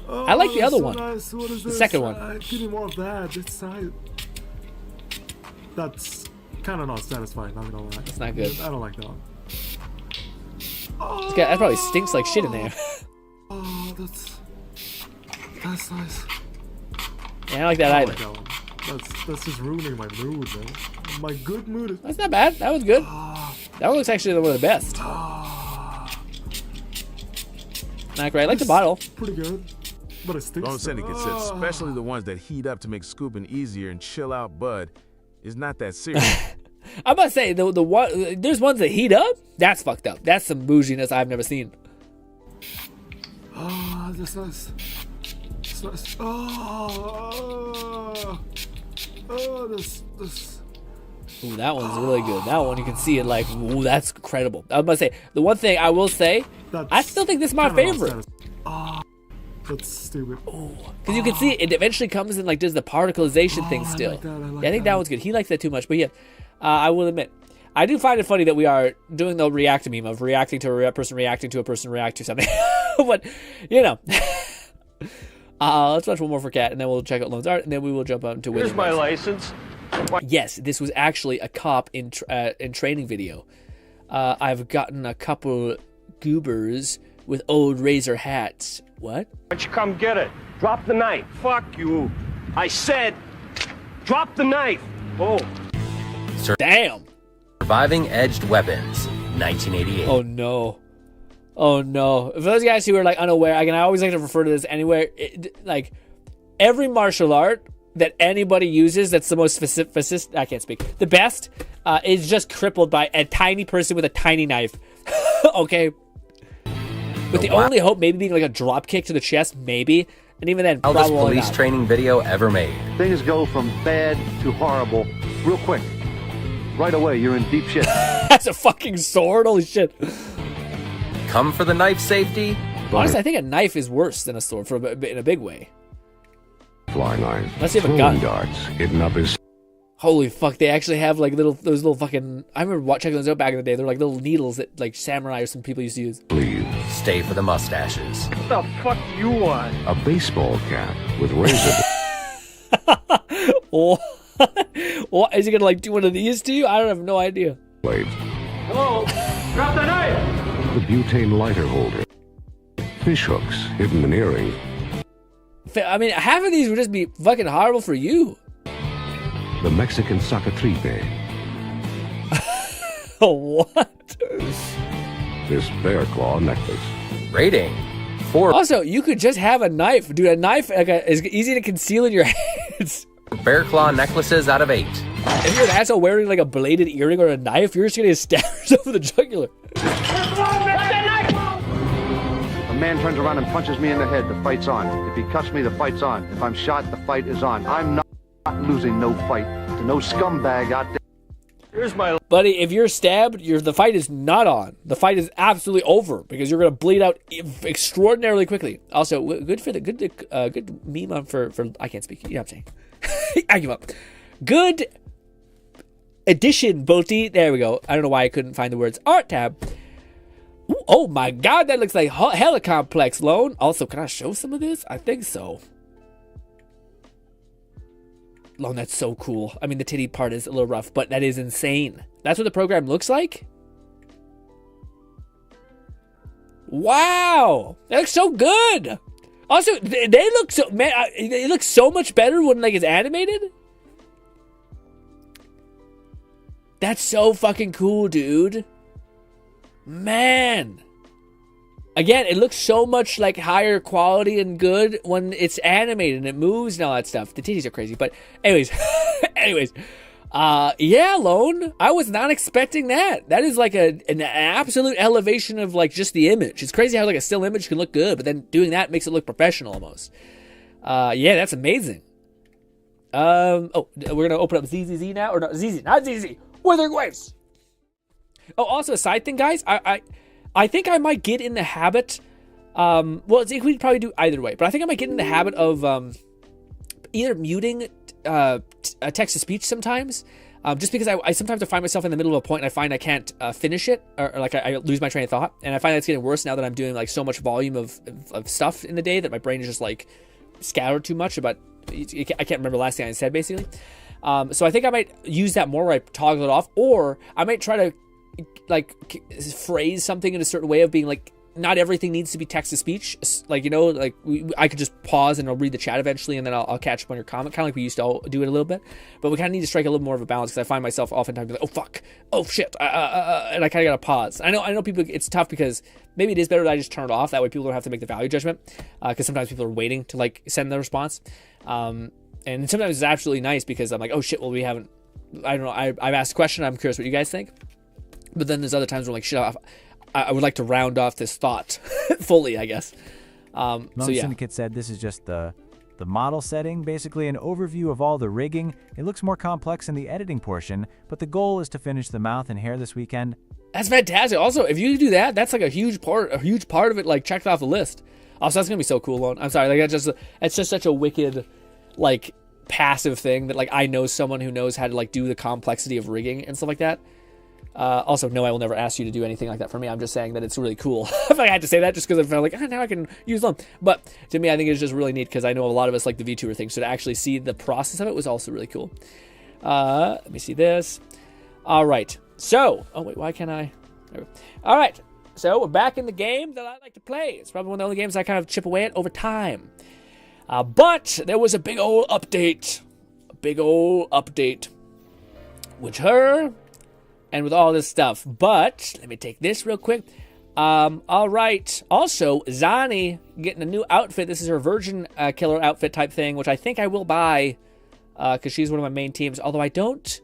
I like the other so one. Nice. What is The this? second one. Give me more of that. It's nice. That's kind of not satisfying. I'm not gonna lie. It's not good. I don't like that one. That probably stinks like shit in there. Oh, that's nice. Yeah, I don't like that either. Like that one. That's just ruining my mood, man. My good mood is. That's not bad. That was good. That one looks actually one of the best. Not great. I like the bottle. Pretty good. But it stinks. Lone Syndicate said, especially the ones that heat up to make scooping easier and chill out bud is not that serious. I'm about to say the one. There's ones that heat up. That's fucked up. That's some bouginess I've never seen. Ah, that's nice. That's nice. This. Ooh, that one's really good. That one you can see it like, ooh, that's incredible. I was about to say the one thing I will say, I still think this is my favorite. That's stupid. Because you can see it eventually comes in like does the particleization thing still. I think that one's good. He likes that too much, but yeah, I will admit, I do find it funny that we are doing the react meme of reacting to a person reacting to a person react to something. But you know, let's watch one more for Cat, and then we'll check out Lone's art, and then we will jump on to. Here's my license. Yes, this was actually a cop in training video. I've gotten a couple goobers with old razor hats. What? Why don't you come get it? Drop the knife. Fuck you. I said, drop the knife. Oh. Damn. Surviving Edged Weapons, 1988. Oh no. Oh no. For those guys who are like unaware, I always like to refer to this anywhere. Like every martial art that anybody uses that's the most I can't speak. The best is just crippled by a tiny person with a tiny knife. Okay. With the only hope maybe being like a drop kick to the chest, maybe. And even then, Wildest probably police not. training video ever made. Things go from bad to horrible real quick. Right away, you're in deep shit. That's a fucking sword. Holy shit. Come for the knife safety. Honestly, I think a knife is worse than a sword in a big way. butterfly knife, Unless you have a throwing gun. darts hidden up his Holy fuck, they actually have like those little fucking, I remember checking those out back in the day. They're like little needles that like samurai or some people used to use. sleeve, Stay for the mustaches. What the fuck do you want? a baseball cap with razor What, is he gonna like do one of these to you? I don't have no idea. blades, Hello? Drop the knife! the butane lighter holder, fish hooks hidden in earrings, I mean, half of these would just be fucking horrible for you. the Mexican sacatripe, What? this bear claw necklace, Rating 4. Also, you could just have a knife. Dude, a knife is easy to conceal in your hands. Bear claw necklaces out of 8. If you're an asshole wearing like a bladed earring or a knife, you're just gonna stab yourself in the jugular. A man turns around and punches me in the head, the fight's on. If he cuts me, the fight's on. If I'm shot, the fight is on. I'm not losing no fight to no scumbag out there. Here's my... Buddy, if you're stabbed, the fight is not on. The fight is absolutely over because you're gonna bleed out extraordinarily quickly. Also, good for the good meme for I can't speak. You know what I'm saying? I give up. Good addition, Bolty. There we go. I don't know why I couldn't find the words. Art tab. Ooh, oh my god, that looks like hella complex, Lone. Also, can I show some of this? I think so. Lone, that's so cool. I mean, the titty part is a little rough, but that is insane. That's what the program looks like? Wow! That looks so good! Also, they look so... Man, it looks so much better when, like, it's animated. That's so fucking cool, dude. Man. Again, it looks so much, like, higher quality and good when it's animated and it moves and all that stuff. The titties are crazy, but anyways. Yeah, Lone. I was not expecting that. That is like an absolute elevation of like just the image. It's crazy how like a still image can look good, but then doing that makes it look professional almost. Yeah, that's amazing. Oh, we're gonna open up ZZZ now, or not ZZ, not ZZ. Withering Waves. Oh, also a side thing, guys. I think I might get in the habit. Well, we'd probably do either way, but I think I might get in the habit of either muting text-to-speech sometimes, just because I sometimes I find myself in the middle of a point and I find I can't finish it, or like I lose my train of thought, and I find that's getting worse now that I'm doing like so much volume of stuff in the day that my brain is just like scattered too much about. I can't remember the last thing I said basically. So I think I might use that more where I toggle it off, or I might try to like phrase something in a certain way of being like, not everything needs to be text-to-speech. Like, you know, like I could just pause and I'll read the chat eventually and then I'll catch up on your comment, kind of like we used to do it a little bit. But we kind of need to strike a little more of a balance because I find myself oftentimes like, oh, fuck, oh, shit, and I kind of got to pause. I know people, it's tough because maybe it is better that I just turn it off. That way people don't have to make the value judgment, because sometimes people are waiting to, like, send their response. And sometimes it's absolutely nice because I'm like, oh, shit, well, we haven't, I don't know, I've asked a question, I'm curious what you guys think. But then there's other times where I'm like, shit, I would like to round off this thought fully, I guess. So yeah. Syndicate said this is just the model setting, basically an overview of all the rigging. It looks more complex in the editing portion, but the goal is to finish the mouth and hair this weekend. That's fantastic. Also, if you do that, that's like a huge part of it, like checked off the list. Also, that's gonna be so cool, Lone. I'm sorry, like it's just such a wicked, like, passive thing that like I know someone who knows how to like do the complexity of rigging and stuff like that. Also, no, I will never ask you to do anything like that for me. I'm just saying that it's really cool. If I had to say that just because I felt like, now I can use them. But to me, I think it's just really neat because I know a lot of us like the VTuber thing. So to actually see the process of it was also really cool. Let me see this. All right. So, oh wait, why can't I? All right. So we're back in the game that I like to play. It's probably one of the only games I kind of chip away at over time. But there was a big old update. With her and with all this stuff. But let me take this real quick. All right. Also, Zani getting a new outfit. This is her Virgin Killer outfit type thing, which I think I will buy because she's one of my main teams. Although I don't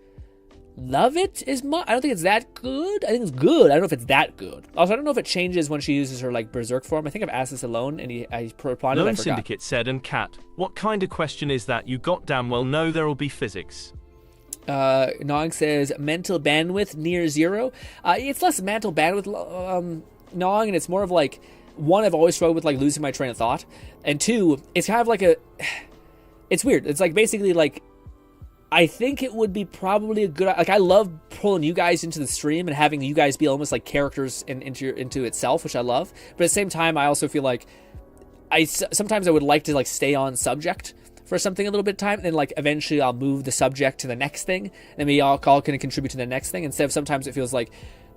love it as much. I don't think it's that good. I think it's good. I don't know if it's that good. Also, I don't know if it changes when she uses her like berserk form. I think I've asked this alone, and I replied. Lone Syndicate said, and Cat, what kind of question is that? You got damn well know there'll be physics. Nog says mental bandwidth near zero. It's less mental bandwidth, Nog, and it's more of like, one, I've always struggled with like losing my train of thought, and two, it's kind of like it's weird. It's like basically like, I think it would be probably a good, like I love pulling you guys into the stream and having you guys be almost like characters into itself, which I love. But at the same time, I also feel like sometimes I would like to like stay on subject for something a little bit of time, and then like eventually I'll move the subject to the next thing, and maybe all can contribute to the next thing, instead of sometimes it feels like,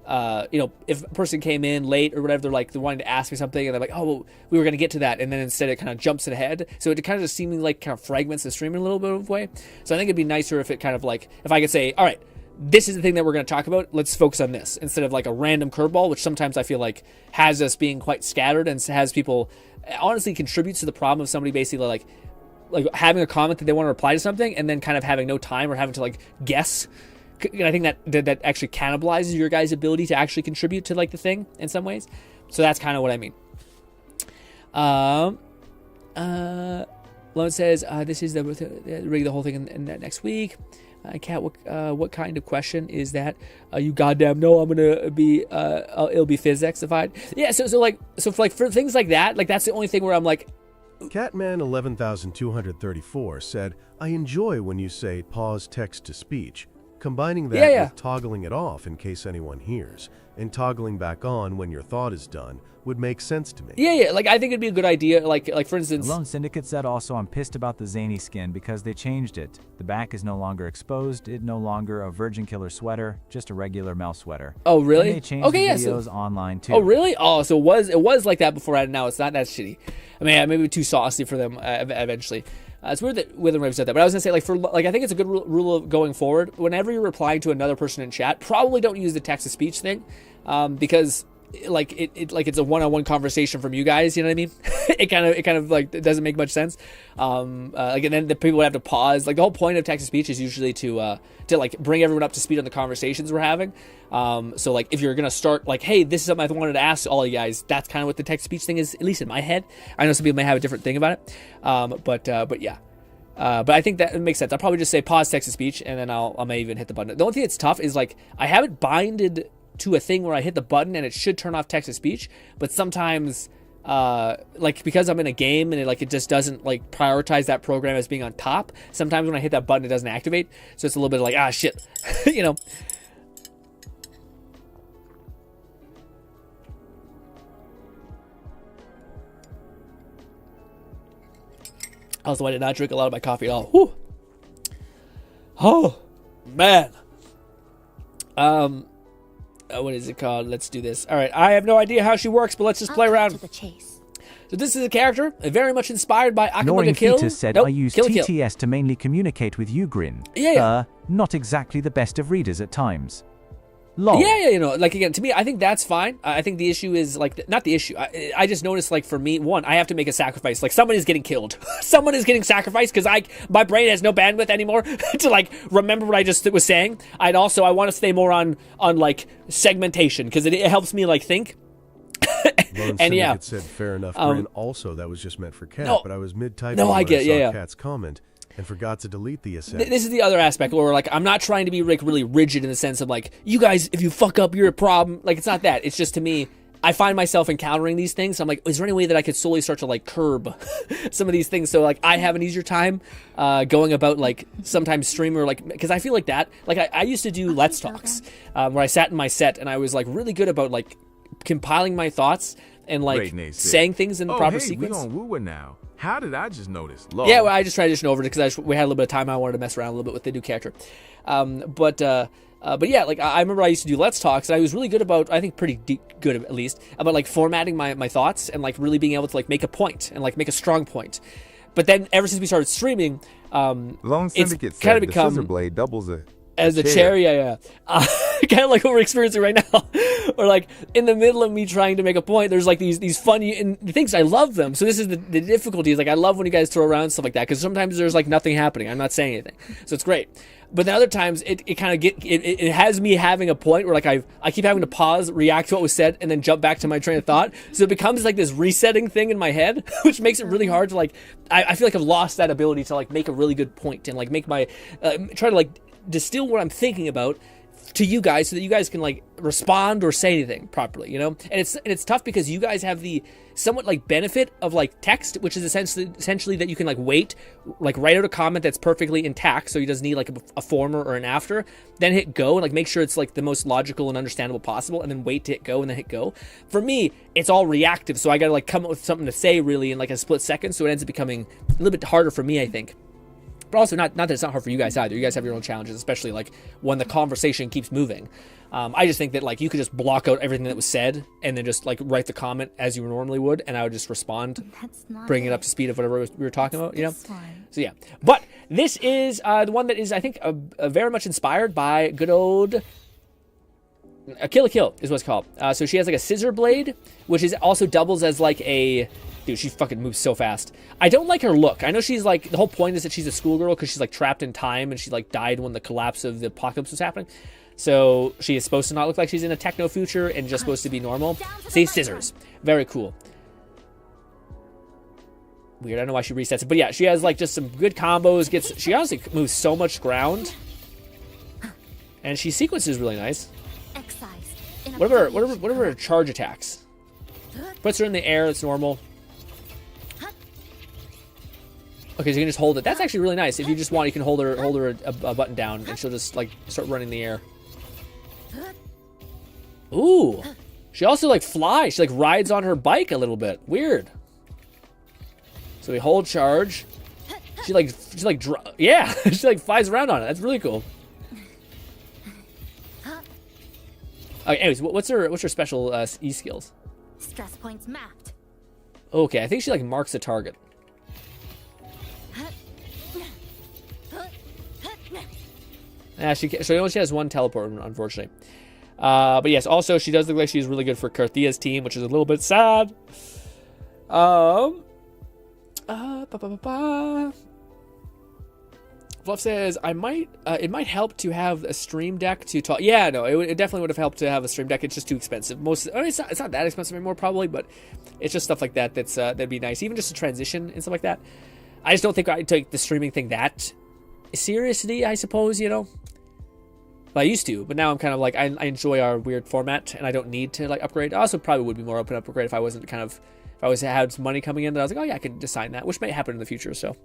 if a person came in late or whatever, they're wanting to ask me something, and they're like, oh, well, we were going to get to that, and then instead it kind of jumps ahead, so it kind of just seeming like kind of fragments the stream in a little bit of a way. So I think it'd be nicer if it kind of like, if I could say, all right, this is the thing that we're going to talk about, let's focus on this, instead of like a random curveball, which sometimes I feel like has us being quite scattered and has people, honestly contributes to the problem of somebody basically like having a comment that they want to reply to something and then kind of having no time or having to like guess. And I think that actually cannibalizes your guys' ability to actually contribute to like the thing in some ways. So that's kind of what I mean. Lone says, this is the whole thing in next week. Kat, what kind of question is that? You goddamn know I'm gonna be it'll be physixified. Yeah, so for things like that, like that's the only thing where I'm like, Catman 11234 said, I enjoy when you say pause text to speech. Combining that with toggling it off in case anyone hears, and toggling back on when your thought is done would make sense to me. Yeah, like I think it'd be a good idea. Like for instance, Lone Syndicate said also, I'm pissed about the zany skin because they changed it. The back is no longer exposed. It no longer a Virgin Killer sweater, just a regular Mel sweater. Oh really? And they changed the videos online too. Oh really? Oh, so it was like that before, and now it's not that shitty. I mean, maybe too saucy for them eventually. It's weird that Wither Rave said that, but I was gonna say, I think it's a good rule of going forward. Whenever you're replying to another person in chat, probably don't use the text to speech thing, because it's a one-on-one conversation from you guys. You know what I mean? it kind of like it doesn't make much sense. And then the people would have to pause. Like the whole point of text to speech is usually to like bring everyone up to speed on the conversations we're having. So like if you're gonna start like, hey, this is something I wanted to ask all you guys, that's kind of what the text to speech thing is, at least in my head. I know some people may have a different thing about it. But yeah. But I think that makes sense. I'll probably just say pause text to speech, and then I may even hit the button. The only thing that's tough is like I have it binded to a thing where I hit the button and it should turn off text to speech, but sometimes like because I'm in a game and it just doesn't like prioritize that program as being on top, sometimes when I hit that button it doesn't activate, so it's a little bit like shit. You know. Also, I did not drink a lot of my coffee at all. Whew. Oh man. What is it called? Let's do this. All right, I have no idea how she works, but let's just play around. So this is a character very much inspired by Akamaga Kill. Fetus said, I use TTS to mainly communicate with you, Grin. Yeah. Not exactly the best of readers at times. Lol. Yeah, you know, like again, to me, I think that's fine. I think the issue is like, not the issue. I just noticed, like, for me, one, I have to make a sacrifice. Like, someone is getting killed. Someone is getting sacrificed because my brain has no bandwidth anymore to like remember what I just was saying. I want to stay more on like segmentation because it helps me like think. Lone and Syndicate said, fair enough. Grin. Also, that was just meant for Kat, but I was mid-typing when I saw Kat's comment. And forgot to delete the assent. This is the other aspect where like I'm not trying to be like really rigid in the sense of like, you guys, if you fuck up, you're a problem. Like it's not that. It's just, to me, I find myself encountering these things. So I'm like, is there any way that I could slowly start to like curb some of these things so like I have an easier time going about like sometimes stream or like, because I feel like that. Like I used to do Let's Talks where I sat in my set and I was like really good about like compiling my thoughts and like saying things in the proper sequence. We gonna woo it now. How did I just notice? Lord. Yeah, well, I just transitioned over it because we had a little bit of time. I wanted to mess around a little bit with the new character. But yeah, like I remember I used to do Let's Talks, and I was really good about, I think pretty good at least, about like formatting my thoughts and like really being able to like make a point and like make a strong point. But then ever since we started streaming, Lone Syndicate kind of the become scissor blade doubles as a chair. Yeah. Kind of like what we're experiencing right now. Or like in the middle of me trying to make a point, there's like these funny and things. I love them. So this is the difficulty. Is like I love when you guys throw around stuff like that because sometimes there's like nothing happening. I'm not saying anything, so it's great. But then other times it kind of it has me having a point where like I keep having to pause, react to what was said, and then jump back to my train of thought. So it becomes like this resetting thing in my head, which makes it really hard to like. I feel like I've lost that ability to like make a really good point and like make my try to like distill what I'm thinking about to you guys so that you guys can like respond or say anything properly, you know? And it's tough because you guys have the somewhat like benefit of like text, which is essentially that you can like wait, like write out a comment that's perfectly intact, so he doesn't need like a former or an after, then hit go and like make sure it's like the most logical and understandable possible, and then wait to hit go and then hit go. For me, it's all reactive, so I gotta like come up with something to say really in like a split second, so it ends up becoming a little bit harder for me, I think. But also not that it's not hard for you guys either. You guys have your own challenges, especially like when the conversation keeps moving. I just think that like you could just block out everything that was said and then just like write the comment as you normally would, and I would just respond, bring it up to speed of whatever we were talking about, you know? So yeah. But this is the one that is, I think, very much inspired by good old Kill la Kill is what it's called. So she has like a scissor blade, which is also doubles as like a... Dude, she fucking moves so fast. I don't like her look. I know she's like... The whole point is that she's a schoolgirl because she's like trapped in time and she like died when the collapse of the apocalypse was happening. So she is supposed to not look like she's in a techno future and just supposed to be normal. See, scissors. Very cool. Weird. I don't know why she resets it. But yeah, she has like just some good combos. She honestly moves so much ground. And she sequences really nice. What are her charge attacks? Puts her in the air. That's normal. Okay, so you can just hold it. That's actually really nice. If you just want, you can hold her a button down, and she'll just like start running in the air. Ooh, she also like flies. She like rides on her bike a little bit. Weird. So we hold charge. She like yeah, she like flies around on it. That's really cool. Okay, anyways, what's her special E skills? Stress points mapped. Okay, I think she like marks a target. She only has one teleport, unfortunately. But yes, also she does look like she's really good for Carthia's team, which is a little bit sad. Fluff says, it might help to have a stream deck to talk. Yeah, no, it definitely would have helped to have a stream deck. It's just too expensive. It's not that expensive anymore, probably, but it's just stuff like that that'd be nice. Even just a transition and stuff like that. I just don't think I take the streaming thing that seriously, I suppose, you know. Well, I used to, but now I'm kind of like, I enjoy our weird format, and I don't need to like upgrade. I also probably would be more open to upgrade if I wasn't if I had some money coming in that I was like, oh yeah, I could design that, which might happen in the future. So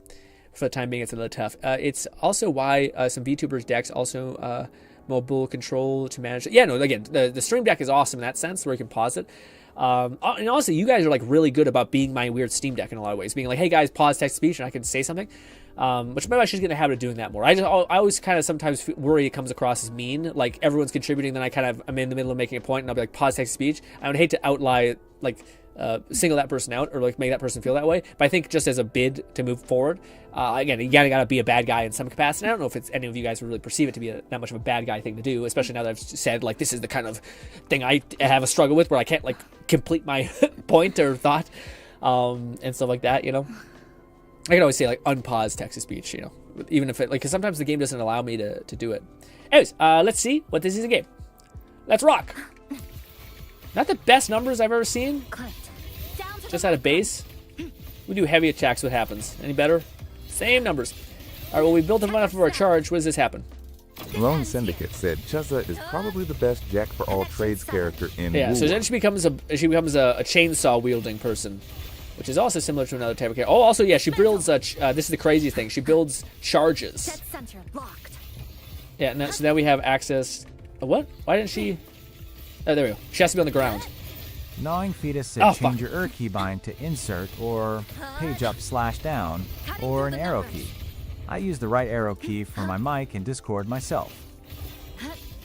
for the time being, it's a little tough. It's also why some VTubers decks also mobile control to manage it. Yeah, no, again, the stream deck is awesome in that sense, where you can pause it. And honestly, you guys are like really good about being my weird Steam Deck in a lot of ways, being like, hey guys, pause text speech, and I can say something. Which maybe I should get in the habit of doing that more. I always kind of sometimes worry it comes across as mean, like everyone's contributing, then I'm in the middle of making a point, and I'll be like, pause text speech. I would hate to outlie, like, single that person out or like make that person feel that way. But I think just as a bid to move forward, again, you gotta be a bad guy in some capacity. I don't know if any of you guys would really perceve it to be that much of a bad guy thing to do, especially now that I've said like this is the kind of thing I have a struggle with where I can't like complete my point or thought, and stuff like that, you know. I can always say like unpause text to speech, you know, even if it like, because sometimes the game doesn't allow me to do it. Anyways, let's see what this is a game. Let's rock. Not the best numbers I've ever seen. Just at a base. We do heavy attacks. What happens? Any better? Same numbers. All right. Well, we built enough of our charge. What does this happen? Lone Syndicate said Chuzza is probably the best Jack for all trades character in Yeah. War. So then she becomes a chainsaw wielding person, which is also similar to another type of character. Oh, also, yeah, she builds, this is the crazy thing, she builds charges. Yeah, so now we have access, what? Why didn't she, oh, there we go. She has to be on the ground. Gnawing Fetus said change your keybind to insert, or page up / down, or an arrow key. I use the right arrow key for my mic in Discord myself.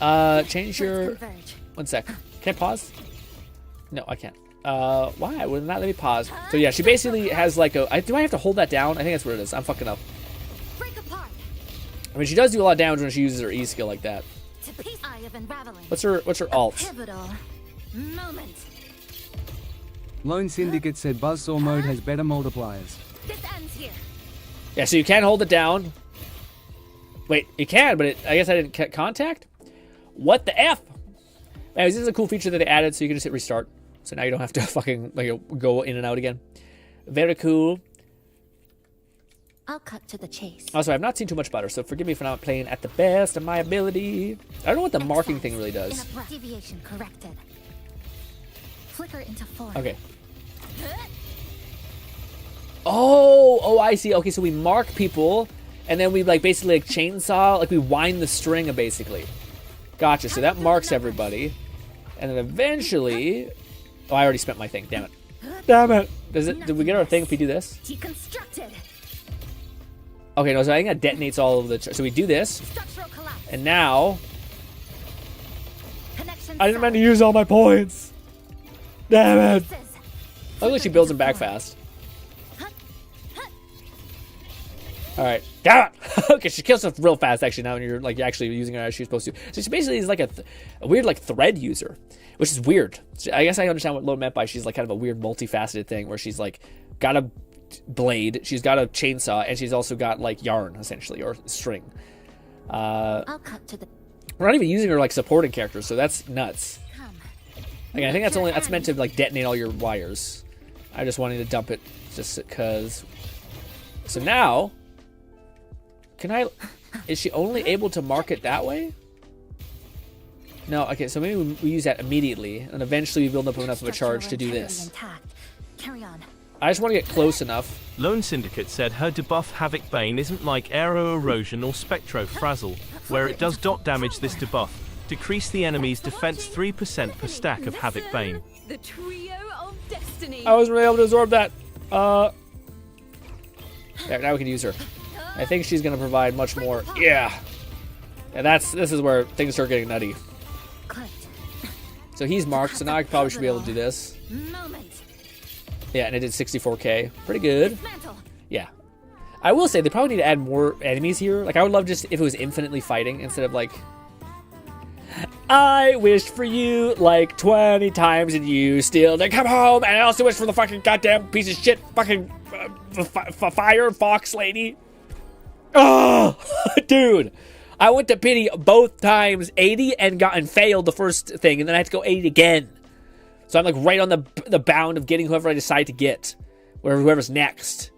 Change your, one sec. Can I pause? No, I can't. Why? Would not let me pause. So yeah, she basically has like do I have to hold that down? I think that's what it is. I'm fucking up. I mean, she does do a lot of damage when she uses her E skill like that. What's her alt? Lone Syndicate said Buzzsaw mode has better multipliers. Yeah, so you can hold it down. Wait, you can, but I guess I didn't get contact? What the F? Anyways, this is a cool feature that they added, so you can just hit restart. So now you don't have to fucking like go in and out again. Very cool. I'll cut to the chase. Also, I've not seen too much about her, so forgive me for not playing at the best of my ability. I don't know what the marking thing really does. Deviation corrected. Flicker into form. Okay. Oh, I see. Okay, so we mark people, and then we like basically like chainsaw, like we wind the string basically. Gotcha. So that marks everybody, and then eventually, oh, I already spent my thing. Damn it. Damn it. Did we get our thing if we do this? Deconstructed. Okay, no. So I think that detonates all of the. So we do this, and now I didn't mean to use all my points. Damn it. Look like she builds them back fast. Alright. Damn it! Okay, she kills stuff real fast actually now when you're like actually using her as she's supposed to. So she basically is like a weird like thread user, which is weird. So I guess I understand what Lone meant by she's like kind of a weird multifaceted thing where she's like got a blade, she's got a chainsaw, and she's also got like yarn essentially, or string. I'll cut to the... We're not even using her like supporting characters, so that's nuts. Again, I think that's meant to like detonate all your wires. I just wanted to dump it just because. So now, can I? Is she only able to mark it that way? No. Okay, so maybe we use that immediately, and eventually we build up enough of a charge to do this. Carry on. I just want to get close enough. Lone Syndicate said her debuff Havoc Bane isn't like Aero Erosion or Spectro Frazzle, where it does dot damage this debuff. Decrease the enemy's defense 3% per stack of Havoc Bane. The trio of destiny. I wasn't really able to absorb that. There, now we can use her. I think she's gonna provide much more. Yeah. And this is where things start getting nutty. So he's marked, so now I probably should be able to do this. Yeah, and it did 64k. Pretty good. Yeah. I will say they probably need to add more enemies here. Like I would love just if it was infinitely fighting instead of like I wished for you like 20 times and you still didn't come home, and I also wish for the fucking goddamn piece of shit fucking fire fox lady. Oh, dude. I went to pity both times 80 and failed the first thing, and then I had to go 80 again. So I'm like right on the bound of getting whoever I decide to get, whoever's next.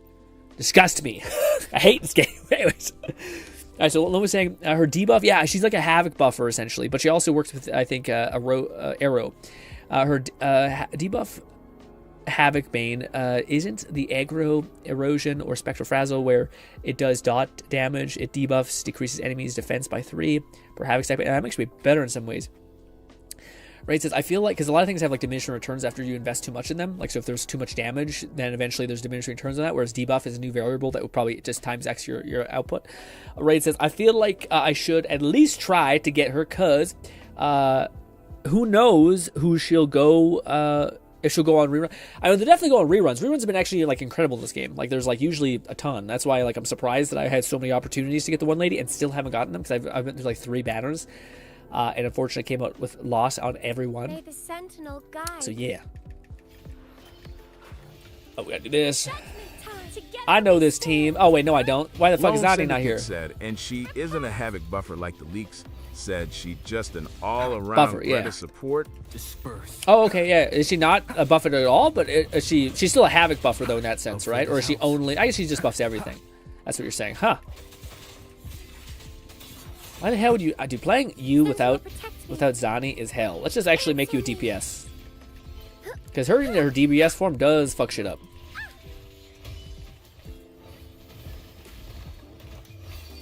Disgust me. I hate this game. Anyways. All right, so Lone was saying her debuff, yeah, she's like a Havoc buffer essentially, but she also works with, I think, Arrow. Her debuff Havoc Bane isn't the Aggro Erosion or Spectral Frazzle where it does dot damage. It debuffs, decreases enemies' defense by 3 per Havoc stack, and that makes me better in some ways. Right, says, I feel like, because a lot of things have like diminishing returns after you invest too much in them. Like, so if there's too much damage, then eventually there's diminishing returns on that, whereas debuff is a new variable that would probably just times X your output. Right, says, I feel like I should at least try to get her, because who knows who she'll go, if she'll go on rerun. I know they definitely go on reruns. Reruns have been actually like incredible in this game. Like there's like usually a ton. That's why like I'm surprised that I had so many opportunities to get the one lady and still haven't gotten them, because I've been through like 3 banners. And unfortunately came out with loss on everyone. Hey, the Sentinel guy. So yeah. Oh, we gotta do this. I know this team. Oh wait, no I don't. Why the fuck is Zani not here? Said, and she isn't a Havoc buffer like the leaks said. She's just an all-around buffer, yeah. Support. Disperse. Oh, okay, yeah. Is she not a buffer at all? But she's still a Havoc buffer though in that sense, right? Or is she only? I guess she just buffs everything. That's what you're saying, huh? Why the hell would you... Dude, playing you without Zani is hell. Let's just actually make you a DPS. Because her in her DPS form does fuck shit up.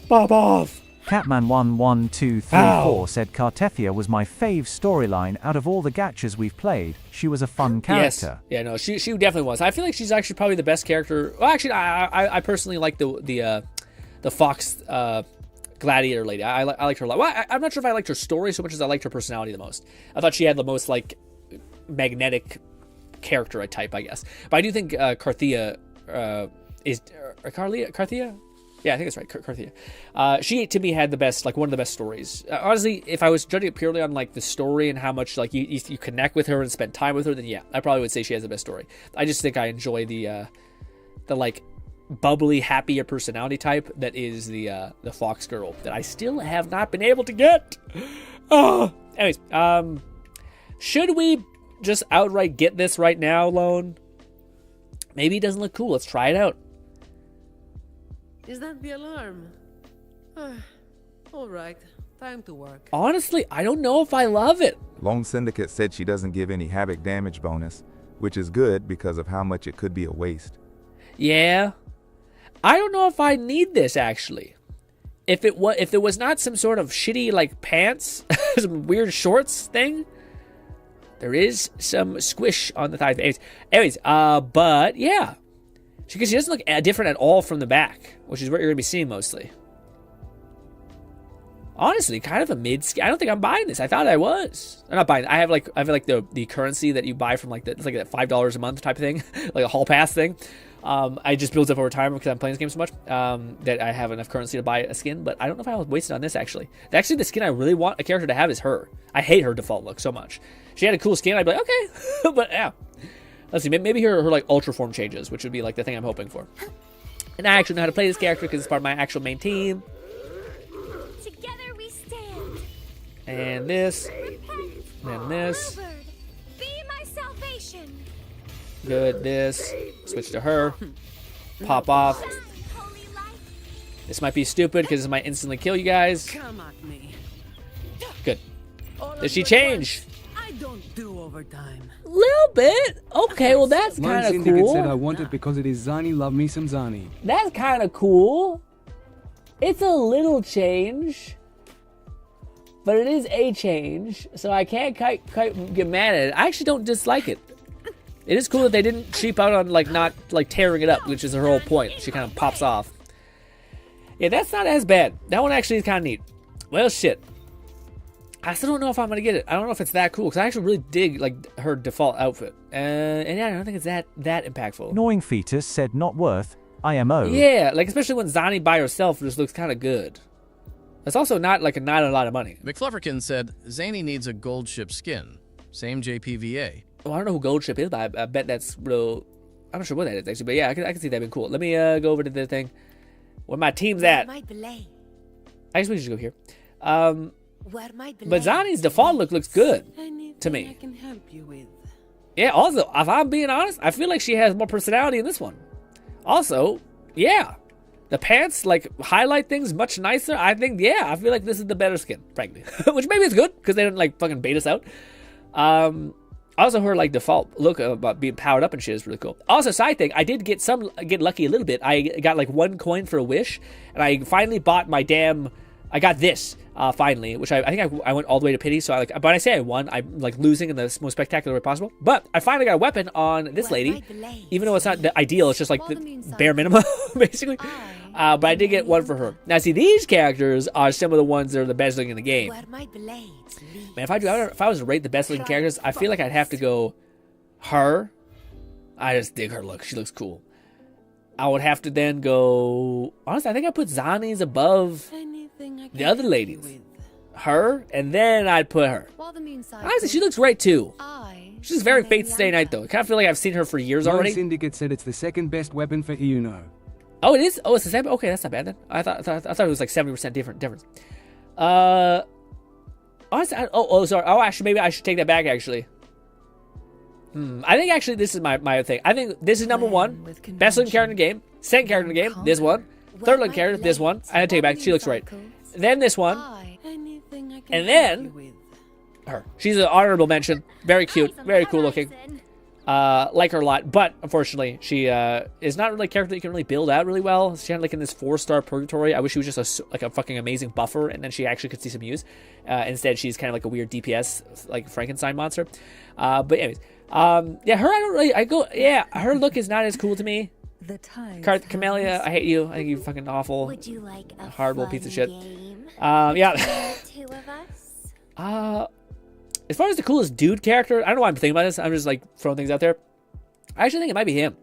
Bob off! Catman11234 said Cartefia was my fave storyline out of all the gachas we've played. She was a fun character. Yes. Yeah, no, she definitely was. I feel like she's actually probably the best character. Well, actually, I personally like the Fox... Gladiator lady. I liked her a lot. Well, I'm not sure if I liked her story so much as I liked her personality the most. I thought she had the most like magnetic character type, I guess. But I do think Carthea is Carthea. Yeah, I think that's right, Carthea. She to me had the best, like one of the best stories. Honestly, if I was judging it purely on like the story and how much like you connect with her and spend time with her, then yeah, I probably would say she has the best story. I just think I enjoy the like bubbly, happier personality type that is the Fox girl that I still have not been able to get. Anyways, should we just outright get this right now, Lone? Maybe it doesn't look cool. Let's try it out. Is that the alarm? All right, time to work. Honestly, I don't know if I love it. Lone Syndicate said she doesn't give any havoc damage bonus, which is good because of how much it could be a waste. Yeah. I don't know if I need this, actually. If there was not some sort of shitty, like, pants, some weird shorts thing, there is some squish on the thighs. Anyways, but, yeah. Because she doesn't look different at all from the back, which is what you're going to be seeing mostly. Honestly, kind of a mid-skin. I don't think I'm buying this. I thought I was. I'm not buying it. I have like the currency that you buy from like it's like that $5 a month type of thing, like a hall pass thing. I just built up over time because I'm playing this game so much that I have enough currency to buy a skin. But I don't know if I'll waste it on this actually. Actually, the skin I really want a character to have is her. I hate her default look so much. If she had a cool skin, I'd be like, okay. But yeah, let's see. Maybe her like ultra form changes, which would be like the thing I'm hoping for. And I actually know how to play this character because it's part of my actual main team. And this, and this. Be my salvation. Good, this. Switch to her. Pop off. This might be stupid because this might instantly kill you guys. Come at me. Good. Did she change? I don't do overtime. Little bit. Okay, well that's Lone kind of Syndicate cool. said I want it because it is Zani. Love me some Zani. That's kind of cool. It's a little change. But it is a change, so I can't quite get mad at it. I actually don't dislike it. It is cool that they didn't cheap out on like not like tearing it up, which is her whole point. She kind of pops off. Yeah, that's not as bad. That one actually is kind of neat. Well, shit. I still don't know if I'm gonna get it. I don't know if it's that cool because I actually really dig like her default outfit. And yeah, I don't think it's that impactful. Annoying Fetus said not worth IMO. Yeah, like especially when Zani by herself just looks kind of good. It's also not a lot of money. McFlufferkin said, Zany needs a gold ship skin. Same JPVA. Oh, I don't know who gold ship is, but I bet that's real. I'm not sure what that is actually, but yeah, I can see that being cool. Let me go over to the thing. Where my team's at. I guess we should go here. But Zani's default look looks good to me. I can help you with. Yeah, also, if I'm being honest, I feel like she has more personality in this one. Also, yeah. The pants, like, highlight things much nicer. I think, yeah, I feel like this is the better skin, frankly. Which maybe it's good, because they didn't, like, fucking bait us out. Also, her, like, default look about being powered up and shit is really cool. Also, side thing, I did get lucky a little bit. I got, like, 1 coin for a wish, and I finally bought my damn... I got this, finally, which I think I went all the way to pity, so but I say I won, I'm, like, losing in the most spectacular way possible. But I finally got a weapon on this lady, even though it's not the ideal, it's just, like, the bare minimum, basically. But I did get one for her. Now, see, these characters are some of the ones that are the best looking in the game. Man, if I was to rate the best looking characters, I feel like I'd have to go her. I just dig her look. She looks cool. I would have to then go... Honestly, I think I put Zani's above the other ladies. Her, and then I'd put her. Honestly, she looks great too. She's very Fate Stay Night though. I kind of feel like I've seen her for years already. Syndicate said it's the second best weapon for Euno. Oh, it is? Oh, it's the same? Okay, that's not bad then. I thought it was like 70% difference. Honestly, sorry. Oh, actually, maybe I should take that back, actually. I think, actually, this is my thing. I think this is number 1. Best looking character in the game. Second character in the game, this one. Third looking character, this one. I had to take it back. She looks great. Then this one. And then her. She's an honorable mention. Very cute. Very cool looking. Like her a lot, but unfortunately, she is not really a character that you can really build out really well. She's kind of like in this 4-star purgatory. I wish she was just a fucking amazing buffer, and then she actually could see some use. Instead, she's kind of like a weird DPS, like Frankenstein monster. But anyways, yeah, her I don't really. Yeah, her look is not as cool to me. Camellia, I hate you. I think you're fucking awful. Would you like a horrible piece of shit. Game? Yeah. 2 of us? As far as the coolest dude character, I don't know why I'm thinking about this. I'm just like throwing things out there. I actually think it might be him.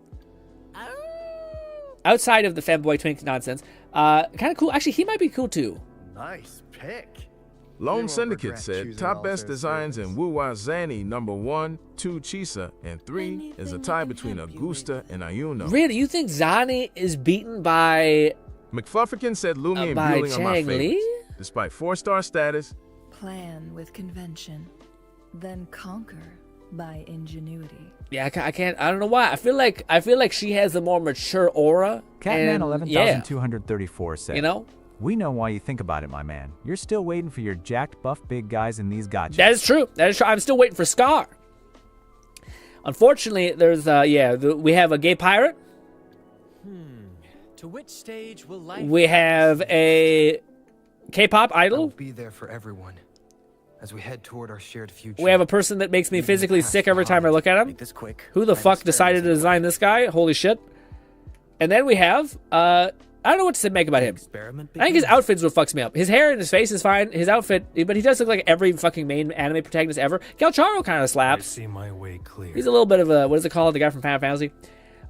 Outside of the femboy twink nonsense, kind of cool. Actually, he might be cool too. Nice pick. Lone Syndicate said top best designs in Wuwa Zani number 1, 2 Chisa, and 3 is a tie between Augusta and Ayuno. Really, you think Zani is beaten by? McFlufferkin said Lumi and Bueling are my favorites. Despite 4-star status. Plan with convention, then conquer by ingenuity. Yeah, I can't. I don't know why. I feel like she has a more mature aura. Catman and, 11,234 said, You know? We know why you think about it, my man. You're still waiting for your jacked, buff big guys in these gotchas. That is true. That is true. I'm still waiting for Scar. Unfortunately, there's we have a gay pirate. To which stage will life? We have a K-pop idol. I'll be there for everyone as we head toward our shared future. We have a person that makes me physically sick every time I look at him. Make this quick. Who the fuck decided to design this guy? Holy shit. And then we have, I don't know what to make about him. I think his outfit's what fucks me up. His hair and his face is fine. His outfit, but he does look like every fucking main anime protagonist ever. Galcharo kind of slaps. I see my way clear. He's a little bit of a, what is it called? The guy from Final Fantasy.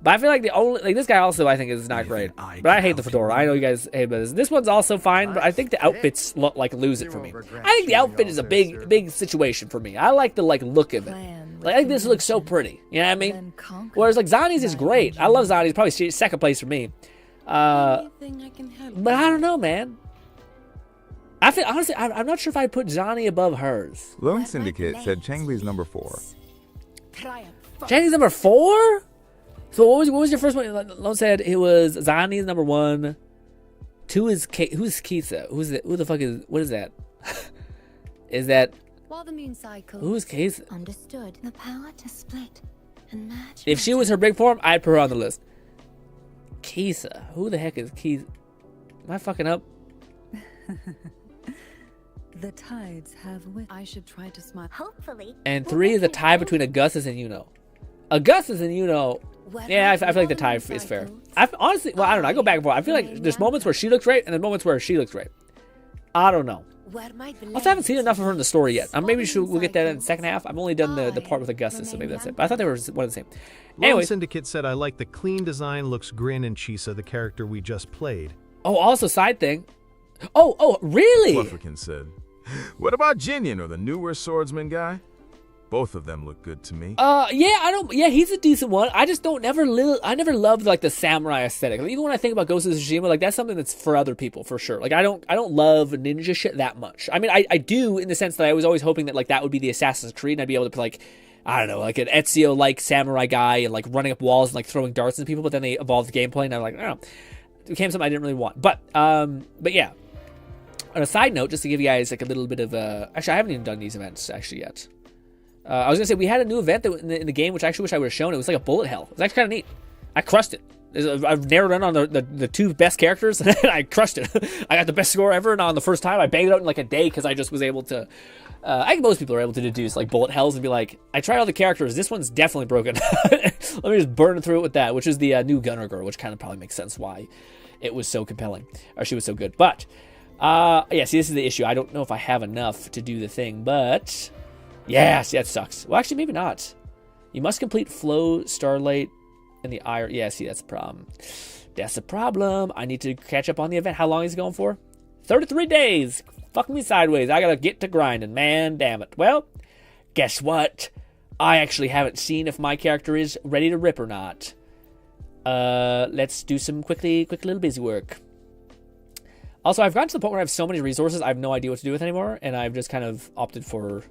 But I feel like this guy also I think is not great. But I hate the fedora. I know you guys hate this. This one's also fine, but I think the outfits lose it for me. I think the outfit is a big situation for me. I like the look of it. Like I think this looks so pretty. You know what I mean? Whereas like Zani's is great. I love Zani's. Probably second place for me. But I don't know, man. I feel honestly, I'm not sure if I'd put Zani above hers. Lone Syndicate said Changli's number 4. Changli's number 4? So what was your first one? Lone said it was Zani's number 1. 2 is who's Kisa? Who the fuck is? What is that? Is that? While the moon cycles. Who's Kisa? Understood. The power to split and match. If she was her big form, I'd put her on the list. Kisa. Who the heck is Kisa? Am I fucking up? The tides have with. I should try to smile. Hopefully. And 3 is a tie between Augustus and Yuno. Augustus and Yuno. Yeah, I feel like the tie is fair. Honestly, well, I don't know. I go back and forth. I feel like there's moments where she looks great and there's moments where she looks great. I don't know. Also, I haven't seen enough of her in the story yet. Maybe we'll get that in the second half. I've only done the part with Augustus, so maybe that's it. But I thought they were one of the same. Lone Syndicate said, I like the clean design, looks Grin and Chisa, the character we just played. Oh, also side thing. Oh, really? Flufferkin said, what about Jinian or the newer swordsman guy? Both of them look good to me. Yeah, he's a decent one. I just I never loved like the samurai aesthetic. Like, even when I think about Ghost of Tsushima, like that's something that's for other people for sure. Like I don't love ninja shit that much. I mean, I do in the sense that I was always hoping that like that would be the Assassin's Creed and I'd be able to play like, I don't know, like an Ezio like samurai guy and like running up walls and like throwing darts at people, but then they evolved the gameplay and I'm like, I don't know. It became something I didn't really want. But yeah. On a side note, just to give you guys like a little bit of actually I haven't even done these events actually yet. I was gonna say we had a new event that in the game, which I actually wish I would have shown. It was like a bullet hell. It was actually kind of neat. I crushed it. I've narrowed in on the 2 best characters, and I crushed it. I got the best score ever, and on the first time, I banged it out in like a day because I just was able to. I think most people are able to deduce like bullet hells and be like, I tried all the characters. This one's definitely broken. Let me just burn through it with that, which is the new Gunner girl, which kind of probably makes sense why it was so compelling, or she was so good. But yeah, see, this is the issue. I don't know if I have enough to do the thing, but. Yes, that sucks. Well, actually, maybe not. You must complete Flow, Starlight, and the Ire. Yeah, see, that's the problem. That's the problem. I need to catch up on the event. How long is it going for? 33 days. Fuck me sideways. I gotta get to grinding. Man, damn it. Well, guess what? I actually haven't seen if my character is ready to rip or not. Let's do some quick little busy work. Also, I've gotten to the point where I have so many resources, I have no idea what to do with anymore, and I've just kind of opted for...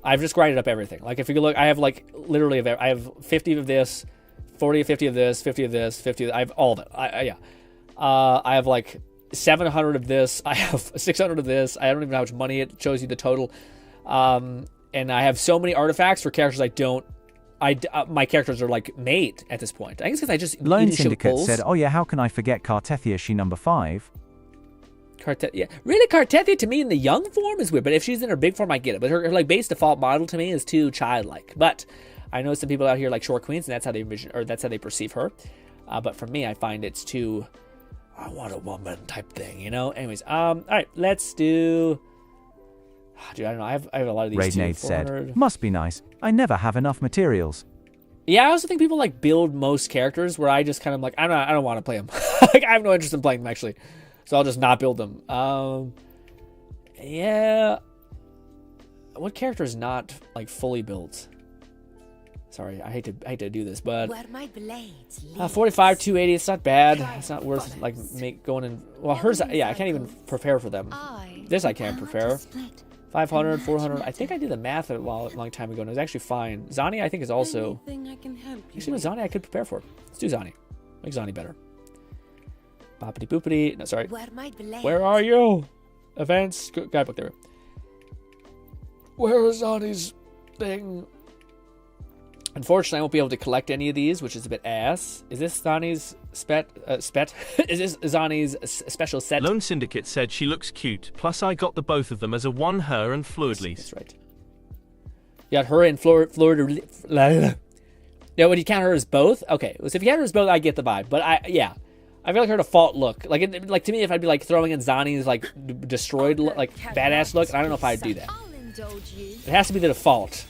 I've just grinded up everything. Like, if you look, I have, like, literally, I have 50 of this, 40 or 50 of this, 50 of this, 50 of this. I have all of it. Yeah. I have, like, 700 of this. I have 600 of this. I don't even know how much money it shows you the total. And I have so many artifacts for characters I don't... my characters are, like, made at this point. I think it's because I just... Lone Syndicate said, oh yeah, how can I forget Cartethia, she number 5? Yeah, really, Cartethia to me in the young form is weird, but if she's in her big form, I get it. But her like base default model to me is too childlike. But I know some people out here like Short Queens, and that's how they envision, or that's how they perceive her. But for me, I find it's too, I want a woman type thing, you know. Anyways, all right, let's do. Dude, I don't know. I have a lot of these. Raidnade said, "Must be nice. I never have enough materials." Yeah, I also think people like build most characters where I just kind of like I don't want to play them. Like I have no interest in playing them actually. So I'll just not build them. Yeah. What character is not like fully built? Sorry, I hate to do this, but 45, 280. It's not bad. It's not worth like going in. Well, hers. Yeah, I can't even prepare for them. This I can't prepare. 500, 400. I think I did the math a long time ago, and it was actually fine. Zani, I think, is also... Anything I can help you Actually, with Zani, I could prepare for. Let's do Zani. Make Zani better. Boppity boopity. No, sorry. Where are you? Events. Guidebook there. Where is Zani's thing? Unfortunately, I won't be able to collect any of these, which is a bit ass. Is this Zani's Is this Zani's special set? Lone Syndicate said she looks cute. Plus, I got the both of them as a one her and fluid lease. That's right. You got her and Florida. Yeah, would you count her as both? Okay, so if you count her as both, I get the vibe. But I feel like her default look, like to me, if I'd be like throwing in Zani's like destroyed, like badass look, I don't know if I'd do that. It has to be the default.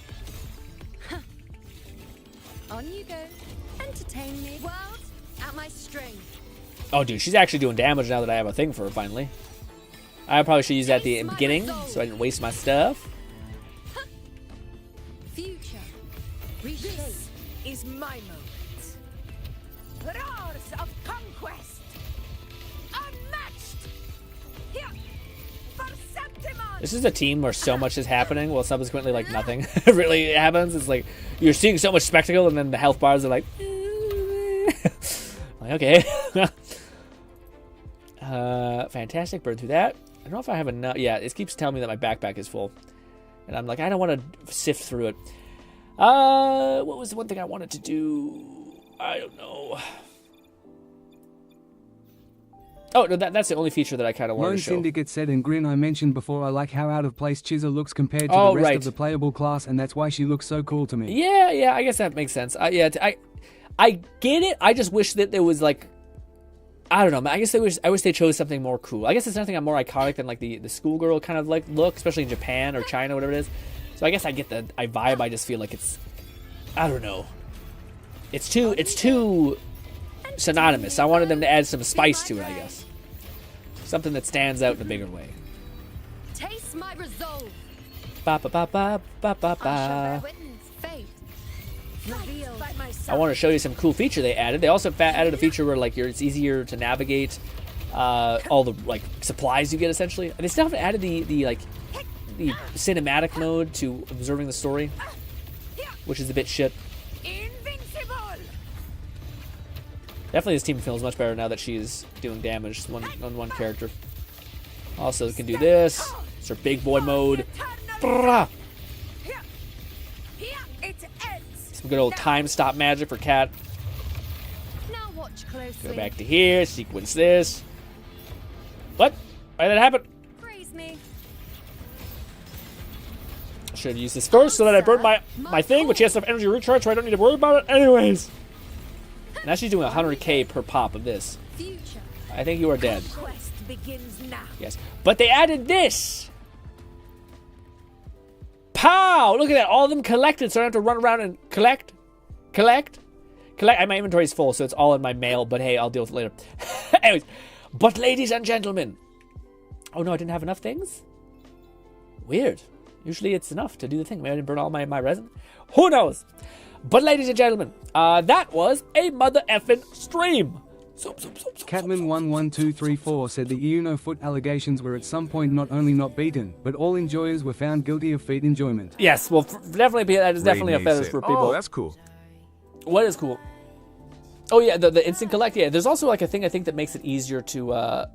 On you go. Entertain me. World at my string. Oh, dude, she's actually doing damage now that I have a thing for her, finally. I probably should use that at the beginning, so I didn't waste my stuff. Future. This is my moment. Roars of conquest. Unmatched. Here. For Septimon. This is a team where so much is happening, while subsequently, like, nothing really happens. It's like, you're seeing so much spectacle, and then the health bars are like... like, okay. Fantastic, burn through that. I don't know if I have enough. Yeah, it keeps telling me that my backpack is full. And I'm like, I don't want to sift through it. What was the one thing I wanted to do? I don't know. Oh, no, that's the only feature that I kind of wanted Lone to show. Syndicate said in Grin, I mentioned before I like how out of place Chizza looks compared to the rest of the playable class, and that's why she looks so cool to me. Yeah, I guess that makes sense. I get it. I just wish that there was like, I don't know. I wish they chose something more cool. I guess it's something more iconic than like the schoolgirl kind of like look, especially in Japan or China, whatever it is. So I guess I get the vibe. I just feel like it's, I don't know. It's too synonymous. I wanted them to add some spice to it, I guess. Something that stands out in a bigger way. Taste my resolve. Ba ba ba ba ba ba ba. I want to show you some cool feature they added. They also added a feature where like it's easier to navigate all the like supplies you get essentially. And they still haven't added the cinematic mode to observing the story, which is a bit shit. Definitely this team feels much better now that she's doing damage on one character. Also can do this. It's her big boy mode. Some good old time stop magic for Cat. Now watch closely. Go back to here, sequence this. What? Why did that happen? Praise me. Should have used this first so that I burned my thing, but she has enough energy recharge, so I don't need to worry about it anyways. Now she's doing 100k per pop of this. Future. I think you are dead. Quest begins now. Yes. But they added this. Pow! Look at that. All of them collected, so I don't have to run around and collect. My inventory is full, so it's all in my mail, but hey, I'll deal with it later. Anyways. But ladies and gentlemen. Oh no, I didn't have enough things? Weird. Usually it's enough to do the thing. Maybe I didn't burn all my resin. Who knows? But ladies and gentlemen, that was a mother effing stream. Catman11234 said the Uno foot allegations were at some point not only not beaten, but all enjoyers were found guilty of feet enjoyment. Yes, well, definitely that is definitely a feather for people. Oh, that's cool. What is cool? Oh yeah, the instant collect. Yeah, there's also like a thing I think that makes it easier to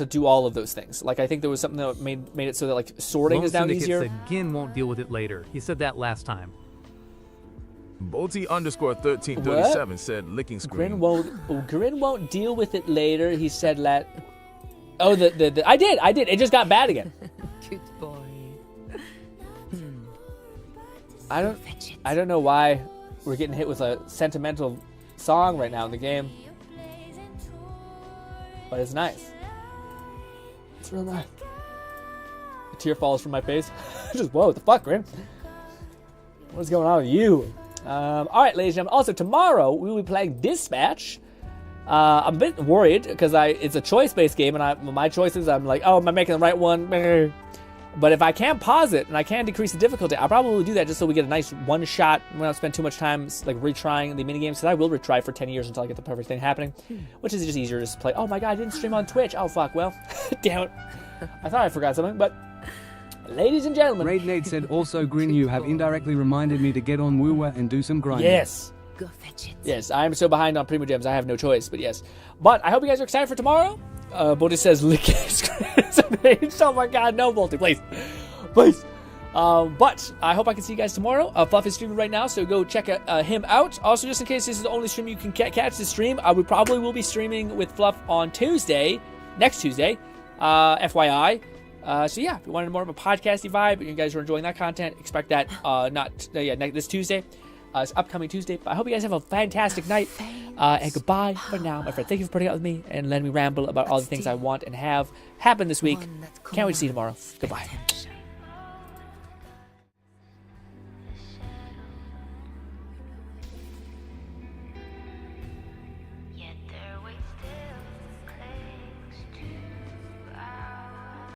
do all of those things. Like I think there was something that made it so that like sorting is now easier. Said GRINN won't deal with it later. He said that last time. Bolty_1337 said licking screen. GRINN won't deal with it later. He said that. Oh, I did. It just got bad again. Good boy. I don't know why we're getting hit with a sentimental song right now in the game, but it's nice. It's real nice. A tear falls from my face. Just whoa, what the fuck, GRINN? What's going on with you? All right, ladies and gentlemen. Also, tomorrow we will be playing Dispatch. I'm a bit worried because it's a choice-based game, and my choices, I'm like, oh, am I making the right one? But if I can't pause it and I can decrease the difficulty, I'll probably do that just so we get a nice one-shot. We don't spend too much time like retrying the minigames, because I will retry for 10 years until I get the perfect thing happening, which is just easier to just play. Oh my god, I didn't stream on Twitch. Oh fuck, well, damn it. I thought I forgot something, but Ladies and gentlemen. Raid Nate said, also, Grin, you have indirectly reminded me to get on Woowa and do some grinding. Yes. Go fetch it. Yes, I am so behind on Primo Gems, I have no choice, but yes. But I hope you guys are excited for tomorrow. Bodhi says, lick his oh my god, no, Bolty, please. Please. But I hope I can see you guys tomorrow. Fluff is streaming right now, so go check him out. Also, just in case this is the only stream you can catch the stream, I probably will be streaming with Fluff on Tuesday, next Tuesday, FYI. So yeah, if you wanted more of a podcasty vibe, and you guys are enjoying that content, expect that this Tuesday. It's upcoming Tuesday. But I hope you guys have a fantastic night. And goodbye for now, my friend. Thank you for putting up with me and letting me ramble about all the things I want and have happen this week. Can't wait to see you tomorrow. Goodbye.